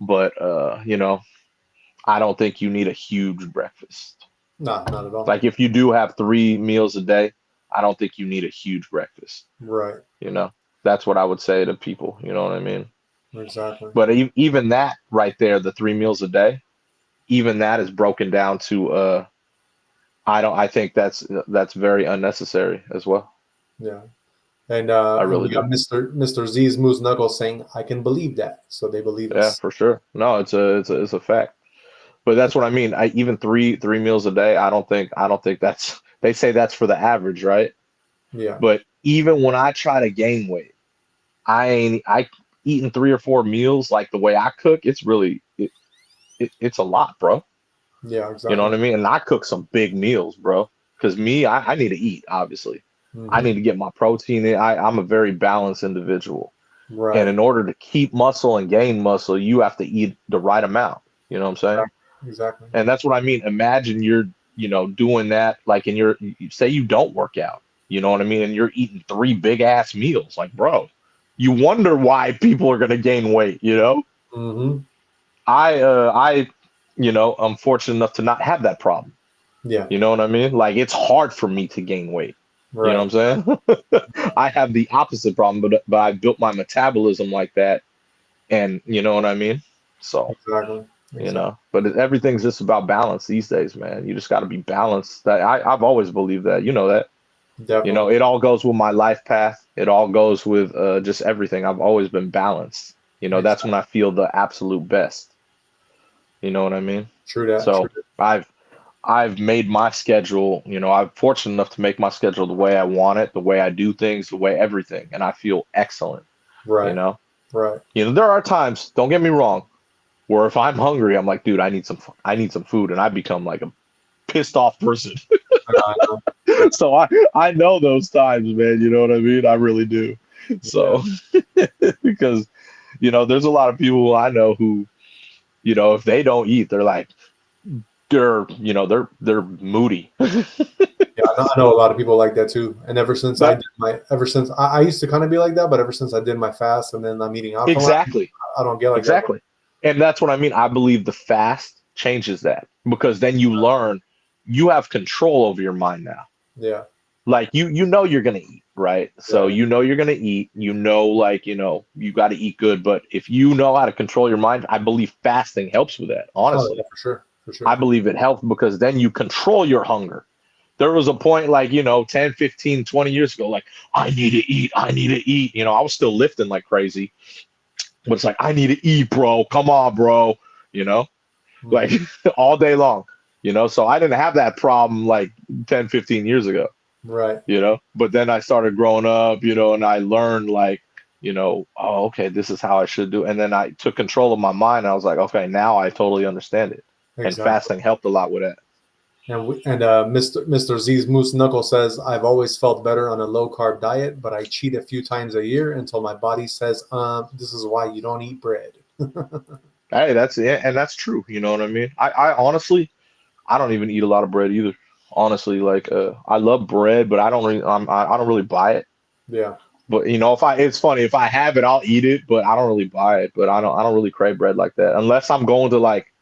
but I don't think you need a huge breakfast.
No, not at all.
Like if you do have 3 meals a day, I don't think you need a huge breakfast.
Right.
You know, that's what I would say to people. You know what I mean?
Exactly.
But even that right there, the 3 meals a day, even that is broken down to I think that's very unnecessary as well.
Yeah. And
I really
we got
do.
Mr. Z's Moose Knuckles saying, "I can believe that." So they believe
Yeah,
us.
for sure. No, it's a fact. But that's what I mean. I even three meals a day, I don't think that's they say that's for the average, right?
Yeah.
But even when I try to gain weight, I eating 3 or 4 meals like the way I cook, it's really it's a lot, bro.
Yeah.
You know
Exactly.
what I mean? And I cook some big meals, bro. Because me, I need to eat, obviously. I
Hmm.
need to get my protein in. I'm a very balanced individual. And
Right.
in order to keep muscle and gain muscle, you have to eat the right amount. You know what I'm saying?
Exactly.
And that's what I mean. Imagine you're, doing that like in say you don't work out, you know what I mean? And you're eating 3 big ass meals. Like, bro, you wonder why people are gonna gain weight, you know?
Hmm.
I'm fortunate enough to not have that problem.
Yeah.
You know what I mean? Like it's hard for me to gain weight. You know
Right.
what I'm saying? I have the opposite problem, but I built my metabolism like that, and you know what I mean? So,
Exactly. Exactly.
but everything's just about balance these days, man. You just got to be balanced. I've always believed that. You know that.
Definitely.
It all goes with my life path. It all goes with just everything. I've always been balanced. That's when
Exactly.
I feel the absolute best. You know what I mean?
True that. True
So I've made my schedule, I'm fortunate enough to make my schedule the way I want it, the way I do things, the way everything, and I feel excellent, you
Right.
know.
Right.
There are times, don't get me wrong, where if I'm hungry, I'm like, dude, I need some food, and I become like a pissed off person.
I know. I
So I know those times, man, you know what I mean? I really do.
Yeah.
So because there's a lot of people I know who, if they don't eat, they're like they're moody.
Yeah. I know a
So
lot of people like that too. And
that
ever since I used to kind of be like that, but ever since I did my fast and then I'm eating out a lot,
exactly.
I don't get like that.
Exactly. And that's what I mean. I believe the fast changes that because then you learn you have control over your mind now.
Yeah.
Like you're gonna eat, right? So
Right.
you're gonna eat, like, you gotta eat good. But if you know how to control your mind, I believe fasting helps with that,
Oh yeah,
honestly.
for sure. For
I
sure.
believe it helps because then you control your hunger. There was a point like, 10, 15, 20 years ago, like, I need to eat, I need to eat. I was still lifting like crazy, but it's like, I need to eat, bro. Come on, bro. You know, like
Hmm.
all day long, so I didn't have that problem like 10, 15 years ago,
Right.
but then I started growing up, and I learned like, oh, okay, this is how I should do. And then I took control of my mind. I was like, okay, now I totally understand it. And
Exactly.
fasting helped a lot with that.
Mr. Z's Moose Knuckle says, I've always felt better on a low carb diet, but I cheat a few times a year until my body says, this is why you don't eat bread.
Hey, that's it. And that's true. You know what I mean? I honestly, I don't even eat a lot of bread either. Honestly, like, I love bread, but I don't really buy it.
Yeah.
But it's funny if I have it, I'll eat it, but I don't really buy it. But I don't really crave bread like that unless I'm going to like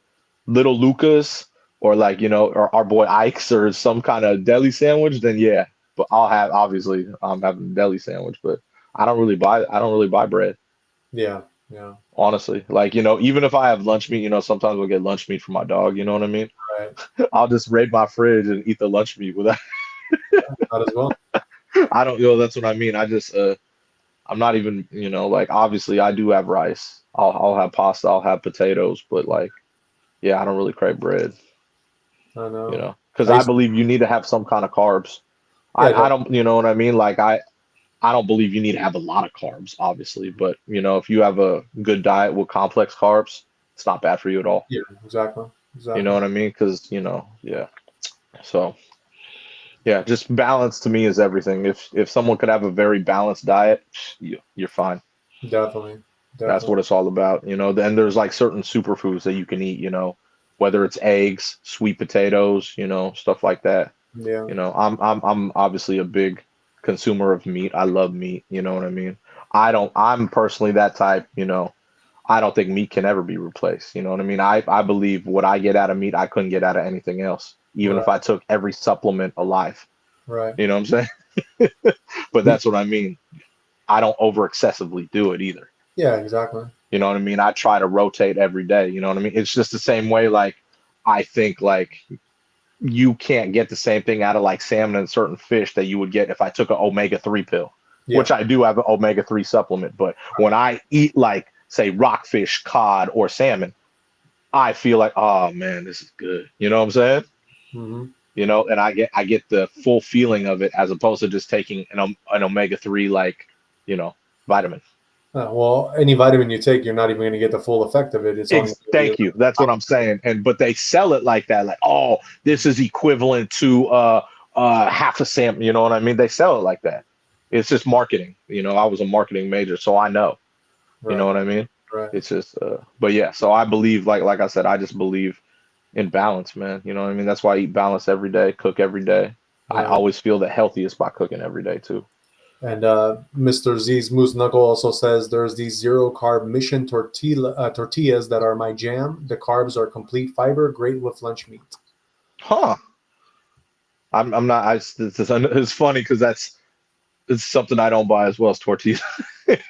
Little Lucas or like or our boy Ike's or some kind of deli sandwich. Then yeah, but obviously I'm having a deli sandwich, but I don't really buy bread.
Yeah. Yeah.
Honestly, like even if I have lunch meat, sometimes I'll get lunch meat for my dog. You know what I mean?
Right.
I'll just raid my fridge and eat the lunch meat without.
Not as well.
I don't, that's what I mean. I'm not even, like obviously I do have rice. I'll have pasta, I'll have potatoes, but like, yeah, I don't really crave bread,
I know.
because
I
I
used
believe you need to have some kind of carbs.
Yeah.
I don't, you know what I mean? Like I don't believe you need to have a lot of carbs, obviously, but if you have a good diet with complex carbs, it's not bad for you at all.
Yeah. Exactly.
You know
Exactly.
what I mean? Because, yeah. So yeah, just balance to me is everything. If someone could have a very balanced diet, you're fine.
Definitely.
That's
Definitely.
what it's all about. Then there's like certain superfoods that you can eat, whether it's eggs, sweet potatoes, stuff like that.
Yeah.
I'm obviously a big consumer of meat. I love meat, you know what I mean? I'm personally that type, I don't think meat can ever be replaced. You know what I mean? I believe what I get out of meat, I couldn't get out of anything else. even if I took every supplement alive.
Right.
You know what I'm saying? But that's what I mean. I don't over excessively do it either.
Yeah, exactly.
You know what I mean? I try to rotate every day. You know what I mean? It's just the same way. Like, I think like you can't get the same thing out of like salmon and certain fish that you would get if I took an omega-3 pill, which I do have an omega-3 supplement. But when I eat like, say, rockfish, cod, or salmon, I feel like, oh man, this is good. You know what I'm saying?
Mm-hmm.
You know, and I get the full feeling of it as opposed to just taking an omega-3 like, you know, vitamin.
Well, any vitamin you take, you're not even going to get the full effect of it. It's only
Thank you. That's what I'm saying. But they sell it like that, like, oh, this is equivalent to half a salmon. You know what I mean? They sell it like that. It's just marketing. You know, I was a marketing major, so I know.
Right.
You know what I mean?
Right.
It's just, but yeah. So I believe, like I said, I just believe in balance, man. You know what I mean? That's why I eat balance every day, cook every day. I always feel the healthiest by cooking every day too.
And Mr. Z's Moose Knuckle also says there's these 0-carb mission tortillas that are my jam. The carbs are complete fiber, great with lunch meat.
Huh. I'm not. It's funny because it's something I don't buy as well as tortillas.
But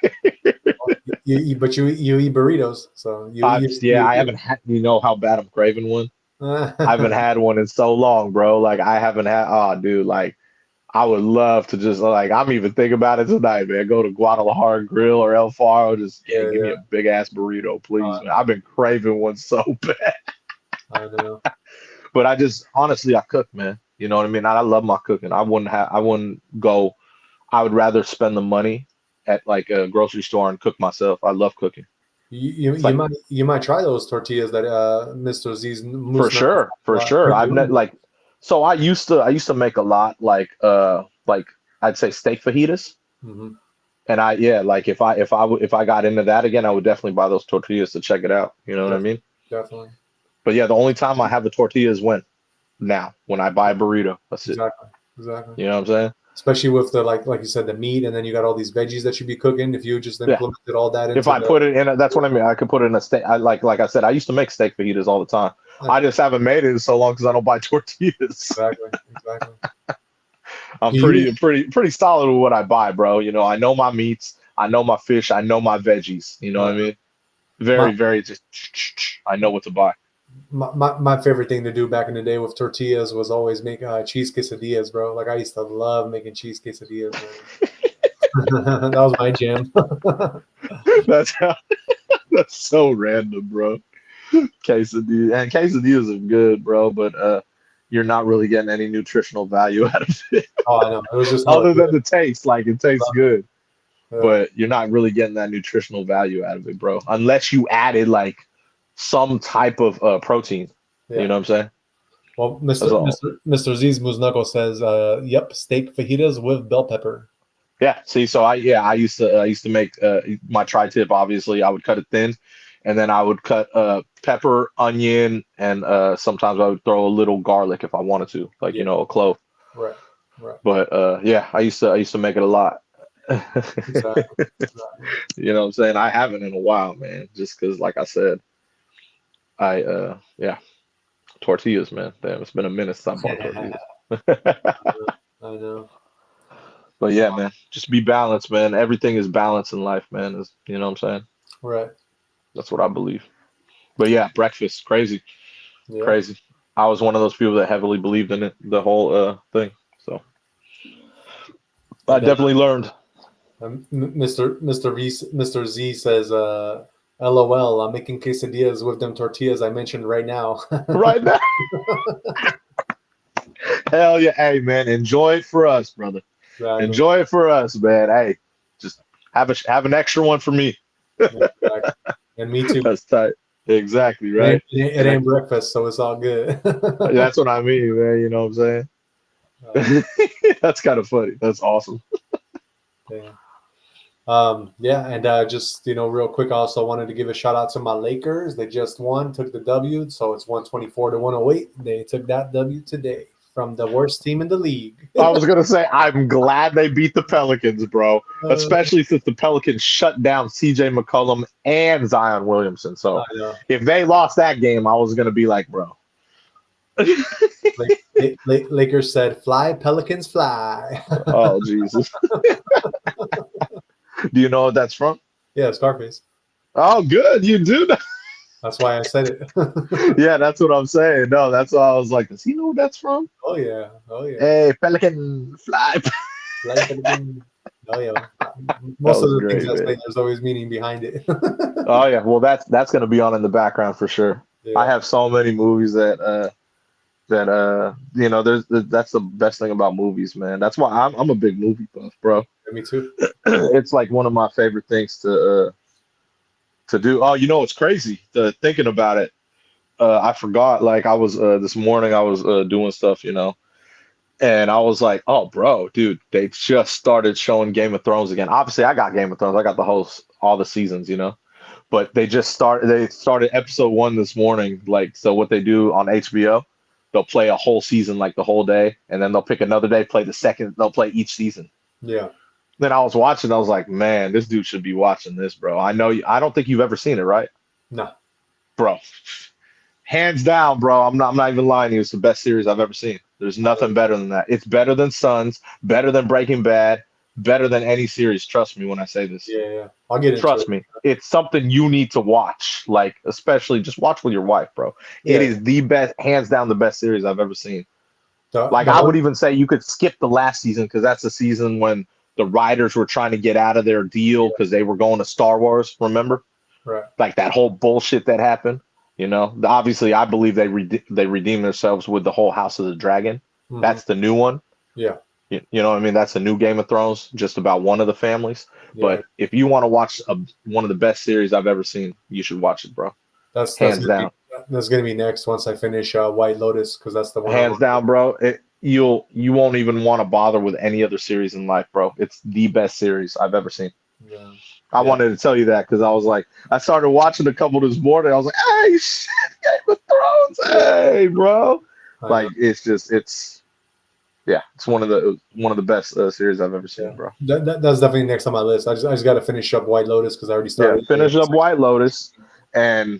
you eat burritos, so
I haven't had. You know how bad I'm craving one. I haven't had one in so long, bro. Like I haven't had. Oh, dude, like. I would love to just like I'm even thinking about it tonight, man. Go to Guadalajara Grill or El Faro, just give me a big ass burrito, please, man. I've been craving one so bad.
I know.
But I just honestly I cook, man. You know what I mean? I love my cooking. I wouldn't go. I would rather spend the money at like a grocery store and cook myself. I love cooking.
You might try those tortillas that Mr. Z's
for sure. I've like. So I used to make a lot like I'd say steak fajitas, and like if I got into that again, I would definitely buy those tortillas to check it out. You know what I mean?
Definitely.
But yeah, the only time I have the tortillas when I buy a burrito. That's it.
Exactly.
You know what I'm saying?
Especially with the like you said, the meat, and then you got all these veggies that you'd be cooking. If you just implemented all that into
put it in, that's what I mean. I could put it in a steak. Like I said, I used to make steak fajitas all the time. I just haven't made it in so long because I don't buy tortillas.
Exactly.
I'm pretty solid with what I buy, bro. You know, I know my meats, I know my fish, I know my veggies. You know what I mean? Very just. I know what to buy.
My favorite thing to do back in the day with tortillas was always make cheese quesadillas, bro. Like I used to love making cheese quesadillas. That was my jam.
That's so random, bro. Quesadillas are good, bro, but you're not really getting any nutritional value out of it.
Oh, I know. It was just
other than the taste, like it tastes good, but you're not really getting that nutritional value out of it, bro. Unless you added like some type of protein. You know what I'm saying?
Well, Mr. Z's Muznako says, "Yep, steak fajitas with bell pepper."
Yeah. See, so I used to make my tri-tip. Obviously, I would cut it thin, and then I would cut pepper, onion, and sometimes I would throw a little garlic if I wanted to, like you know, a clove.
Right.
But I used to make it a lot.
Exactly.
You know what I'm saying? I haven't in a while, man. Just because, like I said, tortillas, man. Damn, it's been a minute since I bought tortillas.
I know.
But yeah, man, just be balanced, man. Everything is balance in life, man. You know what I'm saying?
Right.
That's what I believe. But yeah, breakfast, crazy. I was one of those people that heavily believed in it, the whole thing. So I definitely learned.
Mr. Z says, "LOL, I'm making quesadillas with them tortillas I mentioned right now."
Right now. Hell yeah. Hey, man, enjoy it for us, brother. Exactly. Enjoy it for us, man. Hey, just have an extra one for me.
Exactly. And me too.
That's tight. Exactly, right?
It ain't breakfast, so it's all good.
That's what I mean, man. You know what I'm saying? That's kind of funny. That's awesome.
And just real quick, I also wanted to give a shout out to my Lakers. They just won, took the W, so it's 124-108. They took that W today from the worst team in the league.
I was gonna say, I'm glad they beat the Pelicans, bro. Especially since the Pelicans shut down CJ McCollum and Zion Williamson. So if they lost that game, I was gonna be like, bro,
Lakers said, "Fly, Pelicans, fly."
Oh Jesus. Do you know what that's from?
Yeah, Scarface.
Oh, good. You do know.
That's why I said it.
Yeah, that's what I'm saying. No, that's why I was like, does he know what that's from?
Oh yeah, oh yeah.
Hey, Pelican, fly.
Fly, Pelican. Oh yeah.
That
Most of
was
the things
great,
I say,
man.
there's always meaning behind it.
Oh yeah, well that's gonna be on in the background for sure. I
Yeah,
have so many movies that you know that's the best thing about movies, man. That's why I'm a big movie buff, bro.
me too.
It's like one of my favorite things to do. Oh, you know it's crazy. Thinking about it, I forgot. Like I was this morning, I was doing stuff, you know, and I was like, oh, bro, dude, they just started showing Game of Thrones again. Obviously, I got Game of Thrones. I got the whole all the seasons, you know. But they started episode 1 this morning. Like, so what they do on HBO, they'll play a whole season like the whole day, and then they'll pick another day, play the second. They'll play each season.
Yeah.
Then I was watching. I was like, man, this dude should be watching this, bro. I know. I don't think you've ever seen it, right,
No.
bro? Hands down, bro. I'm not even lying to you. It's the best series I've ever seen. There's nothing better than that. It's better than Sons, better than Breaking Bad, better than any series. Trust me when I say this.
Yeah, yeah. I'll get into
Trust
it.
me. It's something you need to watch. Like, especially just watch with your wife, bro. It
Yeah.
is the best, hands down, the best series I've ever seen. Like,
The
I would
one,
even say you could skip the last season because that's the season when the writers were trying to get out of their deal because they were going to Star Wars, remember?
right.
Like that whole bullshit that happened. You know, obviously, I believe they redeemed themselves with the whole House of the Dragon.
Mhm.
That's the new one.
Yeah.
You know what I mean? That's a new Game of Thrones, just about one of the families.
Yeah.
But if you want to watch one of the best series I've ever seen, you should watch it, bro.
That's
Hands down.
that's gonna be next once I finish White Lotus because that's the one.
Hands down, bro. You won't even want to bother with any other series in life, bro. It's the best series I've ever seen.
Yeah.
I
Yeah.
wanted to tell you that because I was like, I started watching a couple this morning. I was like, hey, shit, Game of Thrones, hey, bro. Like it's one of the best series I've ever seen,
Yeah.
bro.
That's definitely next on my list. I just got to finish up White Lotus because I already
Yeah,
started.
finish up White Lotus, and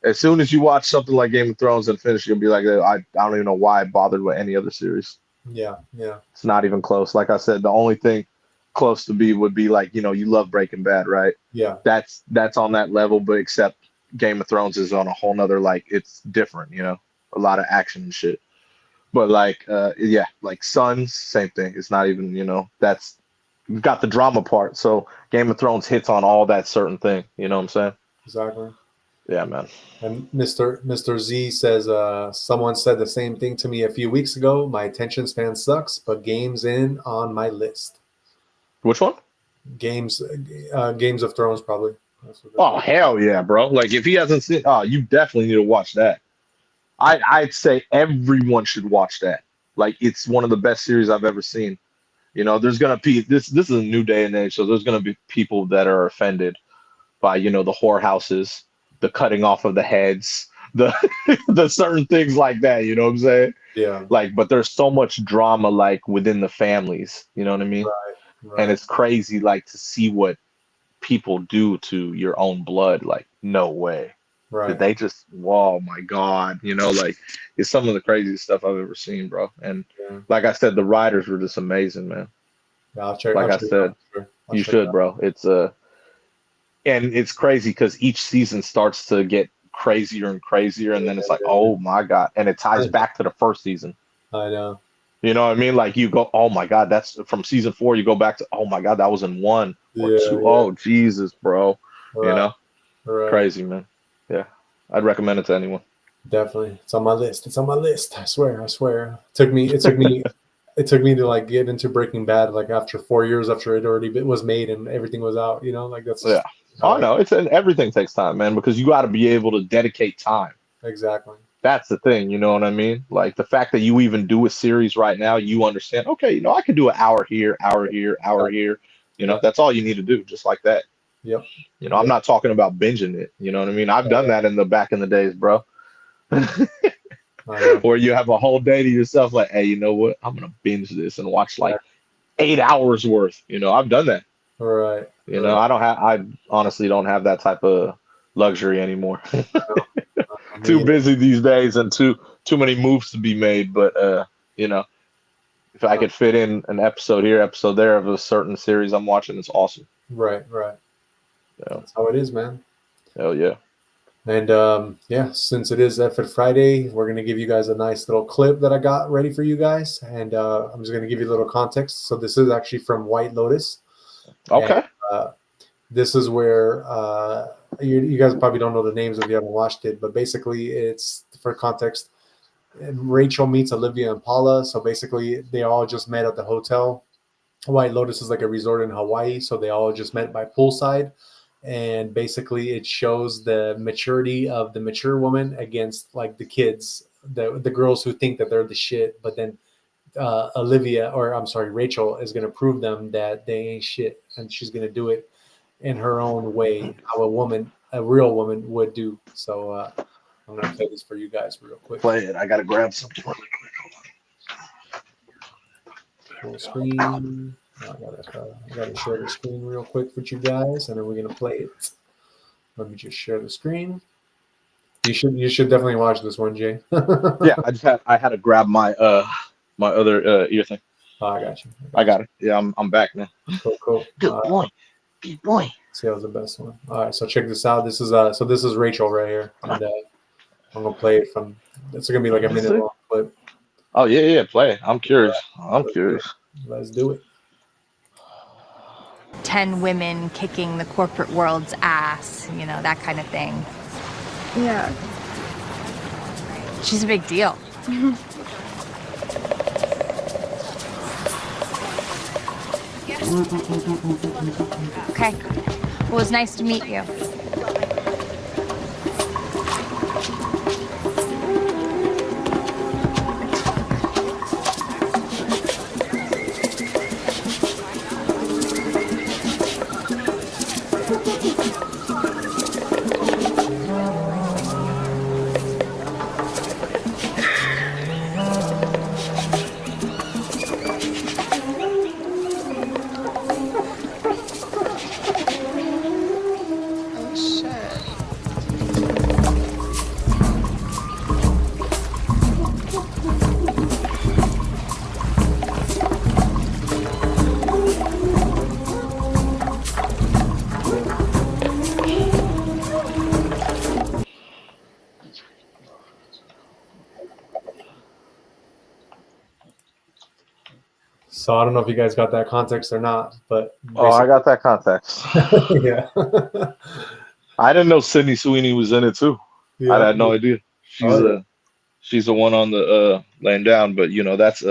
as soon as you watch something like Game of Thrones and finish, you'll be like, I don't even know why I bothered with any other series.
Yeah, yeah,
It's not even close. Like I said, the only thing close to be would be like, you know, you love Breaking Bad, right?
yeah,
That's on that level, but except Game of Thrones is on a whole nother, like, it's different, you know, a lot of action and shit. But like, yeah, like Sons, same thing. It's not even, you know, that's you've got the drama part. So Game of Thrones hits on all that certain thing. You know what I'm saying?
exactly.
Yeah, man.
And Mr. Z says, someone said the same thing to me a few weeks ago. My attention span sucks, but games in on my list.
Which one?
Games of Thrones, probably. That's what
Oh hell yeah, bro! Like if he hasn't seen, oh, you definitely need to watch that. I'd say everyone should watch that. Like it's one of the best series I've ever seen. You know, there's gonna be this. This is a new day and age, so there's gonna be people that are offended by, you know, the whorehouses, the cutting off of the heads, the the certain things like that. You know what I'm saying?
Yeah,
Like, but there's so much drama like within the families. You know what I mean?
right.
And it's crazy, like to see what people do to your own blood. Like, no way. Did
right.
they just, oh my God, you know, like it's some of the craziest stuff I've ever seen, bro. And
Yeah,
like I said, the writers were just amazing, man.
yeah I'll check.
Like
I'll
I
check it
said,
out. Sure.
you should, bro. It's and it's crazy because each season starts to get crazier and crazier, and then it's like, oh my God, and it ties back to the first season.
I know.
You know what I mean? Like you go, oh my God, that's from season 4. You go back to, oh my God, that was in 1 or 2.
Yeah.
Oh Jesus, bro.
Right.
You know,
Right.
crazy, man. Yeah, I'd recommend it to anyone.
Definitely, it's on my list. It's on my list. I swear. I swear. It took me to like get into Breaking Bad like after 4 years after it already was made and everything was out. You know, like that's
Yeah. Oh no, it's everything takes time, man, because you got to be able to dedicate time.
Exactly.
That's the thing, you know what I mean? Like the fact that you even do a series right now, you understand, okay, you know, I can do an hour here, hour here, hour here. You know, that's all you need to do, just like that.
Yep.
You know, I'm not talking about binging it. You know what I mean? I've done that in the back in the days, bro. Or you have a whole day to yourself, like, hey, you know what? I'm gonna binge this and watch like 8 hours worth. You know, I've done that.
All right.
You know, I honestly don't have that type of luxury anymore. Too busy these days and too too many moves to be made, but you know, if I could fit in an episode here, episode there of a certain series I'm watching, it's awesome.
Right.
Yeah.
That's how it is, man.
Hell yeah.
And yeah, since it is Effort Friday, we're gonna give you guys a nice little clip that I got ready for you guys, and I'm just gonna give you a little context. So this is actually from White Lotus.
Okay.
And, this is where you guys probably don't know the names if you haven't watched it, but basically it's for context. Rachel meets Olivia and Paula. So basically they all just met at the hotel. White Lotus is like a resort in Hawaii, so they all just met by poolside. And basically it shows the maturity of the mature woman against like the kids, the girls who think that they're the shit, but then Rachel is going to prove them that they ain't shit, and she's going to do it in her own way, how a real woman would do. So I'm going to play this for you guys real quick.
Play it. I got to grab something really quick.
Full screen. I got to share the screen real quick with you guys, and then we're going to play it. Let me just share the screen. You should definitely watch this one, Jay.
Yeah, I had to grab my my other ear thing.
Oh, I got you.
I got it. Yeah, I'm back now.
Cool.
Good boy. Good boy.
See, that was the best one. All right, so check this out. This is Rachel right here, and I'm gonna play it from. It's gonna be like a minute long clip.
Oh yeah, play it. I'm curious.
Let's do it.
10 women kicking the corporate world's ass, you know, that kind of thing.
Yeah.
She's a big deal. Okay. Well, it was nice to meet you.
So I don't know if you guys got that context or not, but
I got that context.
Yeah.
I didn't know Sydney Sweeney was in it too.
Yeah.
I had no idea. She's the one on the laying down, but you know that's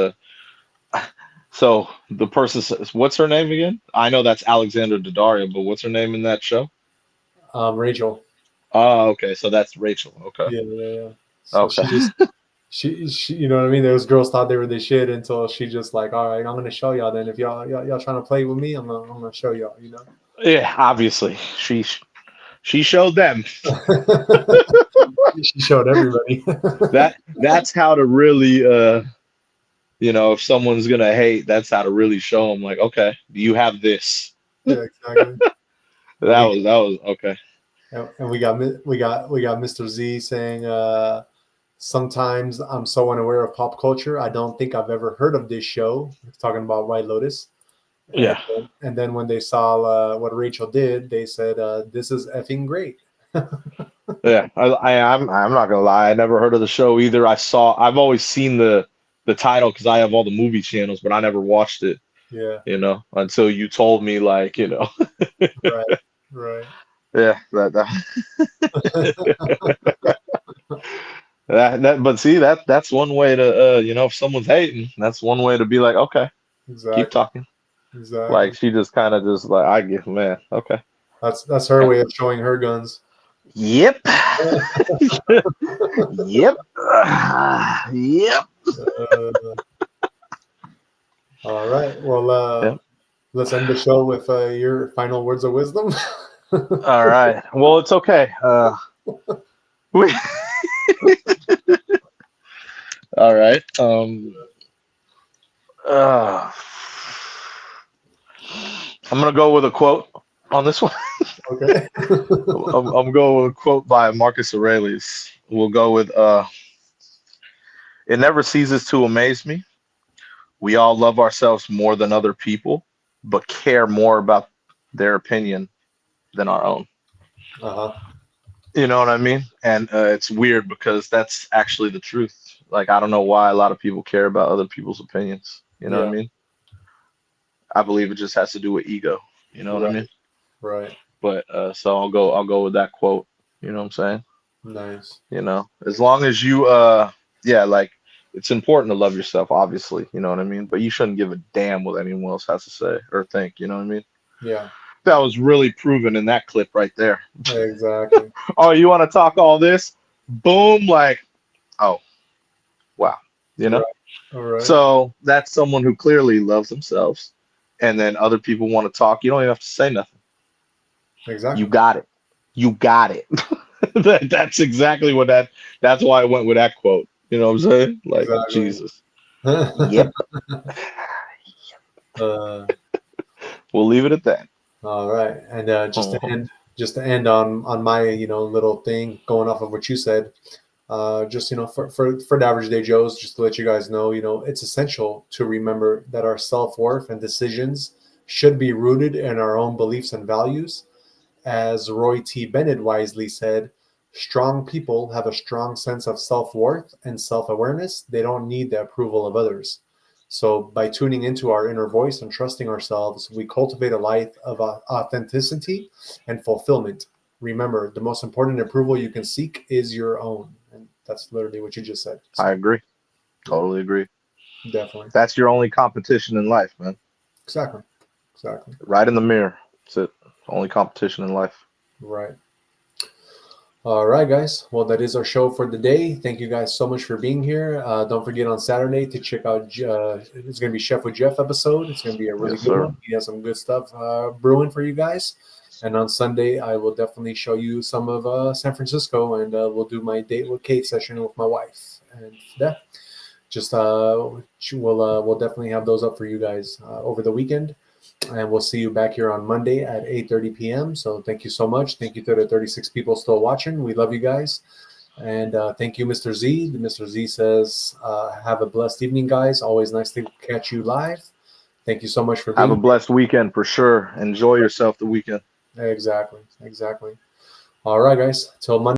so the person says, what's her name again? I know that's Alexandra Daddario, but what's her name in that show?
Rachel.
Oh, okay, so that's Rachel. Okay.
Yeah. So
okay.
She you know what I mean? Those girls thought they were the shit until she just like, all right, I'm gonna show y'all. Then if y'all trying to play with me, I'm gonna show y'all. You know?
Yeah, obviously she showed them.
She showed everybody.
That's how to really you know, if someone's gonna hate, that's how to really show them. Like, okay, you have this.
Yeah, exactly.
that was okay.
And we got Mr. Z saying. Sometimes I'm so unaware of pop culture. I don't think I've ever heard of this show. Talking about White Lotus.
Yeah.
And then when they saw what Rachel did, they said, "This is effing great."
Yeah, I'm not gonna lie. I never heard of the show either. I've always seen the title because I have all the movie channels, but I never watched it.
Yeah.
You know, until you told me, like, you know.
Right.
Yeah. But see, that's one way to you know, if someone's hating, that's one way to be like, okay,
exactly.
Keep talking.
Exactly.
Like she just kind of just like, I get, man, okay.
That's her way of showing her guns.
Yep. Yep. Yep.
All right. Well, let's end the show with your final words of wisdom.
All right. Well, it's okay. All right. I'm gonna go with a quote on this one.
Okay.
I'm going with a quote by Marcus Aurelius. We'll go with It never ceases to amaze me. We all love ourselves more than other people, but care more about their opinion than our own.
Uh-huh.
You know what I mean? And it's weird because that's actually the truth. Like, I don't know why a lot of people care about other people's opinions. You know what I mean? I believe it just has to do with ego. You know what I mean?
Right.
But so I'll go with that quote. You know what I'm saying?
Nice.
You know, as long as you yeah, like it's important to love yourself, obviously, you know what I mean? But you shouldn't give a damn what anyone else has to say or think, you know what I mean?
Yeah.
That was really proven in that clip right there.
Exactly.
Oh, you want to talk all this? Boom, like, oh, wow. You know?
Right. All right.
So that's someone who clearly loves themselves. And then other people want to talk. You don't even have to say nothing.
Exactly.
You got it. You got it. That's exactly what that's why I went with that quote. You know what I'm saying? Like,
Exactly.
Jesus. Yep. We'll leave it at that.
All right. And just to
Uh-huh.
end, on my little thing, going off of what you said, just for the average day Joes, just to let you guys know, it's essential to remember that our self-worth and decisions should be rooted in our own beliefs and values. As Roy T. Bennett wisely said, strong people have a strong sense of self-worth and self-awareness. They don't need the approval of others. So by tuning into our inner voice and trusting ourselves, we cultivate a life of authenticity and fulfillment. Remember, the most important approval you can seek is your own. And that's literally what you just said. So,
I agree. Totally agree.
definitely.
That's your only competition in life, man.
Exactly.
Right in the mirror. That's it. Only competition in life.
Right. All right, guys. Well, that is our show for the day. Thank you guys so much for being here. Don't forget on Saturday to check out. It's going to be Chef with Jeff episode. It's going to be a really good one. He has some good stuff brewing for you guys. And on Sunday, I will definitely show you some of San Francisco, and we'll do my date with Kate session with my wife. And yeah, just we'll definitely have those up for you guys over the weekend. And we'll see you back here on Monday at 8:30 p.m. So thank you so much. Thank you to the 36 people still watching. We love you guys. And thank you, Mr. Z. Mr. Z says, have a blessed evening, guys. Always nice to catch you live. Thank you so much for being
Have a blessed weekend for sure. Enjoy yourself the weekend.
Exactly. All right, guys. Till Monday.